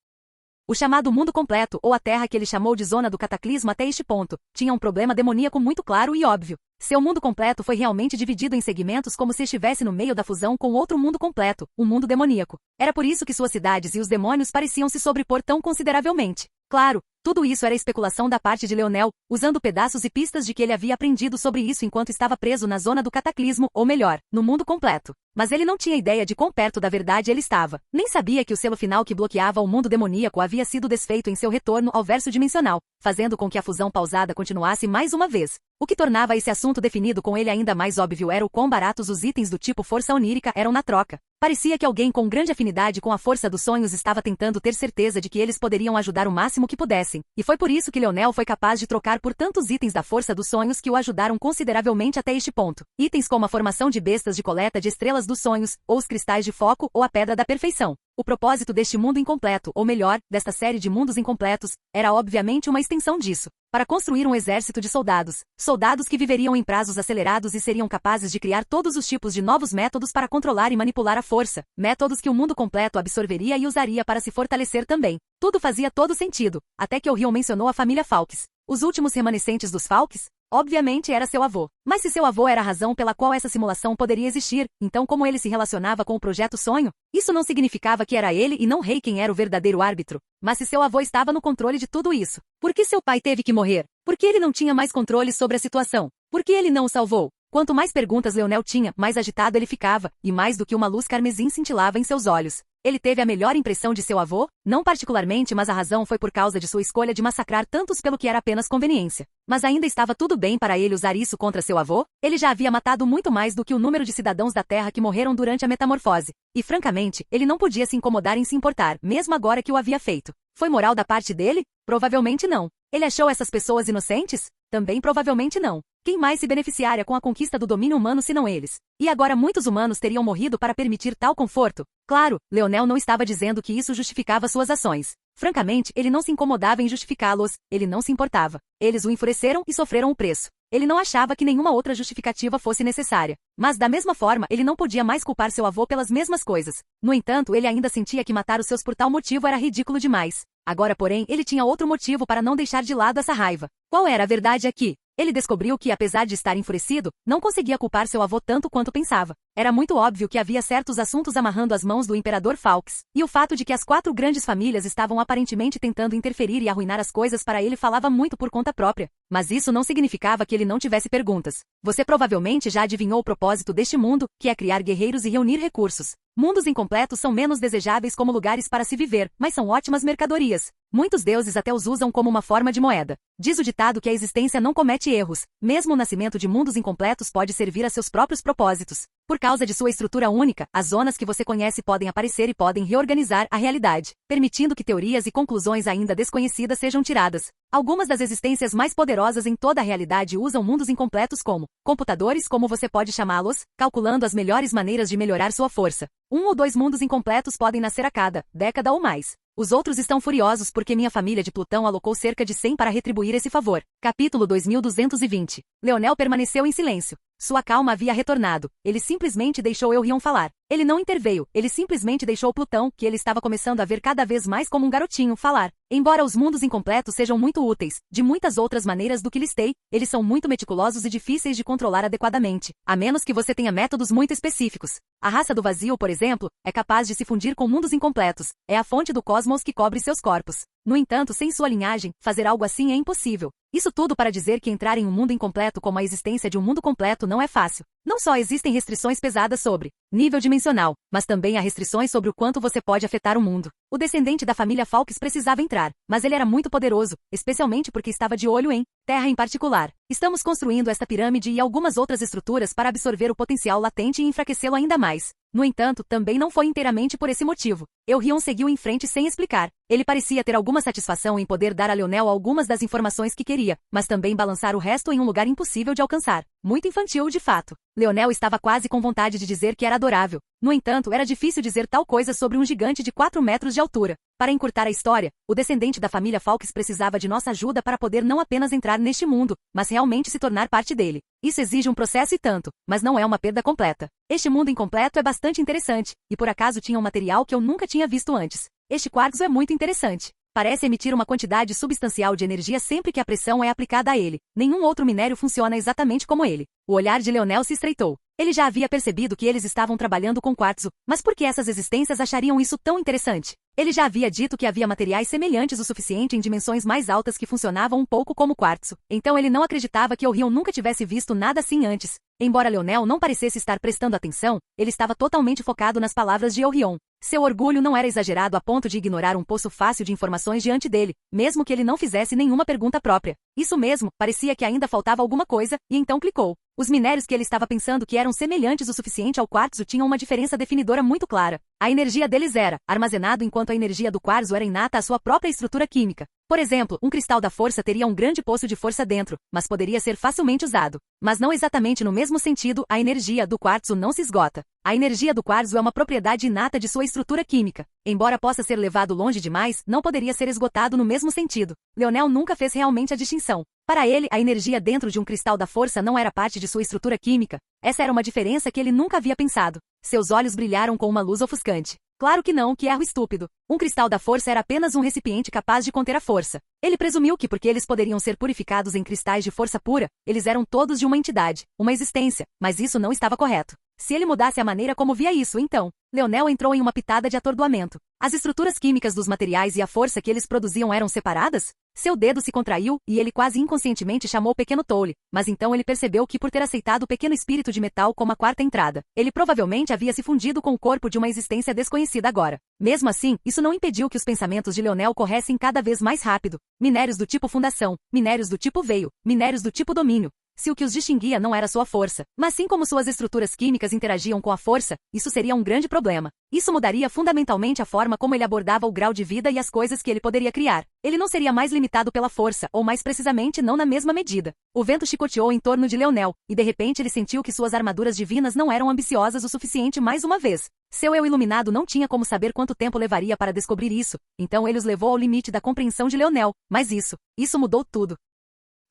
O chamado mundo completo, ou a Terra que ele chamou de zona do cataclismo até este ponto, tinha um problema demoníaco muito claro e óbvio. Seu mundo completo foi realmente dividido em segmentos como se estivesse no meio da fusão com outro mundo completo, um mundo demoníaco. Era por isso que suas cidades e os demônios pareciam se sobrepor tão consideravelmente. Claro, tudo isso era especulação da parte de Leonel, usando pedaços e pistas de que ele havia aprendido sobre isso enquanto estava preso na zona do cataclismo, ou melhor, no mundo completo. Mas ele não tinha ideia de quão perto da verdade ele estava. Nem sabia que o selo final que bloqueava o mundo demoníaco havia sido desfeito em seu retorno ao verso dimensional, fazendo com que a fusão pausada continuasse mais uma vez. O que tornava esse assunto definido com ele ainda mais óbvio era o quão baratos os itens do tipo força onírica eram na troca. Parecia que alguém com grande afinidade com a força dos sonhos estava tentando ter certeza de que eles poderiam ajudar o máximo que pudessem, e foi por isso que Leonel foi capaz de trocar por tantos itens da força dos sonhos que o ajudaram consideravelmente até este ponto. Itens como a formação de bestas de coleta de estrelas dos sonhos, ou os cristais de foco, ou a pedra da perfeição. O propósito deste mundo incompleto, ou melhor, desta série de mundos incompletos, era obviamente uma extensão disso. Para construir um exército de soldados. Soldados que viveriam em prazos acelerados e seriam capazes de criar todos os tipos de novos métodos para controlar e manipular a força. Métodos que o mundo completo absorveria e usaria para se fortalecer também. Tudo fazia todo sentido, até que Orion mencionou a família Fawkes. Os últimos remanescentes dos Fawkes? Obviamente era seu avô. Mas se seu avô era a razão pela qual essa simulação poderia existir, então como ele se relacionava com o Projeto Sonho? Isso não significava que era ele e não Rei quem era o verdadeiro árbitro. Mas se seu avô estava no controle de tudo isso, por que seu pai teve que morrer? Por que ele não tinha mais controle sobre a situação? Por que ele não o salvou? Quanto mais perguntas Leonel tinha, mais agitado ele ficava, e mais do que uma luz carmesim cintilava em seus olhos. Ele teve a melhor impressão de seu avô? Não particularmente, mas a razão foi por causa de sua escolha de massacrar tantos pelo que era apenas conveniência. Mas ainda estava tudo bem para ele usar isso contra seu avô? Ele já havia matado muito mais do que o número de cidadãos da Terra que morreram durante a metamorfose. E francamente, ele não podia se incomodar em se importar, mesmo agora que o havia feito. Foi moral da parte dele? Provavelmente não. Ele achou essas pessoas inocentes? Também provavelmente não. Quem mais se beneficiaria com a conquista do domínio humano senão eles? E agora muitos humanos teriam morrido para permitir tal conforto? Claro, Leonel não estava dizendo que isso justificava suas ações. Francamente, ele não se incomodava em justificá-los, ele não se importava. Eles o enfureceram e sofreram o preço. Ele não achava que nenhuma outra justificativa fosse necessária. Mas da mesma forma, ele não podia mais culpar seu avô pelas mesmas coisas. No entanto, ele ainda sentia que matar os seus por tal motivo era ridículo demais. Agora, porém, ele tinha outro motivo para não deixar de lado essa raiva. Qual era a verdade aqui? Ele descobriu que, apesar de estar enfurecido, não conseguia culpar seu avô tanto quanto pensava. Era muito óbvio que havia certos assuntos amarrando as mãos do imperador Fawkes, e o fato de que as 4 grandes famílias estavam aparentemente tentando interferir e arruinar as coisas para ele falava muito por conta própria. Mas isso não significava que ele não tivesse perguntas. Você provavelmente já adivinhou o propósito deste mundo, que é criar guerreiros e reunir recursos. Mundos incompletos são menos desejáveis como lugares para se viver, mas são ótimas mercadorias. Muitos deuses até os usam como uma forma de moeda. Diz o ditado que a existência não comete erros. Mesmo o nascimento de mundos incompletos pode servir a seus próprios propósitos. Por causa de sua estrutura única, as zonas que você conhece podem aparecer e podem reorganizar a realidade, permitindo que teorias e conclusões ainda desconhecidas sejam tiradas. Algumas das existências mais poderosas em toda a realidade usam mundos incompletos como computadores, como você pode chamá-los, calculando as melhores maneiras de melhorar sua força. 1 ou 2 mundos incompletos podem nascer a cada década ou mais. Os outros estão furiosos porque minha família de Plutão alocou cerca de 100 para retribuir esse favor. Capítulo 2220. Leonel permaneceu em silêncio. Sua calma havia retornado. Ele simplesmente deixou Eurion falar. Ele não interveio, ele simplesmente deixou Plutão, que ele estava começando a ver cada vez mais como um garotinho, falar. Embora os mundos incompletos sejam muito úteis, de muitas outras maneiras do que listei, eles são muito meticulosos e difíceis de controlar adequadamente, a menos que você tenha métodos muito específicos. A raça do vazio, por exemplo, é capaz de se fundir com mundos incompletos. É a fonte do cosmos que cobre seus corpos. No entanto, sem sua linhagem, fazer algo assim é impossível. Isso tudo para dizer que entrar em um mundo incompleto como a existência de um mundo completo não é fácil. Não só existem restrições pesadas sobre nível dimensional, mas também há restrições sobre o quanto você pode afetar o mundo. O descendente da família Falks precisava entrar, mas ele era muito poderoso, especialmente porque estava de olho em Terra em particular. Estamos construindo esta pirâmide e algumas outras estruturas para absorver o potencial latente e enfraquecê-lo ainda mais. No entanto, também não foi inteiramente por esse motivo. Eurion seguiu em frente sem explicar. Ele parecia ter alguma satisfação em poder dar a Leonel algumas das informações que queria, mas também balançar o resto em um lugar impossível de alcançar. Muito infantil de fato. Leonel estava quase com vontade de dizer que era adorável. No entanto, era difícil dizer tal coisa sobre um gigante de 4 metros de altura. Para encurtar a história, o descendente da família Falks precisava de nossa ajuda para poder não apenas entrar neste mundo, mas realmente se tornar parte dele. Isso exige um processo e tanto, mas não é uma perda completa. Este mundo incompleto é bastante interessante, e por acaso tinha um material que eu nunca tinha visto antes. Este quartzo é muito interessante. Parece emitir uma quantidade substancial de energia sempre que a pressão é aplicada a ele. Nenhum outro minério funciona exatamente como ele. O olhar de Leonel se estreitou. Ele já havia percebido que eles estavam trabalhando com quartzo, mas por que essas existências achariam isso tão interessante? Ele já havia dito que havia materiais semelhantes o suficiente em dimensões mais altas que funcionavam um pouco como quartzo. Então ele não acreditava que Eurion nunca tivesse visto nada assim antes. Embora Leonel não parecesse estar prestando atenção, ele estava totalmente focado nas palavras de Eurion. Seu orgulho não era exagerado a ponto de ignorar um poço fácil de informações diante dele, mesmo que ele não fizesse nenhuma pergunta própria. Isso mesmo, parecia que ainda faltava alguma coisa, e então clicou. Os minérios que ele estava pensando que eram semelhantes o suficiente ao quartzo tinham uma diferença definidora muito clara. A energia deles era armazenado enquanto a energia do quartzo era inata à sua própria estrutura química. Por exemplo, um cristal da força teria um grande poço de força dentro, mas poderia ser facilmente usado. Mas não exatamente no mesmo sentido, a energia do quartzo não se esgota. A energia do quartzo é uma propriedade inata de sua estrutura química. Embora possa ser levado longe demais, não poderia ser esgotado no mesmo sentido. Leonel nunca fez realmente a distinção. Para ele, a energia dentro de um cristal da força não era parte de sua estrutura química. Essa era uma diferença que ele nunca havia pensado. Seus olhos brilharam com uma luz ofuscante. Claro que não, que erro estúpido. Um cristal da força era apenas um recipiente capaz de conter a força. Ele presumiu que porque eles poderiam ser purificados em cristais de força pura, eles eram todos de uma entidade, uma existência, mas isso não estava correto. Se ele mudasse a maneira como via isso, então, Leonel entrou em uma pitada de atordoamento. As estruturas químicas dos materiais e a força que eles produziam eram separadas? Seu dedo se contraiu, e ele quase inconscientemente chamou o pequeno Toule, mas então ele percebeu que por ter aceitado o pequeno espírito de metal como a quarta entrada, ele provavelmente havia se fundido com o corpo de uma existência desconhecida agora. Mesmo assim, isso não impediu que os pensamentos de Leonel corressem cada vez mais rápido. Minérios do tipo fundação, minérios do tipo veio, minérios do tipo domínio. Se o que os distinguia não era sua força, mas sim como suas estruturas químicas interagiam com a força, isso seria um grande problema. Isso mudaria fundamentalmente a forma como ele abordava o grau de vida e as coisas que ele poderia criar. Ele não seria mais limitado pela força, ou mais precisamente não na mesma medida. O vento chicoteou em torno de Leonel, e de repente ele sentiu que suas armaduras divinas não eram ambiciosas o suficiente mais uma vez. Seu eu iluminado não tinha como saber quanto tempo levaria para descobrir isso, então ele os levou ao limite da compreensão de Leonel, mas isso mudou tudo.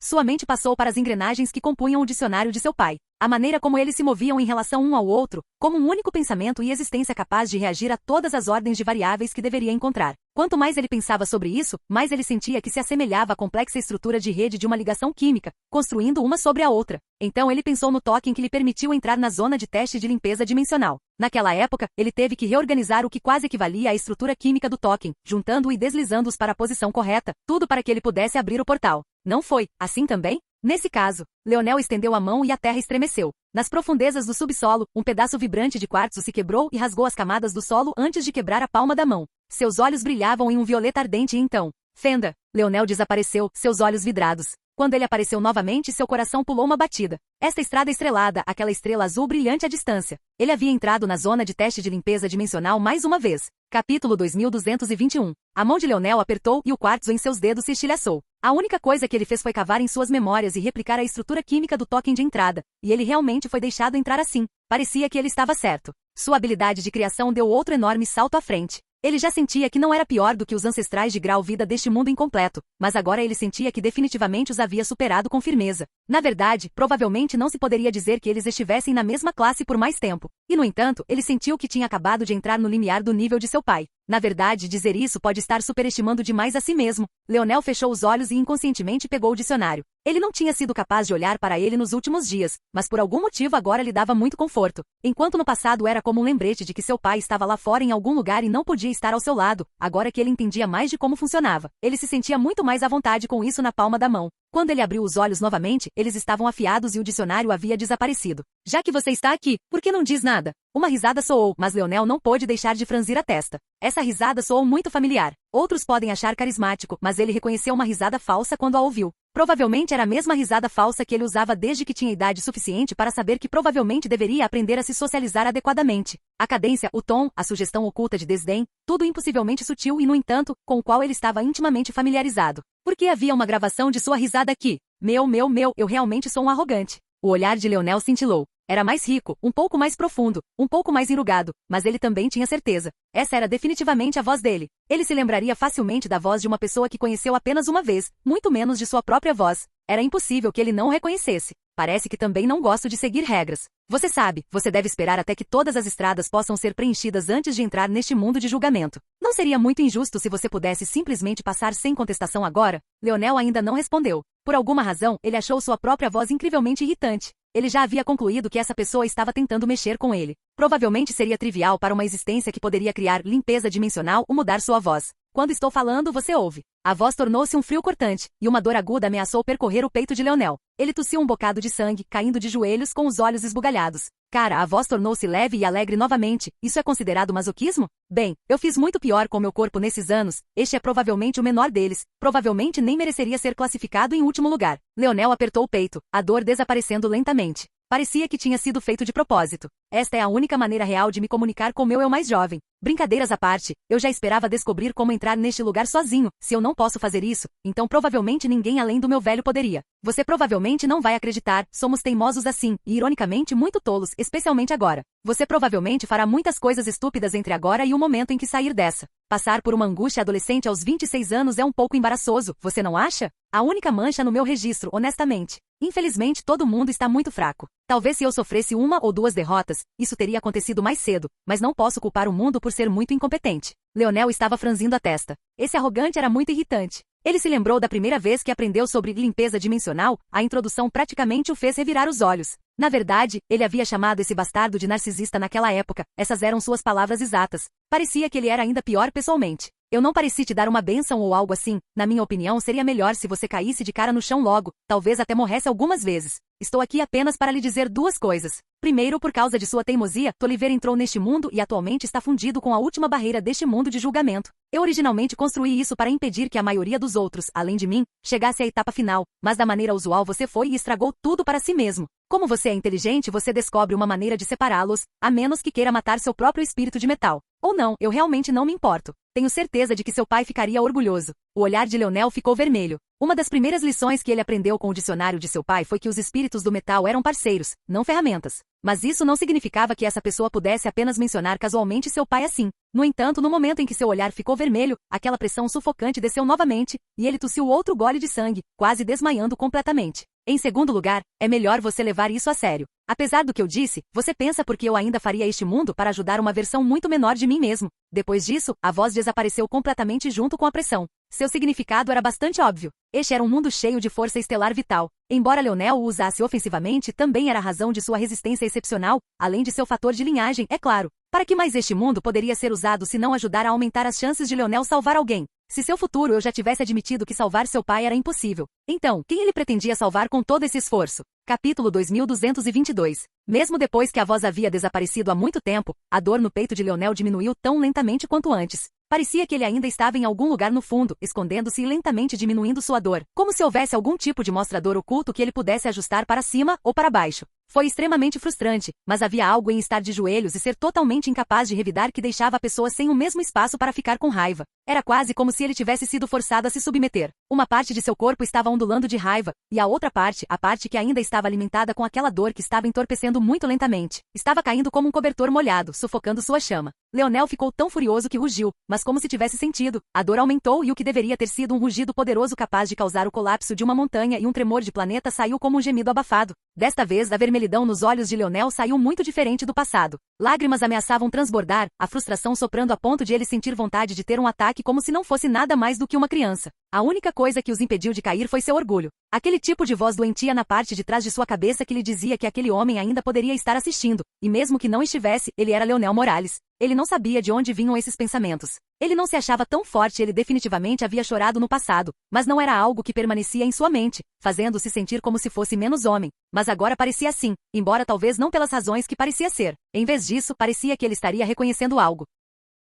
Sua mente passou para as engrenagens que compunham o dicionário de seu pai. A maneira como eles se moviam em relação um ao outro, como um único pensamento e existência capaz de reagir a todas as ordens de variáveis que deveria encontrar. Quanto mais ele pensava sobre isso, mais ele sentia que se assemelhava à complexa estrutura de rede de uma ligação química, construindo uma sobre a outra. Então ele pensou no token que lhe permitiu entrar na zona de teste de limpeza dimensional. Naquela época, ele teve que reorganizar o que quase equivalia à estrutura química do token, juntando-o e deslizando-os para a posição correta, tudo para que ele pudesse abrir o portal. Não foi assim também? Nesse caso, Leonel estendeu a mão e a terra estremeceu. Nas profundezas do subsolo, um pedaço vibrante de quartzo se quebrou e rasgou as camadas do solo antes de quebrar a palma da mão. Seus olhos brilhavam em um violeta ardente e então, fenda, Leonel desapareceu, seus olhos vidrados. Quando ele apareceu novamente, seu coração pulou uma batida. Esta estrada estrelada, aquela estrela azul brilhante à distância. Ele havia entrado na zona de teste de limpeza dimensional mais uma vez. Capítulo 2221. A mão de Leonel apertou e o quartzo em seus dedos se estilhaçou. A única coisa que ele fez foi cavar em suas memórias e replicar a estrutura química do token de entrada, e ele realmente foi deixado entrar assim. Parecia que ele estava certo. Sua habilidade de criação deu outro enorme salto à frente. Ele já sentia que não era pior do que os ancestrais de grau vida deste mundo incompleto, mas agora ele sentia que definitivamente os havia superado com firmeza. Na verdade, provavelmente não se poderia dizer que eles estivessem na mesma classe por mais tempo. E no entanto, ele sentiu que tinha acabado de entrar no limiar do nível de seu pai. Na verdade, dizer isso pode estar superestimando demais a si mesmo. Leonel fechou os olhos e inconscientemente pegou o dicionário. Ele não tinha sido capaz de olhar para ele nos últimos dias, mas por algum motivo agora lhe dava muito conforto. Enquanto no passado era como um lembrete de que seu pai estava lá fora em algum lugar e não podia estar ao seu lado, agora que ele entendia mais de como funcionava, ele se sentia muito mais à vontade com isso na palma da mão. Quando ele abriu os olhos novamente, eles estavam afiados e o dicionário havia desaparecido. Já que você está aqui, por que não diz nada? Uma risada soou, mas Leonel não pôde deixar de franzir a testa. Essa risada soou muito familiar. Outros podem achar carismático, mas ele reconheceu uma risada falsa quando a ouviu. Provavelmente era a mesma risada falsa que ele usava desde que tinha idade suficiente para saber que provavelmente deveria aprender a se socializar adequadamente. A cadência, o tom, a sugestão oculta de desdém, tudo impossivelmente sutil e, no entanto, com o qual ele estava intimamente familiarizado. Por que havia uma gravação de sua risada aqui? Eu realmente sou um arrogante. O olhar de Leonel cintilou. Era mais rico, um pouco mais profundo, um pouco mais enrugado, mas ele também tinha certeza. Essa era definitivamente a voz dele. Ele se lembraria facilmente da voz de uma pessoa que conheceu apenas uma vez, muito menos de sua própria voz. Era impossível que ele não o reconhecesse. Parece que também não gosto de seguir regras. Você sabe, você deve esperar até que todas as estradas possam ser preenchidas antes de entrar neste mundo de julgamento. Não seria muito injusto se você pudesse simplesmente passar sem contestação agora? Leonel ainda não respondeu. Por alguma razão, ele achou sua própria voz incrivelmente irritante. Ele já havia concluído que essa pessoa estava tentando mexer com ele. Provavelmente seria trivial para uma existência que poderia criar limpeza dimensional ou mudar sua voz. Quando estou falando, você ouve. A voz tornou-se um frio cortante, e uma dor aguda ameaçou percorrer o peito de Leonel. Ele tossiu um bocado de sangue, caindo de joelhos com os olhos esbugalhados. Cara, a voz tornou-se leve e alegre novamente. Isso é considerado masoquismo? Bem, eu fiz muito pior com meu corpo nesses anos. Este é provavelmente o menor deles. Provavelmente nem mereceria ser classificado em último lugar. Leonel apertou o peito, a dor desaparecendo lentamente. Parecia que tinha sido feito de propósito. Esta é a única maneira real de me comunicar com meu eu mais jovem. Brincadeiras à parte, eu já esperava descobrir como entrar neste lugar sozinho. Se eu não posso fazer isso, então provavelmente ninguém além do meu velho poderia. Você provavelmente não vai acreditar, somos teimosos assim, e ironicamente muito tolos, especialmente agora. Você provavelmente fará muitas coisas estúpidas entre agora e o momento em que sair dessa. Passar por uma angústia adolescente aos 26 anos é um pouco embaraçoso, você não acha? A única mancha no meu registro, honestamente. Infelizmente todo mundo está muito fraco. Talvez se eu sofresse uma ou duas derrotas, isso teria acontecido mais cedo, mas não posso culpar o mundo por ser muito incompetente. Leonel estava franzindo a testa. Esse arrogante era muito irritante. Ele se lembrou da primeira vez que aprendeu sobre limpeza dimensional, a introdução praticamente o fez revirar os olhos. Na verdade, ele havia chamado esse bastardo de narcisista naquela época, essas eram suas palavras exatas. Parecia que ele era ainda pior pessoalmente. Eu não pareci te dar uma bênção ou algo assim, na minha opinião seria melhor se você caísse de cara no chão logo, talvez até morresse algumas vezes. Estou aqui apenas para lhe dizer duas coisas. Primeiro, por causa de sua teimosia, Toliver entrou neste mundo e atualmente está fundido com a última barreira deste mundo de julgamento. Eu originalmente construí isso para impedir que a maioria dos outros, além de mim, chegasse à etapa final, mas da maneira usual você foi e estragou tudo para si mesmo. Como você é inteligente, você descobre uma maneira de separá-los, a menos que queira matar seu próprio espírito de metal. Ou não, eu realmente não me importo. Tenho certeza de que seu pai ficaria orgulhoso. O olhar de Leonel ficou vermelho. Uma das primeiras lições que ele aprendeu com o dicionário de seu pai foi que os espíritos do metal eram parceiros, não ferramentas. Mas isso não significava que essa pessoa pudesse apenas mencionar casualmente seu pai assim. No entanto, no momento em que seu olhar ficou vermelho, aquela pressão sufocante desceu novamente, e ele tossiu outro gole de sangue, quase desmaiando completamente. Em segundo lugar, é melhor você levar isso a sério. Apesar do que eu disse, você pensa porque eu ainda faria este mundo para ajudar uma versão muito menor de mim mesmo. Depois disso, a voz desapareceu completamente junto com a pressão. Seu significado era bastante óbvio. Este era um mundo cheio de força estelar vital. Embora Leonel o usasse ofensivamente, também era a razão de sua resistência excepcional, além de seu fator de linhagem, é claro. Para que mais este mundo poderia ser usado se não ajudar a aumentar as chances de Leonel salvar alguém? Se seu futuro eu já tivesse admitido que salvar seu pai era impossível. Então, quem ele pretendia salvar com todo esse esforço? Capítulo 2222. Mesmo depois que a voz havia desaparecido há muito tempo, a dor no peito de Leonel diminuiu tão lentamente quanto antes. Parecia que ele ainda estava em algum lugar no fundo, escondendo-se e lentamente diminuindo sua dor, como se houvesse algum tipo de mostrador oculto que ele pudesse ajustar para cima ou para baixo. Foi extremamente frustrante, mas havia algo em estar de joelhos e ser totalmente incapaz de revidar que deixava a pessoa sem o mesmo espaço para ficar com raiva. Era quase como se ele tivesse sido forçado a se submeter. Uma parte de seu corpo estava ondulando de raiva, e a outra parte, a parte que ainda estava alimentada com aquela dor que estava entorpecendo muito lentamente, estava caindo como um cobertor molhado, sufocando sua chama. Leonel ficou tão furioso que rugiu, mas como se tivesse sentido, a dor aumentou e o que deveria ter sido um rugido poderoso capaz de causar o colapso de uma montanha e um tremor de planeta saiu como um gemido abafado. Desta vez, a vermelhidão nos olhos de Leonel saiu muito diferente do passado. Lágrimas ameaçavam transbordar, a frustração soprando a ponto de ele sentir vontade de ter um ataque como se não fosse nada mais do que uma criança. A única coisa que os impediu de cair foi seu orgulho. Aquele tipo de voz doentia na parte de trás de sua cabeça que lhe dizia que aquele homem ainda poderia estar assistindo, e mesmo que não estivesse, ele era Leonel Morales. Ele não sabia de onde vinham esses pensamentos. Ele não se achava tão forte, ele definitivamente havia chorado no passado, mas não era algo que permanecia em sua mente, fazendo-se sentir como se fosse menos homem. Mas agora parecia assim, embora talvez não pelas razões que parecia ser. Em vez disso, parecia que ele estaria reconhecendo algo.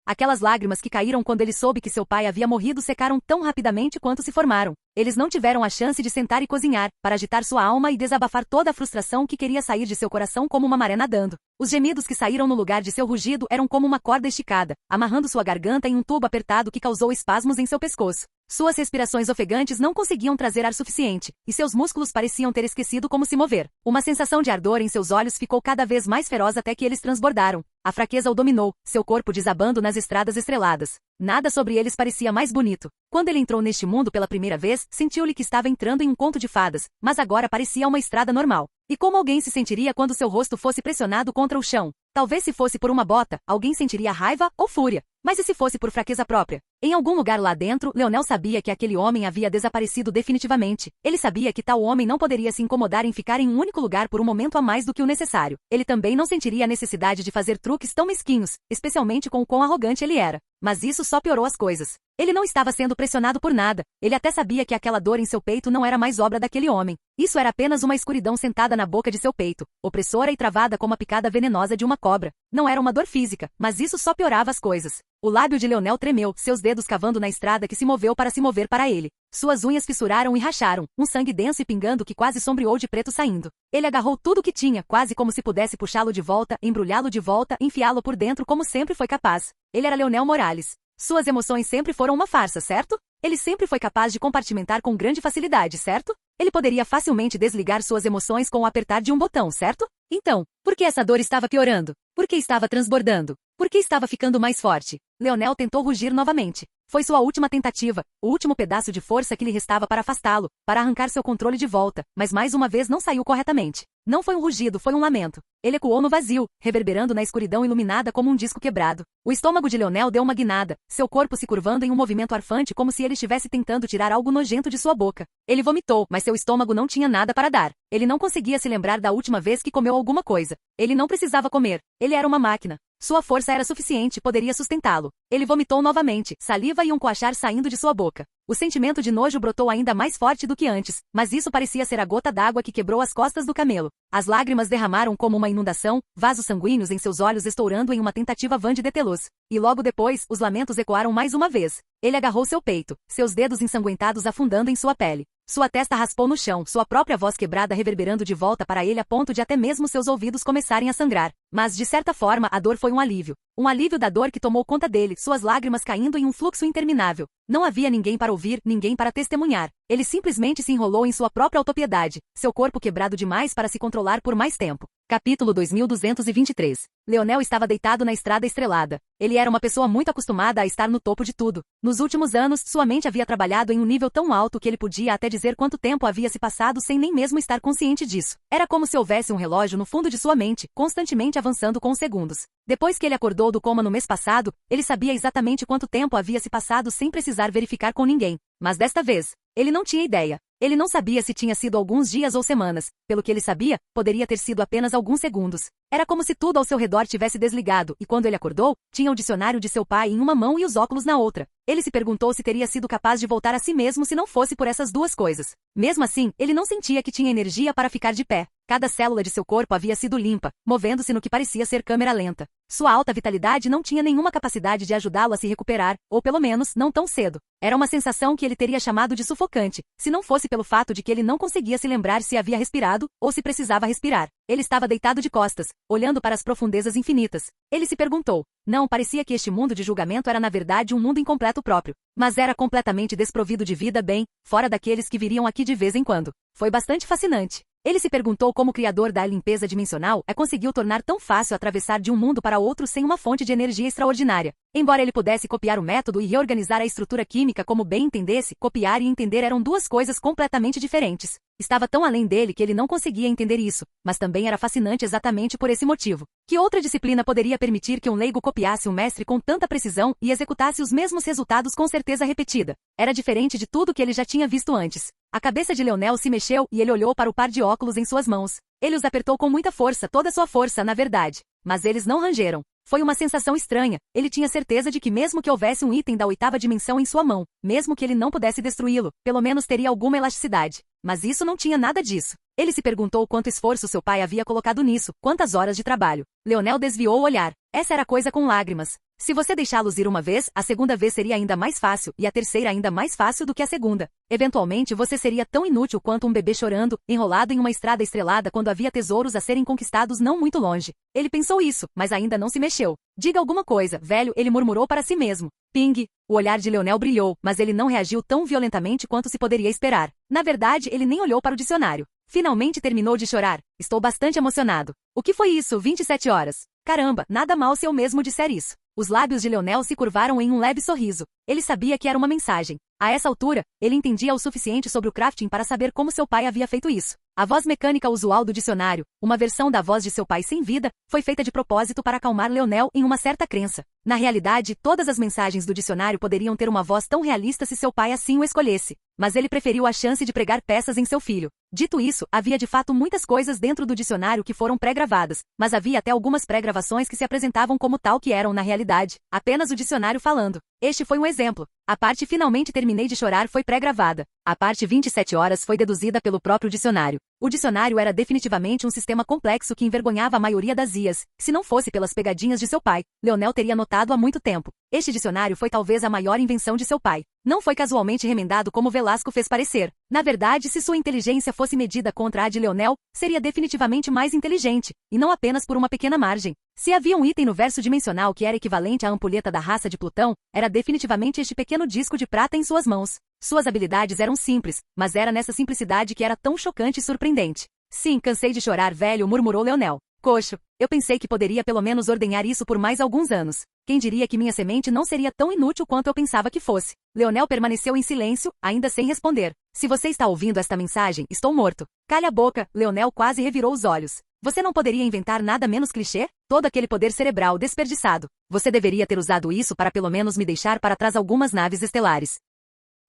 Aquelas lágrimas que caíram quando ele soube que seu pai havia morrido secaram tão rapidamente quanto se formaram. Eles não tiveram a chance de sentar e cozinhar, para agitar sua alma e desabafar toda a frustração que queria sair de seu coração como uma maré nadando. Os gemidos que saíram no lugar de seu rugido eram como uma corda esticada, amarrando sua garganta em um tubo apertado que causou espasmos em seu pescoço. Suas respirações ofegantes não conseguiam trazer ar suficiente, e seus músculos pareciam ter esquecido como se mover. Uma sensação de ardor em seus olhos ficou cada vez mais feroz até que eles transbordaram. A fraqueza o dominou, seu corpo desabando nas estradas estreladas. Nada sobre eles parecia mais bonito. Quando ele entrou neste mundo pela primeira vez, sentiu-lhe que estava entrando em um conto de fadas, mas agora parecia uma estrada normal. E como alguém se sentiria quando seu rosto fosse pressionado contra o chão? Talvez se fosse por uma bota, alguém sentiria raiva ou fúria. Mas e se fosse por fraqueza própria? Em algum lugar lá dentro, Leonel sabia que aquele homem havia desaparecido definitivamente. Ele sabia que tal homem não poderia se incomodar em ficar em um único lugar por um momento a mais do que o necessário. Ele também não sentiria a necessidade de fazer truques tão mesquinhos, especialmente com o quão arrogante ele era. Mas isso só piorou as coisas. Ele não estava sendo pressionado por nada. Ele até sabia que aquela dor em seu peito não era mais obra daquele homem. Isso era apenas uma escuridão sentada na boca de seu peito, opressora e travada como a picada venenosa de uma cobra. Não era uma dor física, mas isso só piorava as coisas. O lábio de Leonel tremeu, seus dedos cavando na estrada que se moveu para se mover para ele. Suas unhas fissuraram e racharam, um sangue denso e pingando que quase sombreou de preto saindo. Ele agarrou tudo o que tinha, quase como se pudesse puxá-lo de volta, embrulhá-lo de volta, enfiá-lo por dentro como sempre foi capaz. Ele era Leonel Morales. Suas emoções sempre foram uma farsa, certo? Ele sempre foi capaz de compartimentar com grande facilidade, certo? Ele poderia facilmente desligar suas emoções com o apertar de um botão, certo? Então, por que essa dor estava piorando? Por que estava transbordando? Por que estava ficando mais forte? Leonel tentou rugir novamente. Foi sua última tentativa, o último pedaço de força que lhe restava para afastá-lo, para arrancar seu controle de volta, mas mais uma vez não saiu corretamente. Não foi um rugido, foi um lamento. Ele ecoou no vazio, reverberando na escuridão iluminada como um disco quebrado. O estômago de Leonel deu uma guinada, seu corpo se curvando em um movimento arfante como se ele estivesse tentando tirar algo nojento de sua boca. Ele vomitou, mas seu estômago não tinha nada para dar. Ele não conseguia se lembrar da última vez que comeu alguma coisa. Ele não precisava comer. Ele era uma máquina. Sua força era suficiente, poderia sustentá-lo. Ele vomitou novamente, saliva e um coachar saindo de sua boca. O sentimento de nojo brotou ainda mais forte do que antes, mas isso parecia ser a gota d'água que quebrou as costas do camelo. As lágrimas derramaram como uma inundação, vasos sanguíneos em seus olhos estourando em uma tentativa vã de detê-los. E logo depois, os lamentos ecoaram mais uma vez. Ele agarrou seu peito, seus dedos ensanguentados afundando em sua pele. Sua testa raspou no chão, sua própria voz quebrada reverberando de volta para ele a ponto de até mesmo seus ouvidos começarem a sangrar. Mas, de certa forma, a dor foi um alívio. Um alívio da dor que tomou conta dele, suas lágrimas caindo em um fluxo interminável. Não havia ninguém para ouvir, ninguém para testemunhar. Ele simplesmente se enrolou em sua própria autopiedade, seu corpo quebrado demais para se controlar por mais tempo. Capítulo 2223. Leonel estava deitado na estrada estrelada. Ele era uma pessoa muito acostumada a estar no topo de tudo. Nos últimos anos, sua mente havia trabalhado em um nível tão alto que ele podia até dizer quanto tempo havia se passado sem nem mesmo estar consciente disso. Era como se houvesse um relógio no fundo de sua mente, constantemente avançando com os segundos. Depois que ele acordou do coma no mês passado, ele sabia exatamente quanto tempo havia se passado sem precisar verificar com ninguém. Mas desta vez, ele não tinha ideia. Ele não sabia se tinha sido alguns dias ou semanas. Pelo que ele sabia, poderia ter sido apenas alguns segundos. Era como se tudo ao seu redor tivesse desligado, e quando ele acordou, tinha o dicionário de seu pai em uma mão e os óculos na outra. Ele se perguntou se teria sido capaz de voltar a si mesmo se não fosse por essas duas coisas. Mesmo assim, ele não sentia que tinha energia para ficar de pé. Cada célula de seu corpo havia sido limpa, movendo-se no que parecia ser câmera lenta. Sua alta vitalidade não tinha nenhuma capacidade de ajudá-lo a se recuperar, ou pelo menos, não tão cedo. Era uma sensação que ele teria chamado de sufocante, se não fosse pelo fato de que ele não conseguia se lembrar se havia respirado, ou se precisava respirar. Ele estava deitado de costas, olhando para as profundezas infinitas. Ele se perguntou. Não, parecia que este mundo de julgamento era na verdade um mundo incompleto próprio. Mas era completamente desprovido de vida bem, fora daqueles que viriam aqui de vez em quando. Foi bastante fascinante. Ele se perguntou como o criador da limpeza dimensional conseguiu tornar tão fácil atravessar de um mundo para outro sem uma fonte de energia extraordinária. Embora ele pudesse copiar o método e reorganizar a estrutura química como bem entendesse, copiar e entender eram duas coisas completamente diferentes. Estava tão além dele que ele não conseguia entender isso, mas também era fascinante exatamente por esse motivo. Que outra disciplina poderia permitir que um leigo copiasse um mestre com tanta precisão e executasse os mesmos resultados com certeza repetida? Era diferente de tudo que ele já tinha visto antes. A cabeça de Leonel se mexeu e ele olhou para o par de óculos em suas mãos. Ele os apertou com muita força, toda a sua força, na verdade. Mas eles não rangeram. Foi uma sensação estranha. Ele tinha certeza de que mesmo que houvesse um item da oitava dimensão em sua mão, mesmo que ele não pudesse destruí-lo, pelo menos teria alguma elasticidade. Mas isso não tinha nada disso. Ele se perguntou quanto esforço seu pai havia colocado nisso, quantas horas de trabalho. Leonel desviou o olhar. Essa era coisa com lágrimas. Se você deixá-los ir uma vez, a segunda vez seria ainda mais fácil, e a terceira ainda mais fácil do que a segunda. Eventualmente você seria tão inútil quanto um bebê chorando, enrolado em uma estrada estrelada quando havia tesouros a serem conquistados não muito longe. Ele pensou isso, mas ainda não se mexeu. Diga alguma coisa, velho, ele murmurou para si mesmo. Ping! O olhar de Leonel brilhou, mas ele não reagiu tão violentamente quanto se poderia esperar. Na verdade, ele nem olhou para o dicionário. Finalmente terminou de chorar. Estou bastante emocionado. O que foi isso, 27 horas? Caramba, nada mal se eu mesmo disser isso. Os lábios de Leonel se curvaram em um leve sorriso. Ele sabia que era uma mensagem. A essa altura, ele entendia o suficiente sobre o crafting para saber como seu pai havia feito isso. A voz mecânica usual do dicionário, uma versão da voz de seu pai sem vida, foi feita de propósito para acalmar Leonel em uma certa crença. Na realidade, todas as mensagens do dicionário poderiam ter uma voz tão realista se seu pai assim o escolhesse. Mas ele preferiu a chance de pregar peças em seu filho. Dito isso, havia de fato muitas coisas dentro do dicionário que foram pré-gravadas, mas havia até algumas pré-gravações que se apresentavam como tal que eram na realidade, apenas o dicionário falando. Este foi um exemplo. A parte finalmente terminei de chorar foi pré-gravada. A parte 27 horas foi deduzida pelo próprio dicionário. O dicionário era definitivamente um sistema complexo que envergonhava a maioria das IAs. Se não fosse pelas pegadinhas de seu pai, Leonel teria notado há muito tempo. Este dicionário foi talvez a maior invenção de seu pai. Não foi casualmente remendado como Velasco fez parecer. Na verdade, se sua inteligência fosse medida contra a de Leonel, seria definitivamente mais inteligente, e não apenas por uma pequena margem. Se havia um item no verso dimensional que era equivalente à ampulheta da raça de Plutão, era definitivamente este pequeno disco de prata em suas mãos. Suas habilidades eram simples, mas era nessa simplicidade que era tão chocante e surpreendente. Sim, cansei de chorar, velho, murmurou Leonel. Coxo, eu pensei que poderia pelo menos ordenhar isso por mais alguns anos. Quem diria que minha semente não seria tão inútil quanto eu pensava que fosse? Leonel permaneceu em silêncio, ainda sem responder. Se você está ouvindo esta mensagem, estou morto. Calha a boca, Leonel quase revirou os olhos. Você não poderia inventar nada menos clichê? Todo aquele poder cerebral desperdiçado. Você deveria ter usado isso para pelo menos me deixar para trás algumas naves estelares.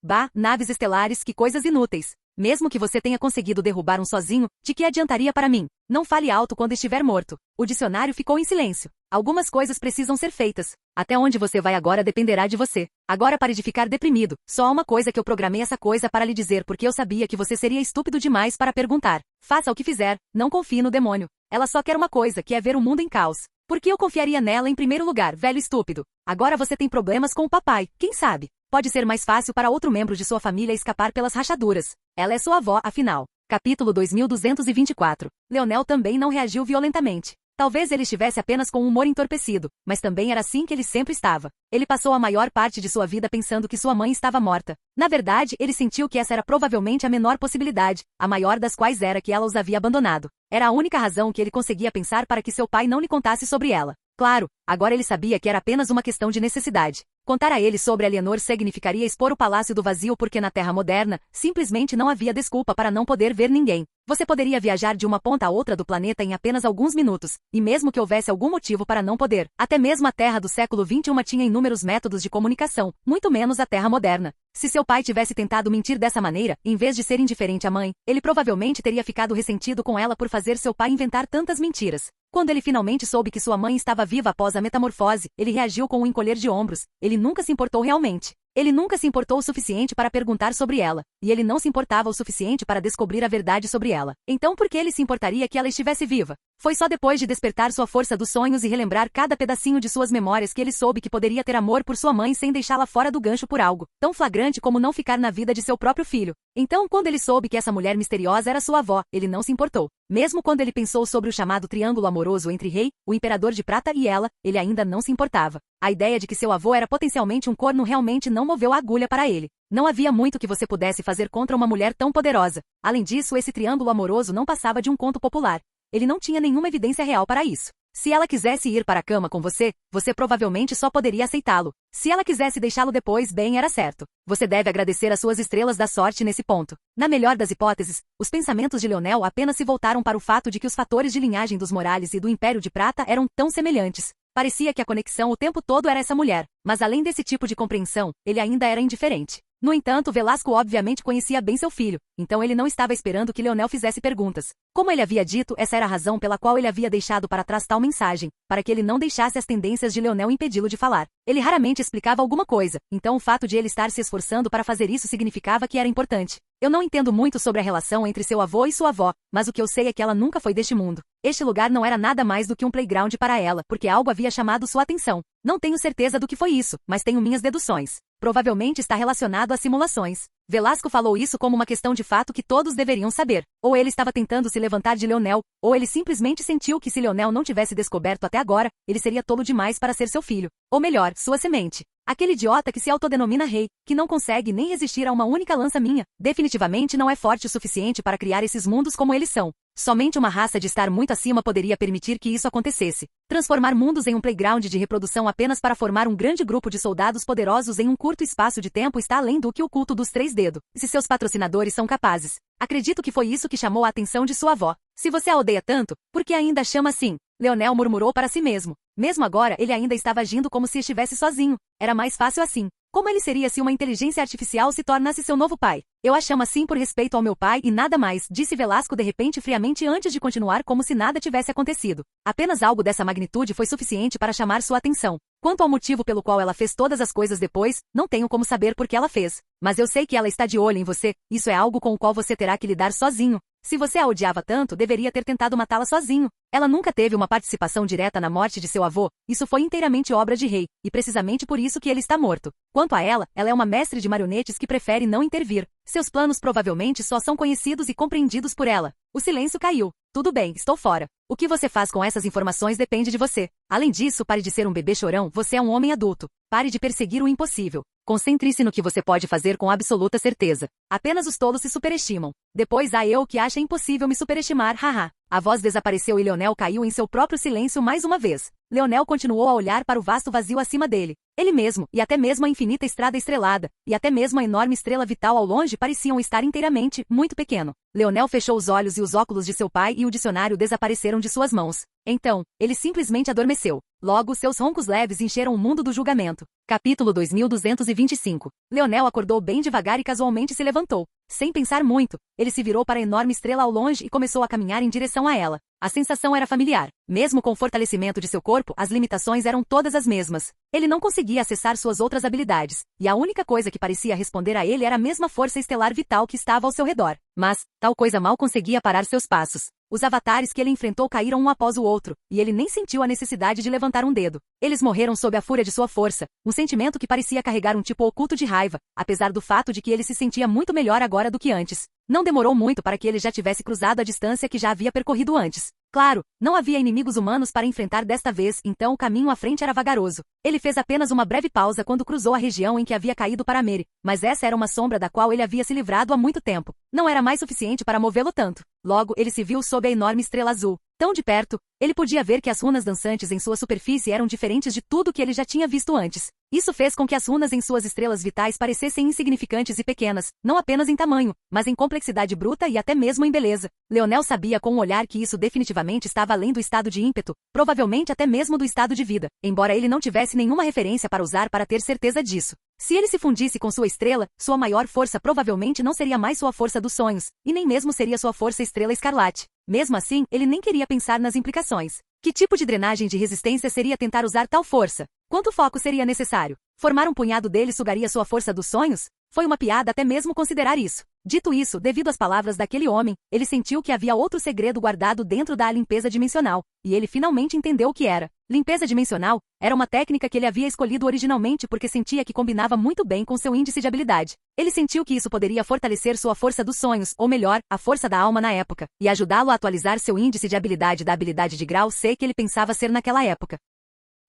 Bah, naves estelares, que coisas inúteis. Mesmo que você tenha conseguido derrubar um sozinho, de que adiantaria para mim? Não fale alto quando estiver morto. O dicionário ficou em silêncio. Algumas coisas precisam ser feitas. Até onde você vai agora dependerá de você. Agora pare de ficar deprimido. Só há uma coisa que eu programei essa coisa para lhe dizer porque eu sabia que você seria estúpido demais para perguntar. Faça o que fizer, não confie no demônio. Ela só quer uma coisa, que é ver o mundo em caos. Por que eu confiaria nela em primeiro lugar, velho estúpido? Agora você tem problemas com o papai, quem sabe? Pode ser mais fácil para outro membro de sua família escapar pelas rachaduras. Ela é sua avó, afinal. Capítulo 2224. Leonel também não reagiu violentamente. Talvez ele estivesse apenas com um humor entorpecido, mas também era assim que ele sempre estava. Ele passou a maior parte de sua vida pensando que sua mãe estava morta. Na verdade, ele sentiu que essa era provavelmente a menor possibilidade, a maior das quais era que ela os havia abandonado. Era a única razão que ele conseguia pensar para que seu pai não lhe contasse sobre ela. Claro, agora ele sabia que era apenas uma questão de necessidade. Contar a ele sobre Alienor significaria expor o palácio do vazio porque na Terra moderna, simplesmente não havia desculpa para não poder ver ninguém. Você poderia viajar de uma ponta a outra do planeta em apenas alguns minutos, e mesmo que houvesse algum motivo para não poder, até mesmo a Terra do século XXI tinha inúmeros métodos de comunicação, muito menos a Terra moderna. Se seu pai tivesse tentado mentir dessa maneira, em vez de ser indiferente à mãe, ele provavelmente teria ficado ressentido com ela por fazer seu pai inventar tantas mentiras. Quando ele finalmente soube que sua mãe estava viva após a metamorfose, ele reagiu com um encolher de ombros. Ele nunca se importou realmente. Ele nunca se importou o suficiente para perguntar sobre ela, e ele não se importava o suficiente para descobrir a verdade sobre ela. Então por que ele se importaria que ela estivesse viva? Foi só depois de despertar sua força dos sonhos e relembrar cada pedacinho de suas memórias que ele soube que poderia ter amor por sua mãe sem deixá-la fora do gancho por algo tão flagrante como não ficar na vida de seu próprio filho. Então, quando ele soube que essa mulher misteriosa era sua avó, ele não se importou. Mesmo quando ele pensou sobre o chamado triângulo amoroso entre Rei, o Imperador de Prata e ela, ele ainda não se importava. A ideia de que seu avô era potencialmente um corno realmente não moveu a agulha para ele. Não havia muito que você pudesse fazer contra uma mulher tão poderosa. Além disso, esse triângulo amoroso não passava de um conto popular. Ele não tinha nenhuma evidência real para isso. Se ela quisesse ir para a cama com você, você provavelmente só poderia aceitá-lo. Se ela quisesse deixá-lo depois, bem, era certo. Você deve agradecer às suas estrelas da sorte nesse ponto. Na melhor das hipóteses, os pensamentos de Leonel apenas se voltaram para o fato de que os fatores de linhagem dos Morales e do Império de Prata eram tão semelhantes. Parecia que a conexão o tempo todo era essa mulher, mas além desse tipo de compreensão, ele ainda era indiferente. No entanto, Velasco obviamente conhecia bem seu filho, então ele não estava esperando que Leonel fizesse perguntas. Como ele havia dito, essa era a razão pela qual ele havia deixado para trás tal mensagem, para que ele não deixasse as tendências de Leonel impedi-lo de falar. Ele raramente explicava alguma coisa, então o fato de ele estar se esforçando para fazer isso significava que era importante. Eu não entendo muito sobre a relação entre seu avô e sua avó, mas o que eu sei é que ela nunca foi deste mundo. Este lugar não era nada mais do que um playground para ela, porque algo havia chamado sua atenção. Não tenho certeza do que foi isso, mas tenho minhas deduções. Provavelmente está relacionado a simulações. Velasco falou isso como uma questão de fato que todos deveriam saber. Ou ele estava tentando se levantar de Leonel, ou ele simplesmente sentiu que se Leonel não tivesse descoberto até agora, ele seria tolo demais para ser seu filho. Ou melhor, sua semente. Aquele idiota que se autodenomina rei, que não consegue nem resistir a uma única lança minha, definitivamente não é forte o suficiente para criar esses mundos como eles são. Somente uma raça de estar muito acima poderia permitir que isso acontecesse. Transformar mundos em um playground de reprodução apenas para formar um grande grupo de soldados poderosos em um curto espaço de tempo está além do que o culto dos 3 dedos. Se seus patrocinadores são capazes. Acredito que foi isso que chamou a atenção de sua avó. Se você a odeia tanto, por que ainda a chama assim? Leonel murmurou para si mesmo. Mesmo agora, ele ainda estava agindo como se estivesse sozinho. Era mais fácil assim. Como ele seria se uma inteligência artificial se tornasse seu novo pai? Eu a chamo assim por respeito ao meu pai e nada mais, disse Velasco de repente friamente antes de continuar como se nada tivesse acontecido. Apenas algo dessa magnitude foi suficiente para chamar sua atenção. Quanto ao motivo pelo qual ela fez todas as coisas depois, não tenho como saber por que ela fez. Mas eu sei que ela está de olho em você, isso é algo com o qual você terá que lidar sozinho. Se você a odiava tanto, deveria ter tentado matá-la sozinho. Ela nunca teve uma participação direta na morte de seu avô, isso foi inteiramente obra de Rei, e precisamente por isso que ele está morto. Quanto a ela é uma mestre de marionetes que prefere não intervir. Seus planos provavelmente só são conhecidos e compreendidos por ela. O silêncio caiu. Tudo bem, estou fora. O que você faz com essas informações depende de você. Além disso, pare de ser um bebê chorão, você é um homem adulto. Pare de perseguir o impossível. Concentre-se no que você pode fazer com absoluta certeza. Apenas os tolos se superestimam. Depois há eu que acha impossível me superestimar, haha. A voz desapareceu e Leonel caiu em seu próprio silêncio mais uma vez. Leonel continuou a olhar para o vasto vazio acima dele. Ele mesmo, e até mesmo a infinita estrada estrelada, e até mesmo a enorme estrela vital ao longe pareciam estar inteiramente, muito pequeno. Leonel fechou os olhos e os óculos de seu pai e o dicionário desapareceram de suas mãos. Então, ele simplesmente adormeceu. Logo, seus roncos leves encheram o mundo do julgamento. Capítulo 2225. Leonel acordou bem devagar e casualmente se levantou. Sem pensar muito, ele se virou para a enorme estrela ao longe e começou a caminhar em direção a ela. A sensação era familiar. Mesmo com o fortalecimento de seu corpo, as limitações eram todas as mesmas. Ele não conseguia acessar suas outras habilidades, e a única coisa que parecia responder a ele era a mesma força estelar vital que estava ao seu redor. Mas, tal coisa mal conseguia parar seus passos. Os avatares que ele enfrentou caíram um após o outro, e ele nem sentiu a necessidade de levantar um dedo. Eles morreram sob a fúria de sua força, um sentimento que parecia carregar um tipo oculto de raiva, apesar do fato de que ele se sentia muito melhor agora do que antes. Não demorou muito para que ele já tivesse cruzado a distância que já havia percorrido antes. Claro, não havia inimigos humanos para enfrentar desta vez, então o caminho à frente era vagaroso. Ele fez apenas uma breve pausa quando cruzou a região em que havia caído para Mary, mas essa era uma sombra da qual ele havia se livrado há muito tempo. Não era mais suficiente para movê-lo tanto. Logo, ele se viu sob a enorme estrela azul. Tão de perto, ele podia ver que as runas dançantes em sua superfície eram diferentes de tudo que ele já tinha visto antes. Isso fez com que as runas em suas estrelas vitais parecessem insignificantes e pequenas, não apenas em tamanho, mas em complexidade bruta e até mesmo em beleza. Leonel sabia com um olhar que isso definitivamente estava além do estado de ímpeto, provavelmente até mesmo do estado de vida, embora ele não tivesse nenhuma referência para usar para ter certeza disso. Se ele se fundisse com sua estrela, sua maior força provavelmente não seria mais sua força dos sonhos, e nem mesmo seria sua força estrela escarlate. Mesmo assim, ele nem queria pensar nas implicações. Que tipo de drenagem de resistência seria tentar usar tal força? Quanto foco seria necessário? Formar um punhado dele sugaria sua força dos sonhos? Foi uma piada até mesmo considerar isso. Dito isso, devido às palavras daquele homem, ele sentiu que havia outro segredo guardado dentro da limpeza dimensional, e ele finalmente entendeu o que era. Limpeza dimensional era uma técnica que ele havia escolhido originalmente porque sentia que combinava muito bem com seu índice de habilidade. Ele sentiu que isso poderia fortalecer sua força dos sonhos, ou melhor, a força da alma na época, e ajudá-lo a atualizar seu índice de habilidade da habilidade de grau C que ele pensava ser naquela época.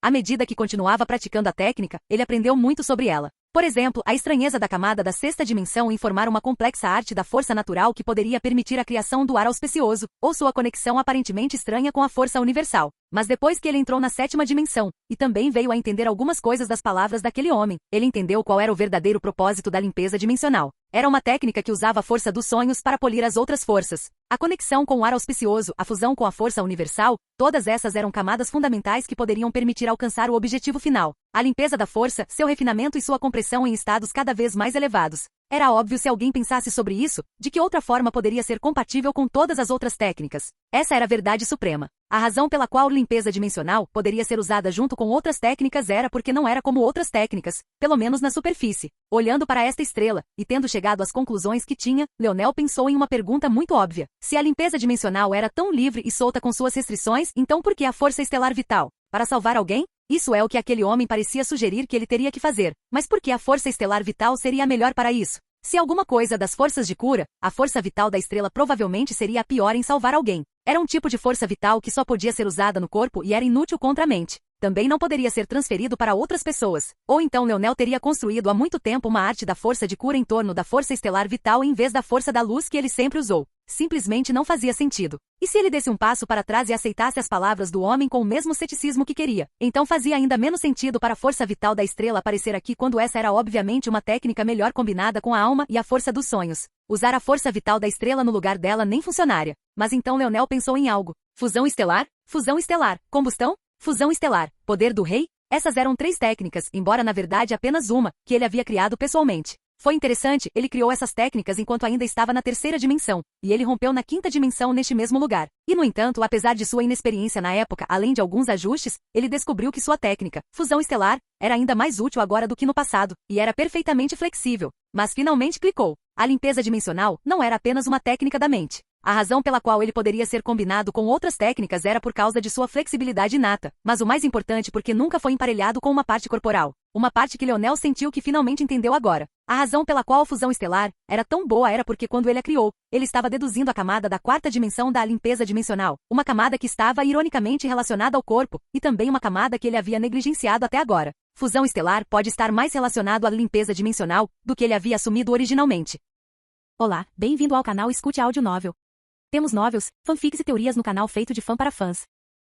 À medida que continuava praticando a técnica, ele aprendeu muito sobre ela. Por exemplo, a estranheza da camada da sexta dimensão em formar uma complexa arte da força natural que poderia permitir a criação do ar auspicioso, ou sua conexão aparentemente estranha com a força universal. Mas depois que ele entrou na sétima dimensão, e também veio a entender algumas coisas das palavras daquele homem, ele entendeu qual era o verdadeiro propósito da limpeza dimensional. Era uma técnica que usava a força dos sonhos para polir as outras forças. A conexão com o ar auspicioso, a fusão com a força universal, todas essas eram camadas fundamentais que poderiam permitir alcançar o objetivo final. A limpeza da força, seu refinamento e sua compressão em estados cada vez mais elevados. Era óbvio se alguém pensasse sobre isso, de que outra forma poderia ser compatível com todas as outras técnicas. Essa era a verdade suprema. A razão pela qual limpeza dimensional poderia ser usada junto com outras técnicas era porque não era como outras técnicas, pelo menos na superfície. Olhando para esta estrela, e tendo chegado às conclusões que tinha, Leonel pensou em uma pergunta muito óbvia. Se a limpeza dimensional era tão livre e solta com suas restrições, então por que a força estelar vital? Para salvar alguém? Isso é o que aquele homem parecia sugerir que ele teria que fazer. Mas por que a força estelar vital seria a melhor para isso? Se alguma coisa das forças de cura, a força vital da estrela provavelmente seria a pior em salvar alguém. Era um tipo de força vital que só podia ser usada no corpo e era inútil contra a mente. Também não poderia ser transferido para outras pessoas. Ou então Leonel teria construído há muito tempo uma arte da força de cura em torno da força estelar vital em vez da força da luz que ele sempre usou. Simplesmente não fazia sentido. E se ele desse um passo para trás e aceitasse as palavras do homem com o mesmo ceticismo que queria? Então fazia ainda menos sentido para a força vital da estrela aparecer aqui quando essa era obviamente uma técnica melhor combinada com a alma e a força dos sonhos. Usar a força vital da estrela no lugar dela nem funcionaria. Mas então Leonel pensou em algo. Fusão estelar? Fusão estelar. Combustão? Fusão estelar. Poder do rei? Essas eram 3 técnicas, embora na verdade apenas uma, que ele havia criado pessoalmente. Foi interessante, ele criou essas técnicas enquanto ainda estava na 3ª dimensão, e ele rompeu na 5ª dimensão neste mesmo lugar. E no entanto, apesar de sua inexperiência na época, além de alguns ajustes, ele descobriu que sua técnica, fusão estelar, era ainda mais útil agora do que no passado, e era perfeitamente flexível. Mas finalmente clicou. A limpeza dimensional não era apenas uma técnica da mente. A razão pela qual ele poderia ser combinado com outras técnicas era por causa de sua flexibilidade inata, mas o mais importante porque nunca foi emparelhado com uma parte corporal. Uma parte que Leonel sentiu que finalmente entendeu agora. A razão pela qual a fusão estelar era tão boa era porque quando ele a criou, ele estava deduzindo a camada da 4ª dimensão da limpeza dimensional, uma camada que estava ironicamente relacionada ao corpo, e também uma camada que ele havia negligenciado até agora. Fusão estelar pode estar mais relacionado à limpeza dimensional do que ele havia assumido originalmente. Olá, bem-vindo ao canal Escute Áudio Novel. Temos novels, fanfics e teorias no canal feito de fã para fãs.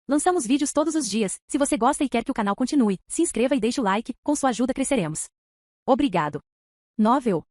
Lançamos vídeos todos os dias. Se você gosta e quer que o canal continue, se inscreva e deixe o like, com sua ajuda cresceremos. Obrigado. Novel.